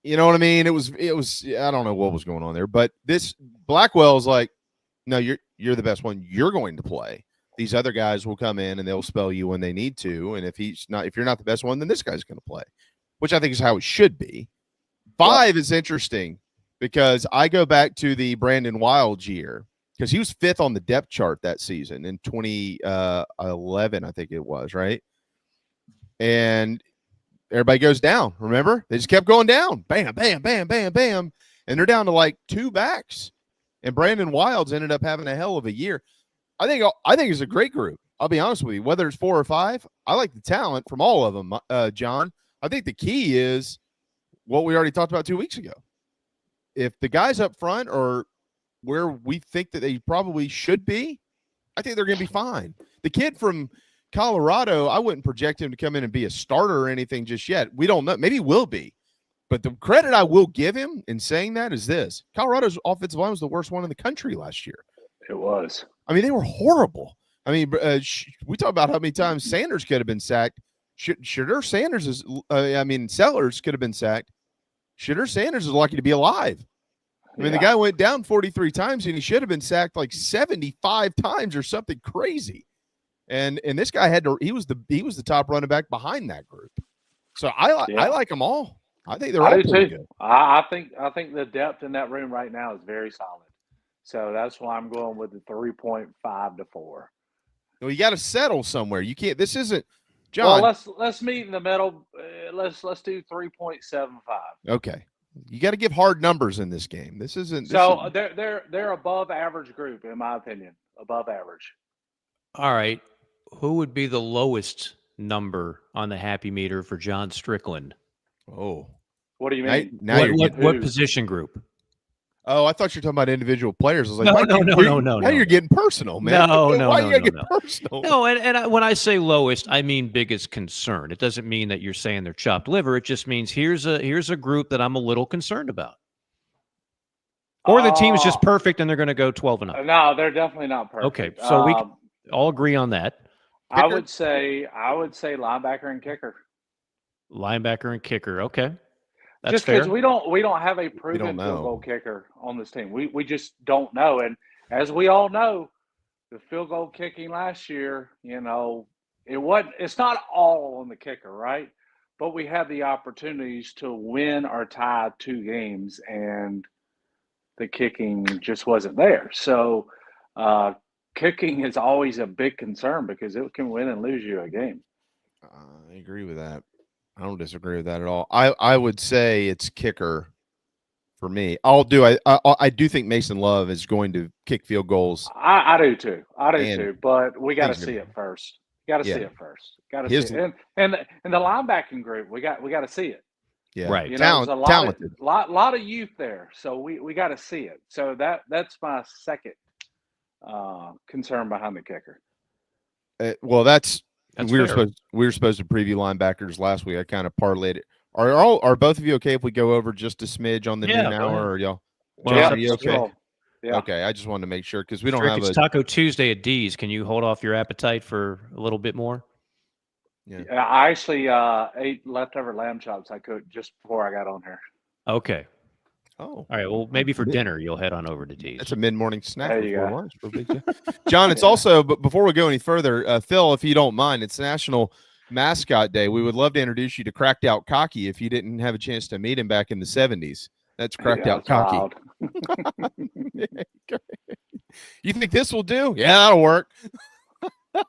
You know what I mean? It was. I don't know what was going on there, but this Blackwell is like, no, you're the best one. You're going to play. These other guys will come in and they'll spell you when they need to. And if you're not the best one, then this guy's going to play, which I think is how it should be. 5 is interesting because I go back to the Brandon Wilds year because he was 5th on the depth chart that season in 2011, I think it was, right? And everybody goes down. Remember? They just kept going down. Bam, bam, bam, bam, bam. And they're down to like 2 backs. And Brandon Wilds ended up having a hell of a year. I think it's a great group. I'll be honest with you. Whether it's 4 or 5, I like the talent from all of them, John. I think the key is what we already talked about 2 weeks ago. If the guys up front are where we think that they probably should be, I think they're going to be fine. The kid from Colorado, I wouldn't project him to come in and be a starter or anything just yet. We don't know. Maybe he will be. But the credit I will give him in saying that is this. Colorado's offensive line was the worst one in the country last year. It was. I mean, they were horrible. I mean, we talk about how many times Sanders could have been sacked. Shadur Sanders Sellers could have been sacked. Shadur Sanders is lucky to be alive. I mean, the guy went down 43 times, and he should have been sacked like 75 times or something crazy. And this guy he was the top running back behind that group. So I like them all. I think they're all pretty good. I think the depth in that room right now is very solid. So that's why I'm going with the 3.5 to 4. Well, you got to settle somewhere. You can't. This isn't John. Well, let's meet in the middle. Let's do 3.75. Okay. You got to give hard numbers in this game. This isn't. They're above average group in my opinion. Above average. All right. Who would be the lowest number on the happy meter for John Strickland? Oh. What do you mean? What position group? Oh, I thought you were talking about individual players. I was like, no. Now you're getting personal, man. Why are you getting personal? No, and when I say lowest, I mean biggest concern. It doesn't mean that you're saying they're chopped liver. It just means here's a group that I'm a little concerned about. Or the team is just perfect and they're going to go 12-0. No, they're definitely not perfect. Okay, so we can all agree on that. Kicker? I would say linebacker and kicker. Linebacker and kicker. Okay. That's just because we don't have a proven field goal kicker on this team. We just don't know. And as we all know, the field goal kicking last year, it's not all on the kicker, right? But we had the opportunities to win or tie 2 games, and the kicking just wasn't there. So kicking is always a big concern because it can win and lose you a game. I agree with that. I don't disagree with that at all. I would say it's kicker for me. I do think Mason Love is going to kick field goals. I do too. But we got to see it first. Got to see it first. Got to see it. And the linebacking group, we got to see it. Yeah, right. Talented. Lot of youth there, so we got to see it. So that's my second concern behind the kicker. We were supposed to preview linebackers last week. I kind of parlayed it. Are both of you okay if we go over just a smidge on the noon hour? Or y'all? Well, are you okay? Cool. Yeah. Okay, I just wanted to make sure because we don't Strick, have it's Taco Tuesday at D's. Can you hold off your appetite for a little bit more? Yeah. I actually ate leftover lamb chops I cooked just before I got on here. Okay. Oh. All right. Well, maybe for dinner you'll head on over to D's. That's a mid-morning snack There you before go. lunch. For Big John, it's also, but before we go any further, Phil, if you don't mind, it's National Mascot Day. We would love to introduce you to Cracked Out Cocky if you didn't have a chance to meet him back in the 70s. That's Cracked Out Cocky. You think this will do? Yeah, that'll work.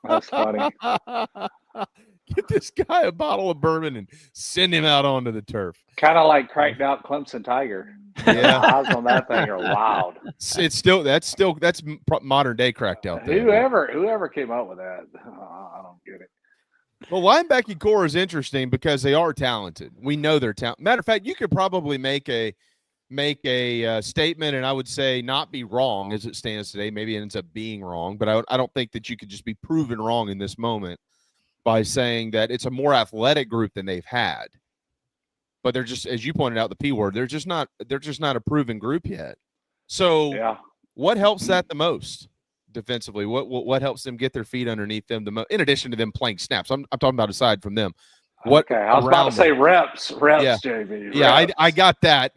That's funny. Get this guy a bottle of bourbon and send him out onto the turf. Kind of like Cracked Out Clemson Tiger. Yeah, the eyes on that thing are wild. That's modern day Cracked Out. Whoever came up with that, I don't get it. Well, linebacking core is interesting because they are talented. We know they're talented. Matter of fact, you could probably make a statement, and I would say not be wrong as it stands today. Maybe it ends up being wrong, but I don't think that you could just be proven wrong in this moment by saying that it's a more athletic group than they've had. But they're just, as you pointed out, the P word. They're just not a proven group yet. So, what helps that the most defensively? What helps them get their feet underneath them the most? In addition to them playing snaps, I'm talking about aside from them. What I was about to say reps, yeah. JB. Yeah, reps. I got that.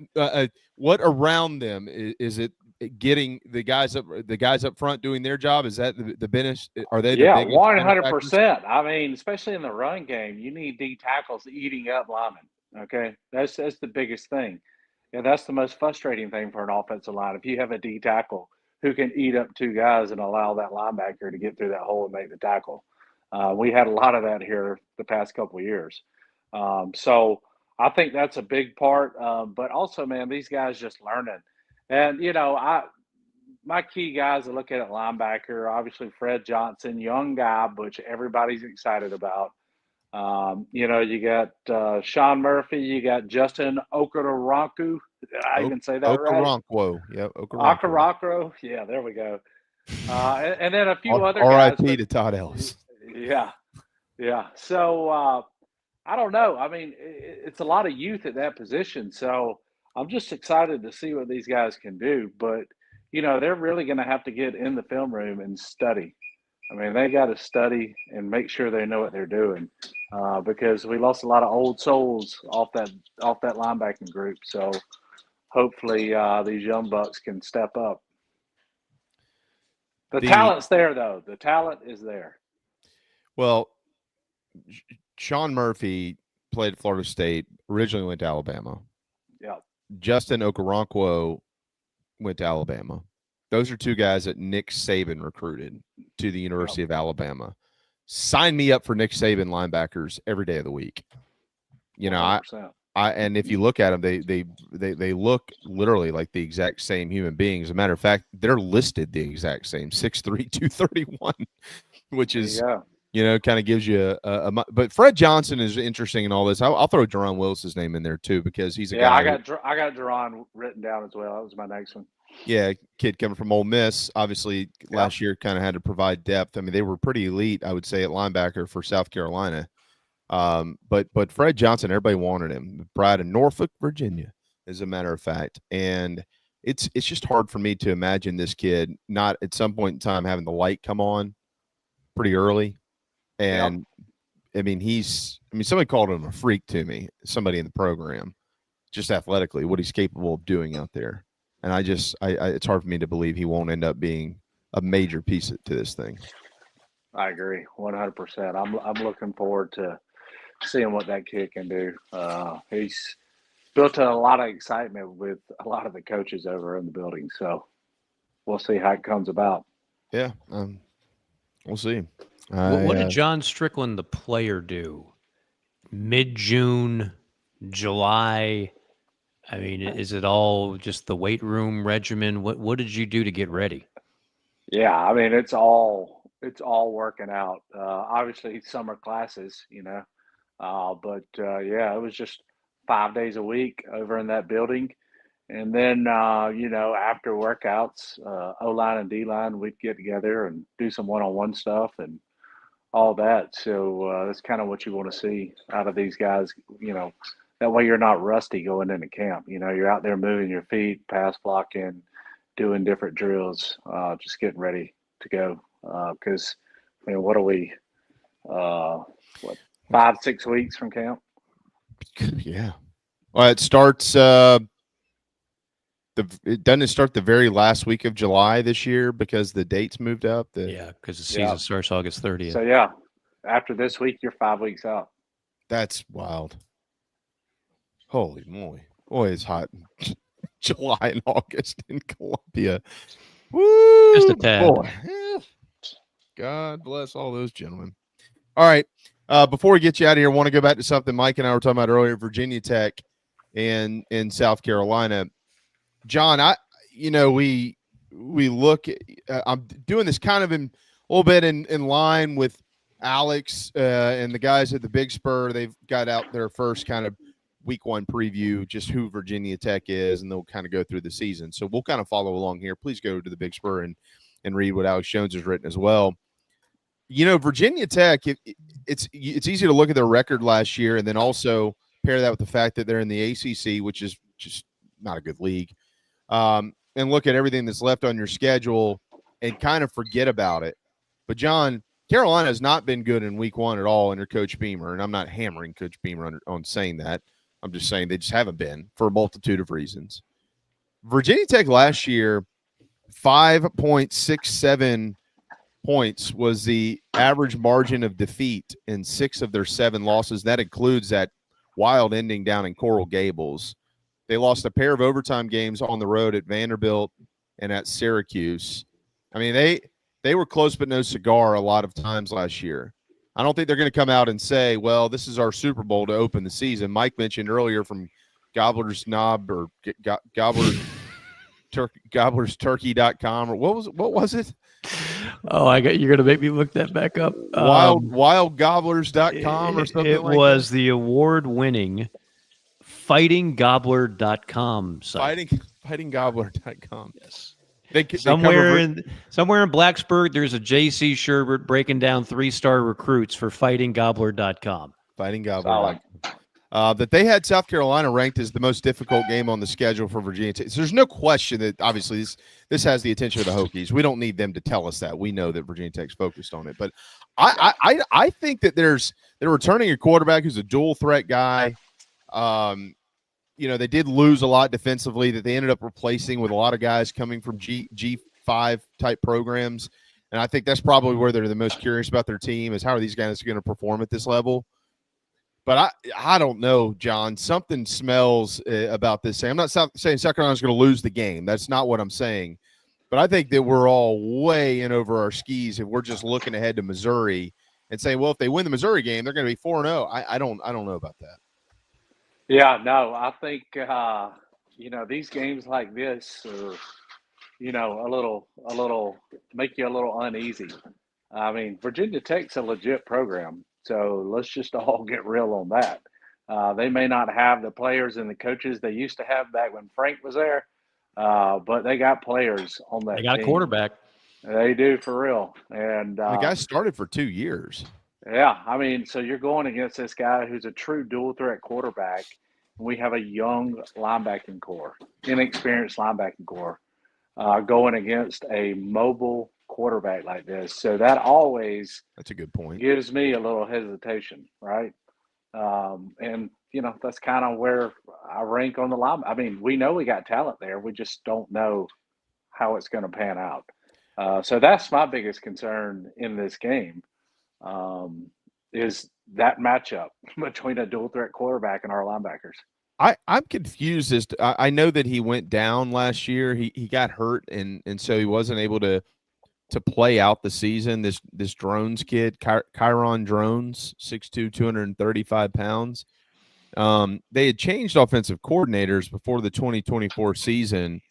What around them is it getting the guys up front doing their job? Is that the business? Are they? Yeah, the 100%. I mean, especially in the run game, you need D tackles eating up linemen. Okay, that's the biggest thing. Yeah, that's the most frustrating thing for an offensive line. If you have a D tackle who can eat up two guys and allow that linebacker to get through that hole and make the tackle. We had a lot of that here the past couple of years. So I think that's a big part. But also, man, these guys just learning. And, my key guys to look at linebacker, obviously Fred Johnson, young guy, which everybody's excited about. You got Sean Murphy, you got Justin Okoronkwo. Did I even say that right? Okoronkwo. Yeah, Okoronkwo. Yeah, there we go. And then a few other guys. R.I.P. to Todd Ellis. Yeah. So I don't know. I mean, it's a lot of youth at that position. So I'm just excited to see what these guys can do. But, they're really going to have to get in the film room and study. I mean, they got to study and make sure they know what they're doing because we lost a lot of old souls off that linebacking group. So hopefully these young bucks can step up. The talent's there, though. The talent is there. Well, Sean Murphy played at Florida State, originally went to Alabama. Yeah. Justin Okoronkwo went to Alabama. Those are two guys that Nick Saban recruited to the University of Alabama. Sign me up for Nick Saban linebackers every day of the week. And if you look at them, they look literally like the exact same human beings. As a matter of fact, they're listed the exact same, 6'3", 231, which is, kind of gives you but Fred Johnson is interesting in all this. I'll throw Jerron Willis's name in there too, because he's a guy. I got Jerron written down as well. That was my next one. Yeah, kid coming from Ole Miss. Obviously, last year kind of had to provide depth. I mean, they were pretty elite, I would say, at linebacker for South Carolina. But Fred Johnson, everybody wanted him. Pride in Norfolk, Virginia, as a matter of fact. And it's just hard for me to imagine this kid not at some point in time having the light come on pretty early. And I mean, somebody called him a freak to me, somebody in the program, just athletically, what he's capable of doing out there. And it's hard for me to believe he won't end up being a major piece to this thing. I agree 100%. I'm looking forward to seeing what that kid can do. He's built a lot of excitement with a lot of the coaches over in the building. So we'll see how it comes about. Yeah, we'll see. What did John Strickland, the player, do? Mid-June, July? I mean, is it all just the weight room regimen? What did you do to get ready? Yeah, I mean, it's all working out. Obviously, summer classes, but it was just 5 days a week over in that building. And then, after workouts, O-line and D-line, we'd get together and do some one-on-one stuff and all that. So that's kind of what you want to see out of these guys, That way you're not rusty going into camp. You're out there moving your feet, pass blocking, doing different drills, just getting ready to go. Because, what are we, 5-6 weeks from camp? Yeah. Well, it starts doesn't it start the very last week of July this year because the dates moved up? Because the season starts August 30th. So, after this week, you're 5 weeks out. That's wild. Holy moly. Boy, it's hot in July and August in Columbia. Woo! Just a tad. Boy. God bless all those gentlemen. All right. Before we get you out of here, I want to go back to something Mike and I were talking about earlier, Virginia Tech and in South Carolina. John, we look at, I'm doing this kind of a little bit in line with Alex and the guys at the Big Spur, they've got out their first kind of week 1 preview, just who Virginia Tech is, and they'll kind of go through the season. So we'll kind of follow along here. Please go to the Big Spur and read what Alex Jones has written as well. Virginia Tech, it's easy to look at their record last year and then also pair that with the fact that they're in the ACC, which is just not a good league, and look at everything that's left on your schedule and kind of forget about it. But, John, Carolina has not been good in week 1 at all under Coach Beamer, and I'm not hammering Coach Beamer on saying that. I'm just saying they just haven't been for a multitude of reasons. Virginia Tech last year, 5.67 points was the average margin of defeat in 6 of their 7 losses. That includes that wild ending down in Coral Gables. They lost a pair of overtime games on the road at Vanderbilt and at Syracuse. I mean, they were close but no cigar a lot of times last year. I don't think they're going to come out and say, well, this is our Super Bowl to open the season. Mike mentioned earlier from Gobbler's Knob or GobblersTurkey.com or what was it? Oh, you're going to make me look that back up. Wildgobblers.com or something it like that. It was the award-winning FightingGobbler.com site. FightingGobbler.com. Yes. Somewhere in Blacksburg, there's a J.C. Sherbert breaking down 3-star recruits for FightingGobbler.com. FightingGobbler. That they had South Carolina ranked as the most difficult game on the schedule for Virginia Tech. So there's no question that obviously this has the attention of the Hokies. We don't need them to tell us that. We know that Virginia Tech's focused on it. But I think that they're returning a quarterback who's a dual threat guy. They did lose a lot defensively that they ended up replacing with a lot of guys coming from G5 type programs. And I think that's probably where they're the most curious about their team is how are these guys going to perform at this level. But I don't know, John. Something smells about this. I'm not saying South Carolina's going to lose the game. That's not what I'm saying. But I think that we're all way in over our skis if we're just looking ahead to Missouri and saying, well, if they win the Missouri game, they're going to be 4-0. I don't know about that. Yeah, no, I think these games like this are, a little make you a little uneasy. I mean, Virginia Tech's a legit program. So let's just all get real on that. They may not have the players and the coaches they used to have back when Frank was there, but they got players on that team. They got a quarterback. They do, for real. And the guy started for 2 years. Yeah, I mean, so you're going against this guy who's a true dual-threat quarterback, and we have a young linebacking core, inexperienced linebacking core, going against a mobile quarterback like this. So that's a good point. Gives me a little hesitation, right? And that's kind of where I rank on the line. I mean, we know we got talent there. We just don't know how it's going to pan out. So that's my biggest concern in this game, is that matchup between a dual threat quarterback and our linebackers. I'm confused as to, I know that he went down last year. He got hurt and so he wasn't able to play out the season. This Drones kid, Kyron Drones, 6'2", 235 pounds. They had changed offensive coordinators before the 2024 season,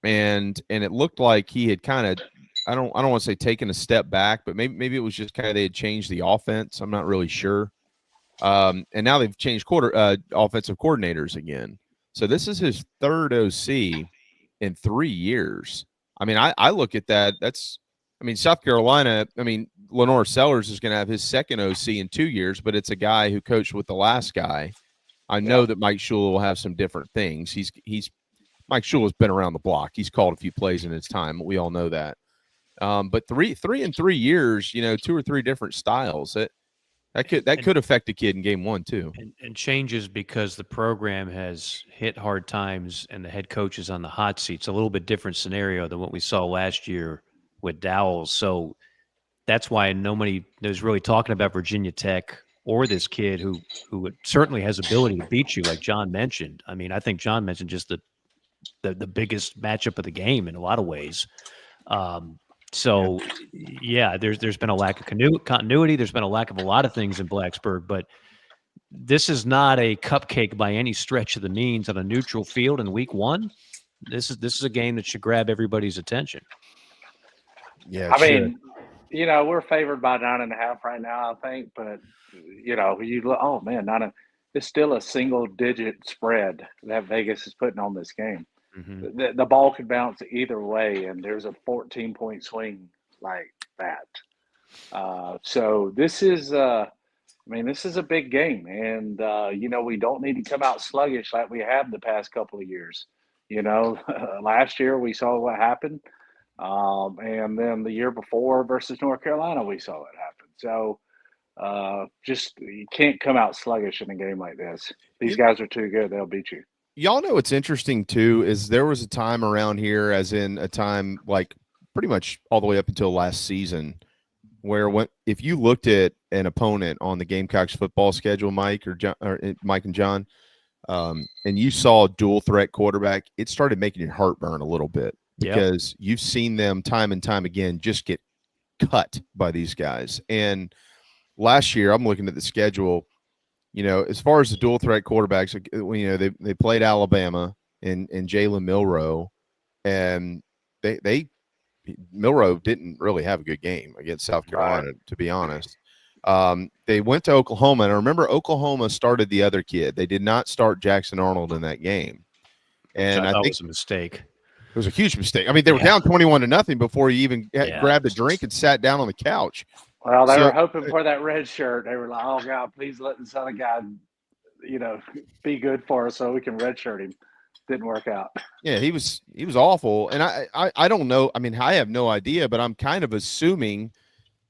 and it looked like he had kind of, I don't want to say taken a step back, but maybe it was just kind of they had changed the offense. I'm not really sure. And now they've changed offensive coordinators again. So this is his third OC in 3 years. I mean, I look at that. South Carolina, Lenore Sellers is going to have his second OC in 2 years, but it's a guy who coached with the last guy. I know that Mike Shula will have some different things. Mike Shula's been around the block. He's called a few plays in his time. We all know that. But three in 3 years, 2 or 3 different styles. That could affect a kid in game 1 too. And changes because the program has hit hard times and the head coach is on the hot seat. It's a little bit different scenario than what we saw last year with Dowell. So that's why nobody is really talking about Virginia Tech or this kid who certainly has ability to beat you, like John mentioned. I mean, I think John mentioned just the biggest matchup of the game in a lot of ways. So, yeah, there's been a lack of continuity. There's been a lack of a lot of things in Blacksburg, but this is not a cupcake by any stretch of the means on a neutral field in week 1. This is a game that should grab everybody's attention. Yeah, I mean, We're favored by 9.5 right now, I think. But you look, oh man, it's still a single-digit spread that Vegas is putting on this game. Mm-hmm. The ball could bounce either way, and there's a 14-point swing like that. So this is, this is a big game, and we don't need to come out sluggish like we have the past couple of years. Last year we saw what happened, and then the year before versus North Carolina we saw it happen. So just you can't come out sluggish in a game like this. These guys are too good; they'll beat you. Y'all know what's interesting too is there was a time around here, as in a time like pretty much all the way up until last season, where if you looked at an opponent on the Gamecocks football schedule, Mike and John, and you saw a dual threat quarterback, it started making your heart burn a little bit because you've seen them time and time again just get cut by these guys. And last year, I'm looking at the schedule. As far as the dual threat quarterbacks, they played Alabama and Jalen Milroe, and Milroe didn't really have a good game against South Carolina, to be honest. They went to Oklahoma, and I remember Oklahoma started the other kid. They did not start Jackson Arnold in that game, and I think it was a mistake. It was a huge mistake. I mean, they were down 21-0 before you even grabbed a drink and sat down on the couch. Well, they were hoping for that red shirt. They were like, "Oh God, please let this other guy, be good for us so we can redshirt him." Didn't work out. Yeah, he was awful, and I don't know. I mean, I have no idea, but I'm kind of assuming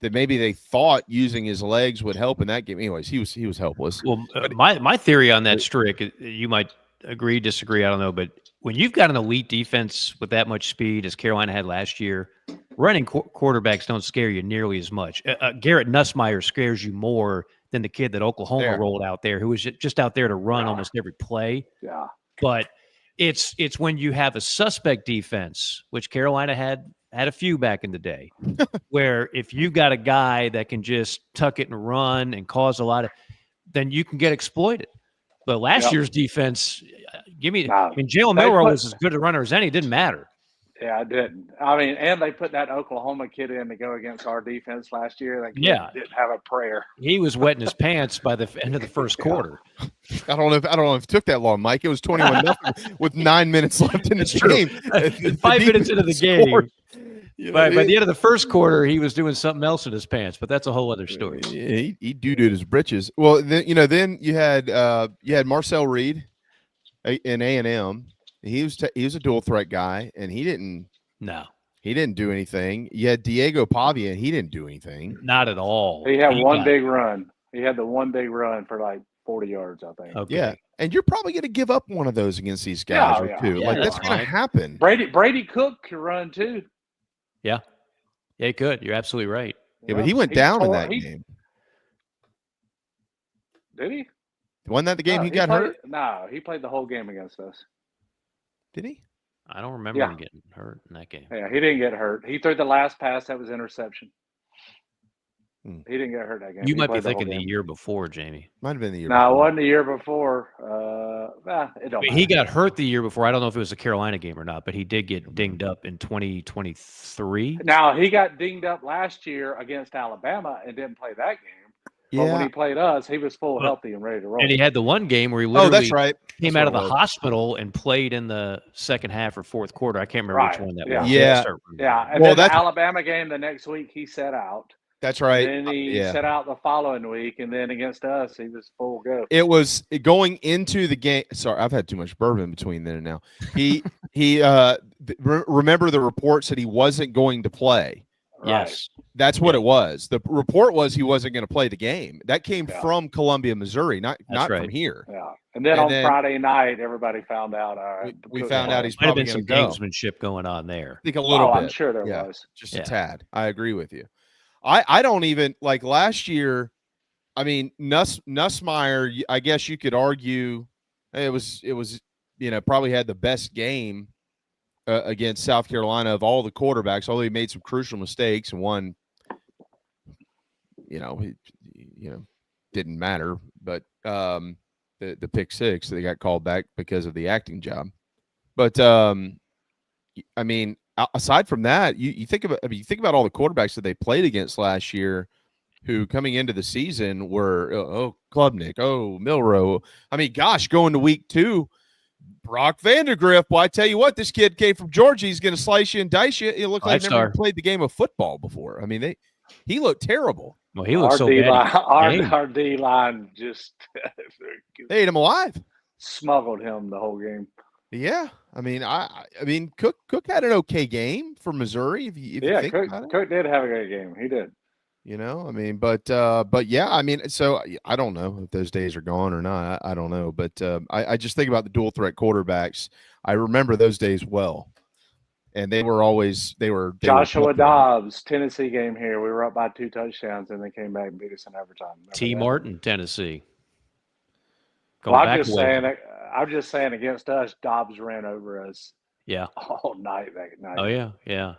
that maybe they thought using his legs would help in that game. Anyways, he was helpless. Well, my theory on that, Strick, you might agree, disagree, I don't know, but when you've got an elite defense with that much speed as Carolina had last year, running quarterbacks don't scare you nearly as much. Garrett Nussmeier scares you more than the kid that Oklahoma rolled out there, who was just out there to run almost every play. Yeah. But it's when you have a suspect defense, which Carolina had a few back in the day, where if you got a guy that can just tuck it and run and cause a lot of, then you can get exploited. But last year's defense, Jalen Milroe was as good a runner as any. It didn't matter. Yeah, it didn't. I mean, and they put that Oklahoma kid in to go against our defense last year. That kid didn't have a prayer. He was wetting his pants by the end of the first quarter. I don't know if it took that long, Mike. It was 21-0 with 9 minutes left in the game. 5 minutes into the game. By the end of the first quarter, he was doing something else in his pants, but that's a whole other story. He doo-dooed his britches. Well, then you had Marcel Reed in A&M. He was a dual threat guy, and he didn't do anything. You had Diego Pavia, and he didn't do anything. Not at all. He had one big run. He had the one big run for like 40 yards, I think. Okay. Yeah, and you're probably going to give up one of those against these guys too. Yeah, like that's going to happen. Brady Cook could run too. Yeah, he could. You're absolutely right. Yeah, but he went down in that game. Did he? Wasn't that the game he got hurt? No, he played the whole game against us. Did he? I don't remember him getting hurt in that game. Yeah, he didn't get hurt. He threw the last pass that was interception. He didn't get hurt that game. You might be thinking the year before, Jamie. Might have been the year before. No, it wasn't the year before. It don't matter. He got hurt the year before. I don't know if it was a Carolina game or not, but he did get dinged up in 2023. Now, he got dinged up last year against Alabama and didn't play that game. But when he played us, he was full healthy and ready to roll. And he had the one game where he literally came out of the hospital and played in the second half or fourth quarter. I can't remember which one that was. Yeah. And then the Alabama game the next week, he set out. That's right. And then he set out the following week, and then against us, he was full go. It was going into the game. Sorry, I've had too much bourbon between then and now. He remember the report said he wasn't going to play. Yes. That's what it was. The report was he wasn't going to play the game. That came from Columbia, Missouri, not from here. Yeah. And then on Friday night, everybody found out. We found out he's might have probably been some gamesmanship going on there. I think a little bit. I'm sure there was. Just a tad. I agree with you. I don't even like last year. I mean, Nussmeier, I guess you could argue it was probably had the best game against South Carolina of all the quarterbacks, although he made some crucial mistakes and one, didn't matter. But the pick six, they got called back because of the acting job. But I mean, aside from that, you think about all the quarterbacks that they played against last year, who coming into the season were Klubnik, Milrow. I mean, gosh, going to week 2, Brock Vandegrift. Well, I tell you what, this kid came from Georgia. He's going to slice you and dice you. It looked like never played the game of football before. I mean, he looked terrible. Well, he looked so bad. Our D line just ate him alive. Smuggled him the whole game. Yeah, I mean, Cook had an okay game for Missouri. If you think about it. Cook did have a great game. He did. You know, I mean, but yeah, I mean, so I don't know if those days are gone or not. I don't know, but I just think about the dual threat quarterbacks. I remember those days well, and they were Joshua Dobbs, Tennessee game here. We were up by 2 touchdowns, and they came back and beat us in overtime. T. Martin, Tennessee. Well, I'm just saying against us, Dobbs ran over us. Yeah. All night that night. Oh yeah, yeah.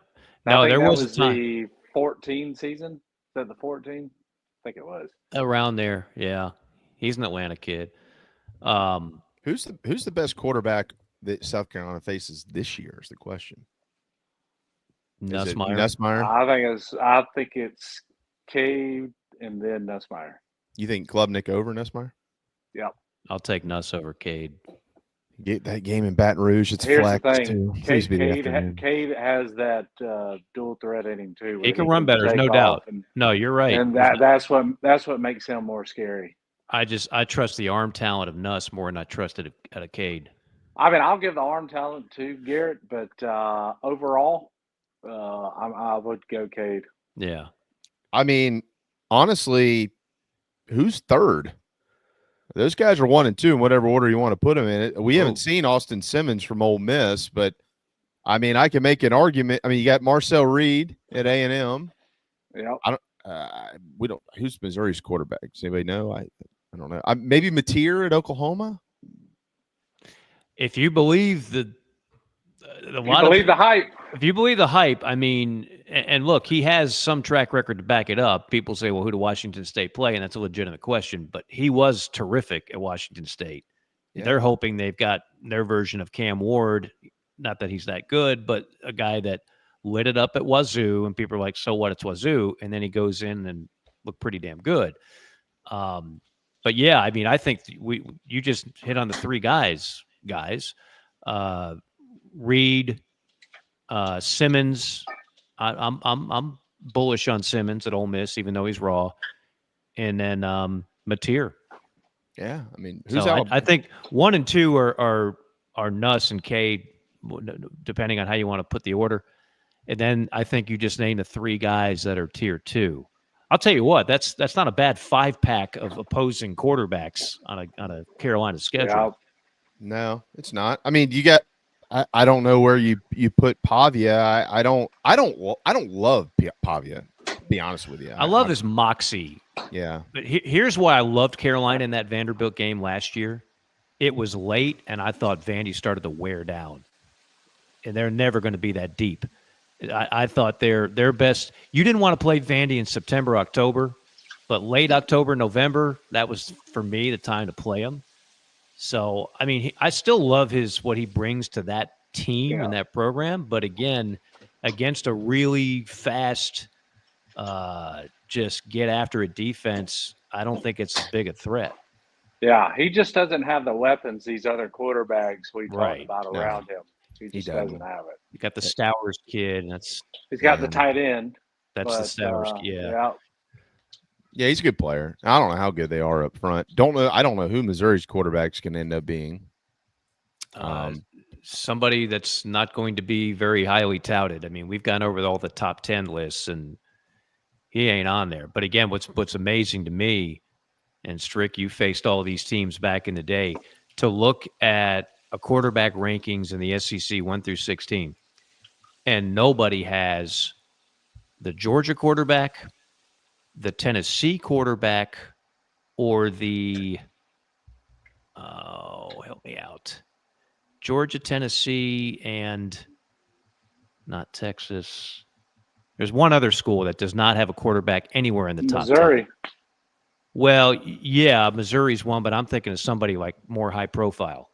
No, there was a time. The 14 season. Is that the 14? I think it was around there. Yeah, he's an Atlanta kid. Who's the best quarterback that South Carolina faces this year? Is the question. Nussmeier. I think it's Cade and then Nussmeier. You think Klubnik over Nussmeier? Yep. I'll take Nuss over Cade. Get that game in Baton Rouge. It's Here's flex the thing. too. Cade has that dual threat in him too. He can run better, there's no doubt. No, you're right. And that's what makes him more scary. I trust the arm talent of Nuss more than I trusted at a Cade. I mean, I'll give the arm talent to Garrett, but overall, I would go Cade. Yeah. I mean, honestly, who's third? Those guys are 1 and 2 in whatever order you want to put them in. We haven't seen Austin Simmons from Ole Miss, but I mean, I can make an argument. I mean, you got Marcel Reed at A&M. Yeah. Who's Missouri's quarterback? Does anybody know? I don't know. Maybe Mateer at Oklahoma. If you believe the hype. If you believe the hype, I mean, and look, he has some track record to back it up. People say, well, who did Washington State play? And that's a legitimate question, but he was terrific at Washington State. Yeah. They're hoping they've got their version of Cam Ward. Not that he's that good, but a guy that lit it up at Wazoo, and people are like, so what, it's Wazoo. And then he goes in and looked pretty damn good. But yeah, I mean, I think you just hit on the 3 guys. Reed, Simmons. I'm bullish on Simmons at Ole Miss, even though he's raw. And then Mateer. Yeah, I mean, I think 1 and 2 are Nuss and Cade, depending on how you want to put the order. And then I think you just named the 3 guys that are tier 2. I'll tell you what, that's not a bad 5-pack of opposing quarterbacks on a Carolina schedule. Yeah. No, it's not. I mean, you got. I don't know where you put Pavia. I don't love Pavia, to be honest with you. I love his moxie. Yeah. But here's why I loved Carolina in that Vanderbilt game last year. It was late, and I thought Vandy started to wear down. And they're never going to be that deep. I thought their best – you didn't want to play Vandy in September, October, but late October, November, that was, for me, the time to play them. So, I mean, I still love what he brings to that team and that program. But again, against a really fast, just get after it defense, I don't think it's as big a threat. Yeah, he just doesn't have the weapons these other quarterbacks we talked about around him. He just doesn't have it. You got the Stowers kid. He's got the tight end. That's the Stowers kid. Yeah, he's a good player. I don't know how good they are up front. I don't know who Missouri's quarterbacks can end up being. Somebody that's not going to be very highly touted. I mean, we've gone over all the top 10 lists, and he ain't on there. But again, what's amazing to me, and Strick, you faced all these teams back in the day, to look at a quarterback rankings in the SEC 1 through 16, and nobody has the Georgia quarterback, the Tennessee quarterback, or the help me out. Georgia, Tennessee, and not Texas. There's one other school that does not have a quarterback anywhere in the top 10. Missouri. Well, yeah, Missouri's one, but I'm thinking of somebody like more high profile.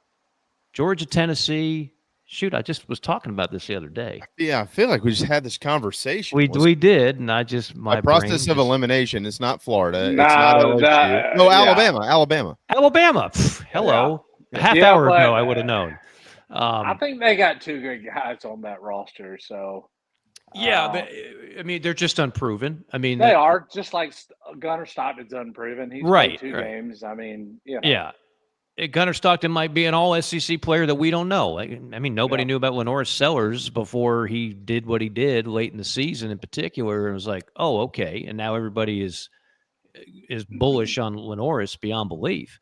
Georgia, Tennessee, Shoot, I just was talking about this the other day. Yeah, I feel like we just had this conversation. We did, and I just my process of elimination. It's not Florida. No, it's not LSU. No, Alabama. Alabama. Pff, hello. Yeah. A half hour ago, I would have known. I think they got 2 good guys on that roster. So yeah, but I mean, they're just unproven. I mean, they are just like Gunnar Stockton's unproven. He's played 2 games. I mean, Yeah. Gunnar Stockton might be an all-SEC player that we don't know. I mean, nobody knew about Lenora Sellers before he did what he did late in the season in particular. And it was like, oh, okay. And now everybody is bullish on Lenoris beyond belief.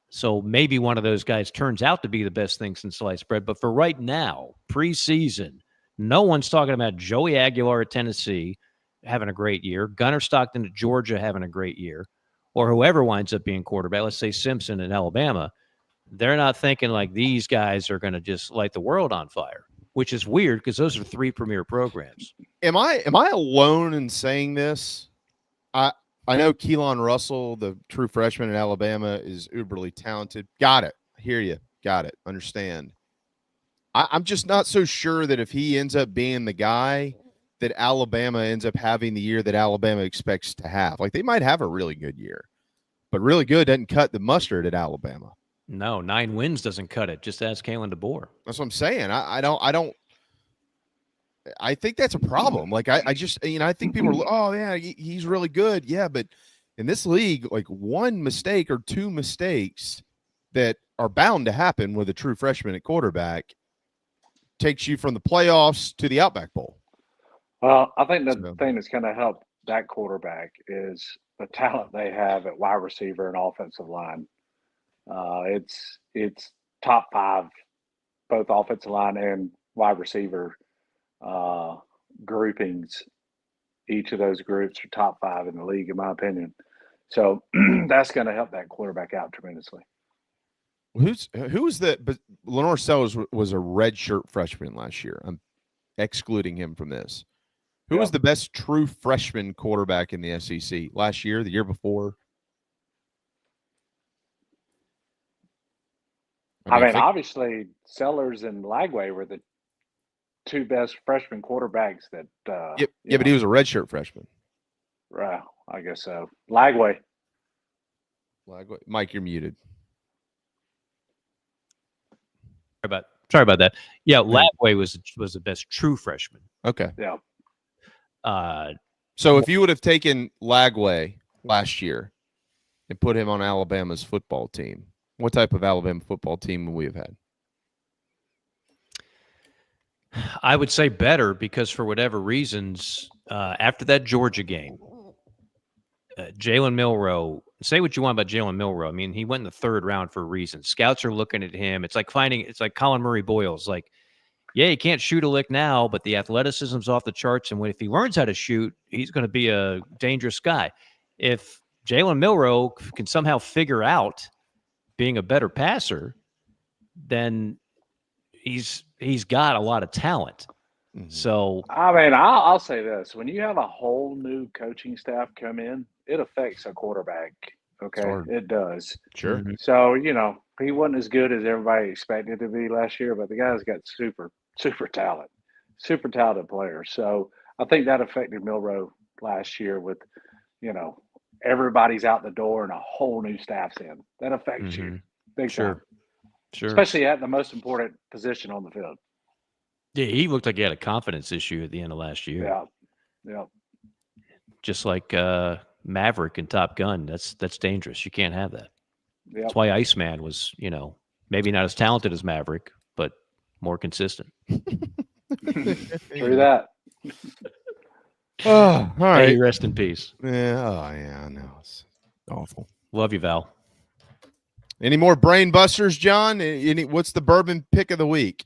So maybe one of those guys turns out to be the best thing since sliced bread. But for right now, preseason, no one's talking about Joey Aguilar at Tennessee having a great year, Gunnar Stockton at Georgia having a great year, or whoever winds up being quarterback, let's say Simpson in Alabama. They're not thinking like these guys are going to just light the world on fire, which is weird because those are 3 premier programs. Am I alone in saying this? I know Keelan Russell, the true freshman in Alabama, is uberly talented. Got it. I hear you. Got it. Understand. I'm just not so sure that if he ends up being the guy that Alabama ends up having the year that Alabama expects to have. Like, they might have a really good year, but really good doesn't cut the mustard at Alabama. No, 9 wins doesn't cut it. Just ask Kalen DeBoer. That's what I'm saying. I think that's a problem. Like, I just, I think people are, oh yeah, he's really good. Yeah. But in this league, like 1 mistake or 2 mistakes that are bound to happen with a true freshman at quarterback takes you from the playoffs to the Outback Bowl. Well, I think the thing that's going to help that quarterback is the talent they have at wide receiver and offensive line. It's top 5, both offensive line and wide receiver groupings. Each of those groups are top 5 in the league, in my opinion. So that's going to help that quarterback out tremendously. Who was that? But Lenore Sellers was a redshirt freshman last year. I'm excluding him from this. Who was the best true freshman quarterback in the SEC last year, the year before? I mean, obviously, Sellers and Lagway were the 2 best freshman quarterbacks that. Yeah, but he was a redshirt freshman. Right, I guess so. Lagway. Mike, you're muted. Sorry about that. Yeah, Lagway was the best true freshman. Okay. Yeah. So if you would have taken Lagway last year and put him on Alabama's football team, what type of Alabama football team would we have had? I would say better because for whatever reasons, after that Georgia game, Jalen Milroe, say what you want about Jalen Milroe. I mean, he went in the 3rd round for a reason. Scouts are looking at him. It's like Colin Murray Boyles. Like, yeah, he can't shoot a lick now, but the athleticism's off the charts. And if he learns how to shoot, he's going to be a dangerous guy. If Jalen Milroe can somehow figure out being a better passer, then he's got a lot of talent. Mm-hmm. So I mean, I'll say this: when you have a whole new coaching staff come in, it affects a quarterback. Okay, it does. Sure. Mm-hmm. So he wasn't as good as everybody expected to be last year, but the guy's got super talent, super talented player. So I think that affected Milroe last year with, everybody's out the door and a whole new staff's in. That affects you big time. Sure. Especially at the most important position on the field. Yeah, he looked like he had a confidence issue at the end of last year. Yeah. Just like Maverick and Top Gun. That's dangerous. You can't have that. Yep. That's why Iceman was, maybe not as talented as Maverick, but more consistent. True that. Oh, all right. Hey, rest in peace. Yeah. Oh, yeah. I know. It's awful. Love you, Val. Any more brain busters, John? What's the bourbon pick of the week?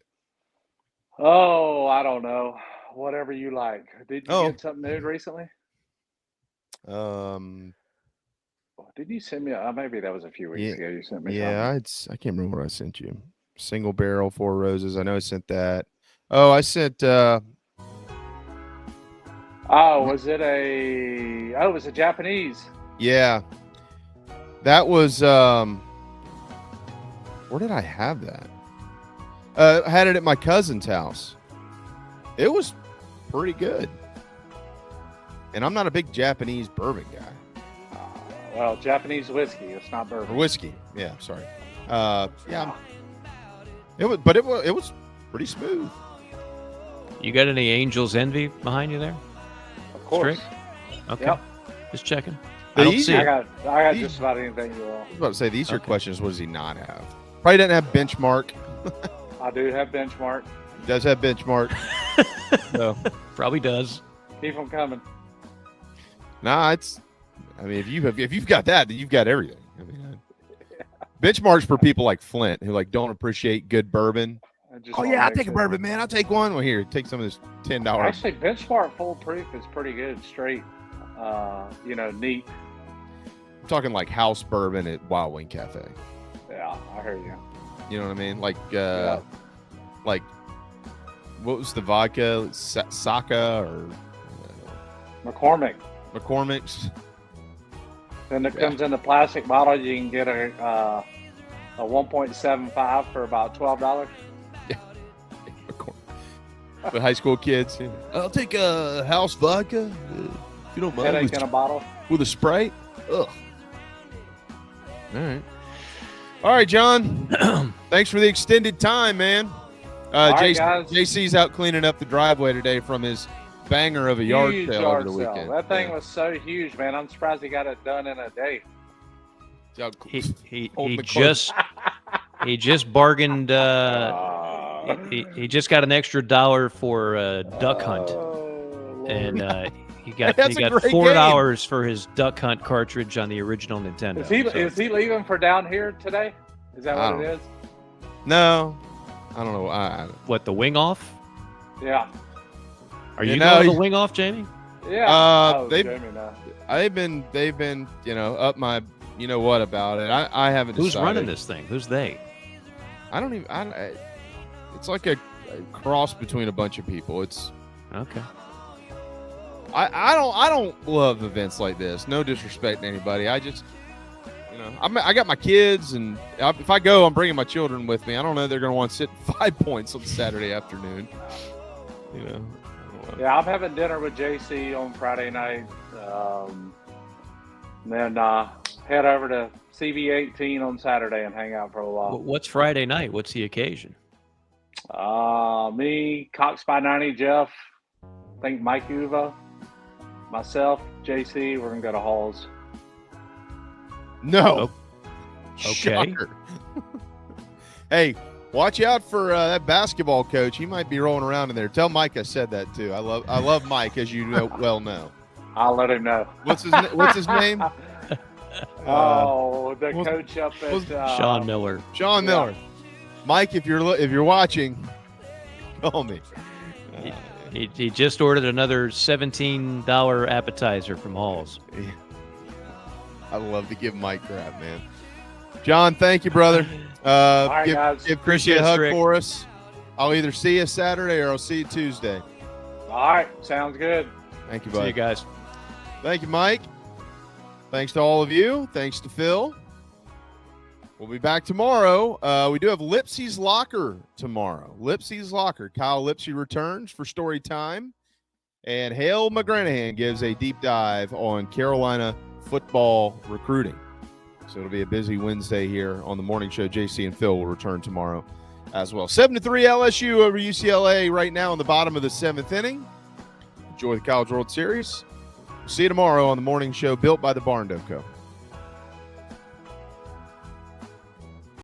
Oh, I don't know. Whatever you like. Did you get something new recently? Did you send me? Maybe that was a few weeks ago. You sent me. Yeah, I can't remember what I sent you. Single barrel, 4 roses. I know I sent that. Oh, I sent. Was it a? Oh, it was a Japanese. Yeah, that was. Where did I have that? Had it at my cousin's house. It was pretty good. And I'm not a big Japanese bourbon guy. Well, Japanese whiskey. It's not bourbon. Or whiskey. Yeah, sorry. Yeah. It was pretty smooth. You got any Angels Envy behind you there? Of course. Strick? Okay. Yep. Just checking. The I don't easy- see I it. got just about anything you want. I was about to say, the easier question is, what does he not have? Probably doesn't have benchmark. I do have benchmark. He does have benchmark. So probably does. Keep them coming. Nah, I mean, if you've got that, then you've got everything. I mean, benchmarks for people like Flint who like don't appreciate good bourbon. Oh yeah, I'll take a bourbon, man. I'll take one. Well, here, take some of this $10. Actually, benchmark full proof is pretty good. Straight, neat. I'm talking like house bourbon at Wild Wing Cafe. Yeah, I hear you. You know what I mean? Like, like what was the vodka? Saka or McCormick's. Then it comes in a plastic bottle. You can get a 1.75 for about $12. With high school kids, I'll take a house vodka if you don't mind. Headache in a bottle with a Sprite. Ugh. All right, John. Thanks for the extended time, man. All right, guys. JC's out cleaning up the driveway today from his banger of a yard Huge sale yard over the sale. weekend. That thing was so huge, man. I'm surprised he got it done in a day. He just bargained. He just got an extra $1 for Duck Hunt, and he got $4 for his Duck Hunt cartridge on the original Nintendo. Is he leaving for down here today? Is that what it is? No, I don't know. What, the wing off? Yeah. Are you going the wing off, Jamie? Yeah. They've been up my what about it. I haven't decided. Who's running this thing? Who's they? It's like a cross between a bunch of people. It's okay. I don't love events like this. No disrespect to anybody. I just I got my kids, and if I go, I'm bringing my children with me. I don't know they're going to want to sit 5 points on Saturday afternoon. Yeah, I'm having dinner with JC on Friday night. Then head over to CB18 on Saturday and hang out for a while. What's Friday night? What's the occasion? Me, Cox by 90, Jeff, I think Mike Uva, myself, JC, we're going to go to Halls. No. Okay. Shocker. Hey, watch out for that basketball coach. He might be rolling around in there. Tell Mike I said that too. I love Mike, as you well know. I'll let him know. What's his name? The coach up at Sean Miller. Sean Miller. Mike, if you're watching, call me. He just ordered another $17 appetizer from Halls. I love to give Mike crap, man. John, thank you, brother. All right, guys. Give Chrissy a hug Strick. for us. I'll either see you Saturday or I'll see you Tuesday. All right, sounds good. Thank you, buddy. See you guys. Thank you, Mike. Thanks to all of you. Thanks to Phil. We'll be back tomorrow. We do have Lipsy's Locker tomorrow. Lipsy's Locker. Kyle Lipsy returns for story time. And Hale McGranahan gives a deep dive on Carolina football recruiting. So it'll be a busy Wednesday here on the morning show. JC and Phil will return tomorrow as well. 7-3 LSU over UCLA right now in the bottom of the 7th inning. Enjoy the College World Series. See you tomorrow on the morning show built by the Barn Co.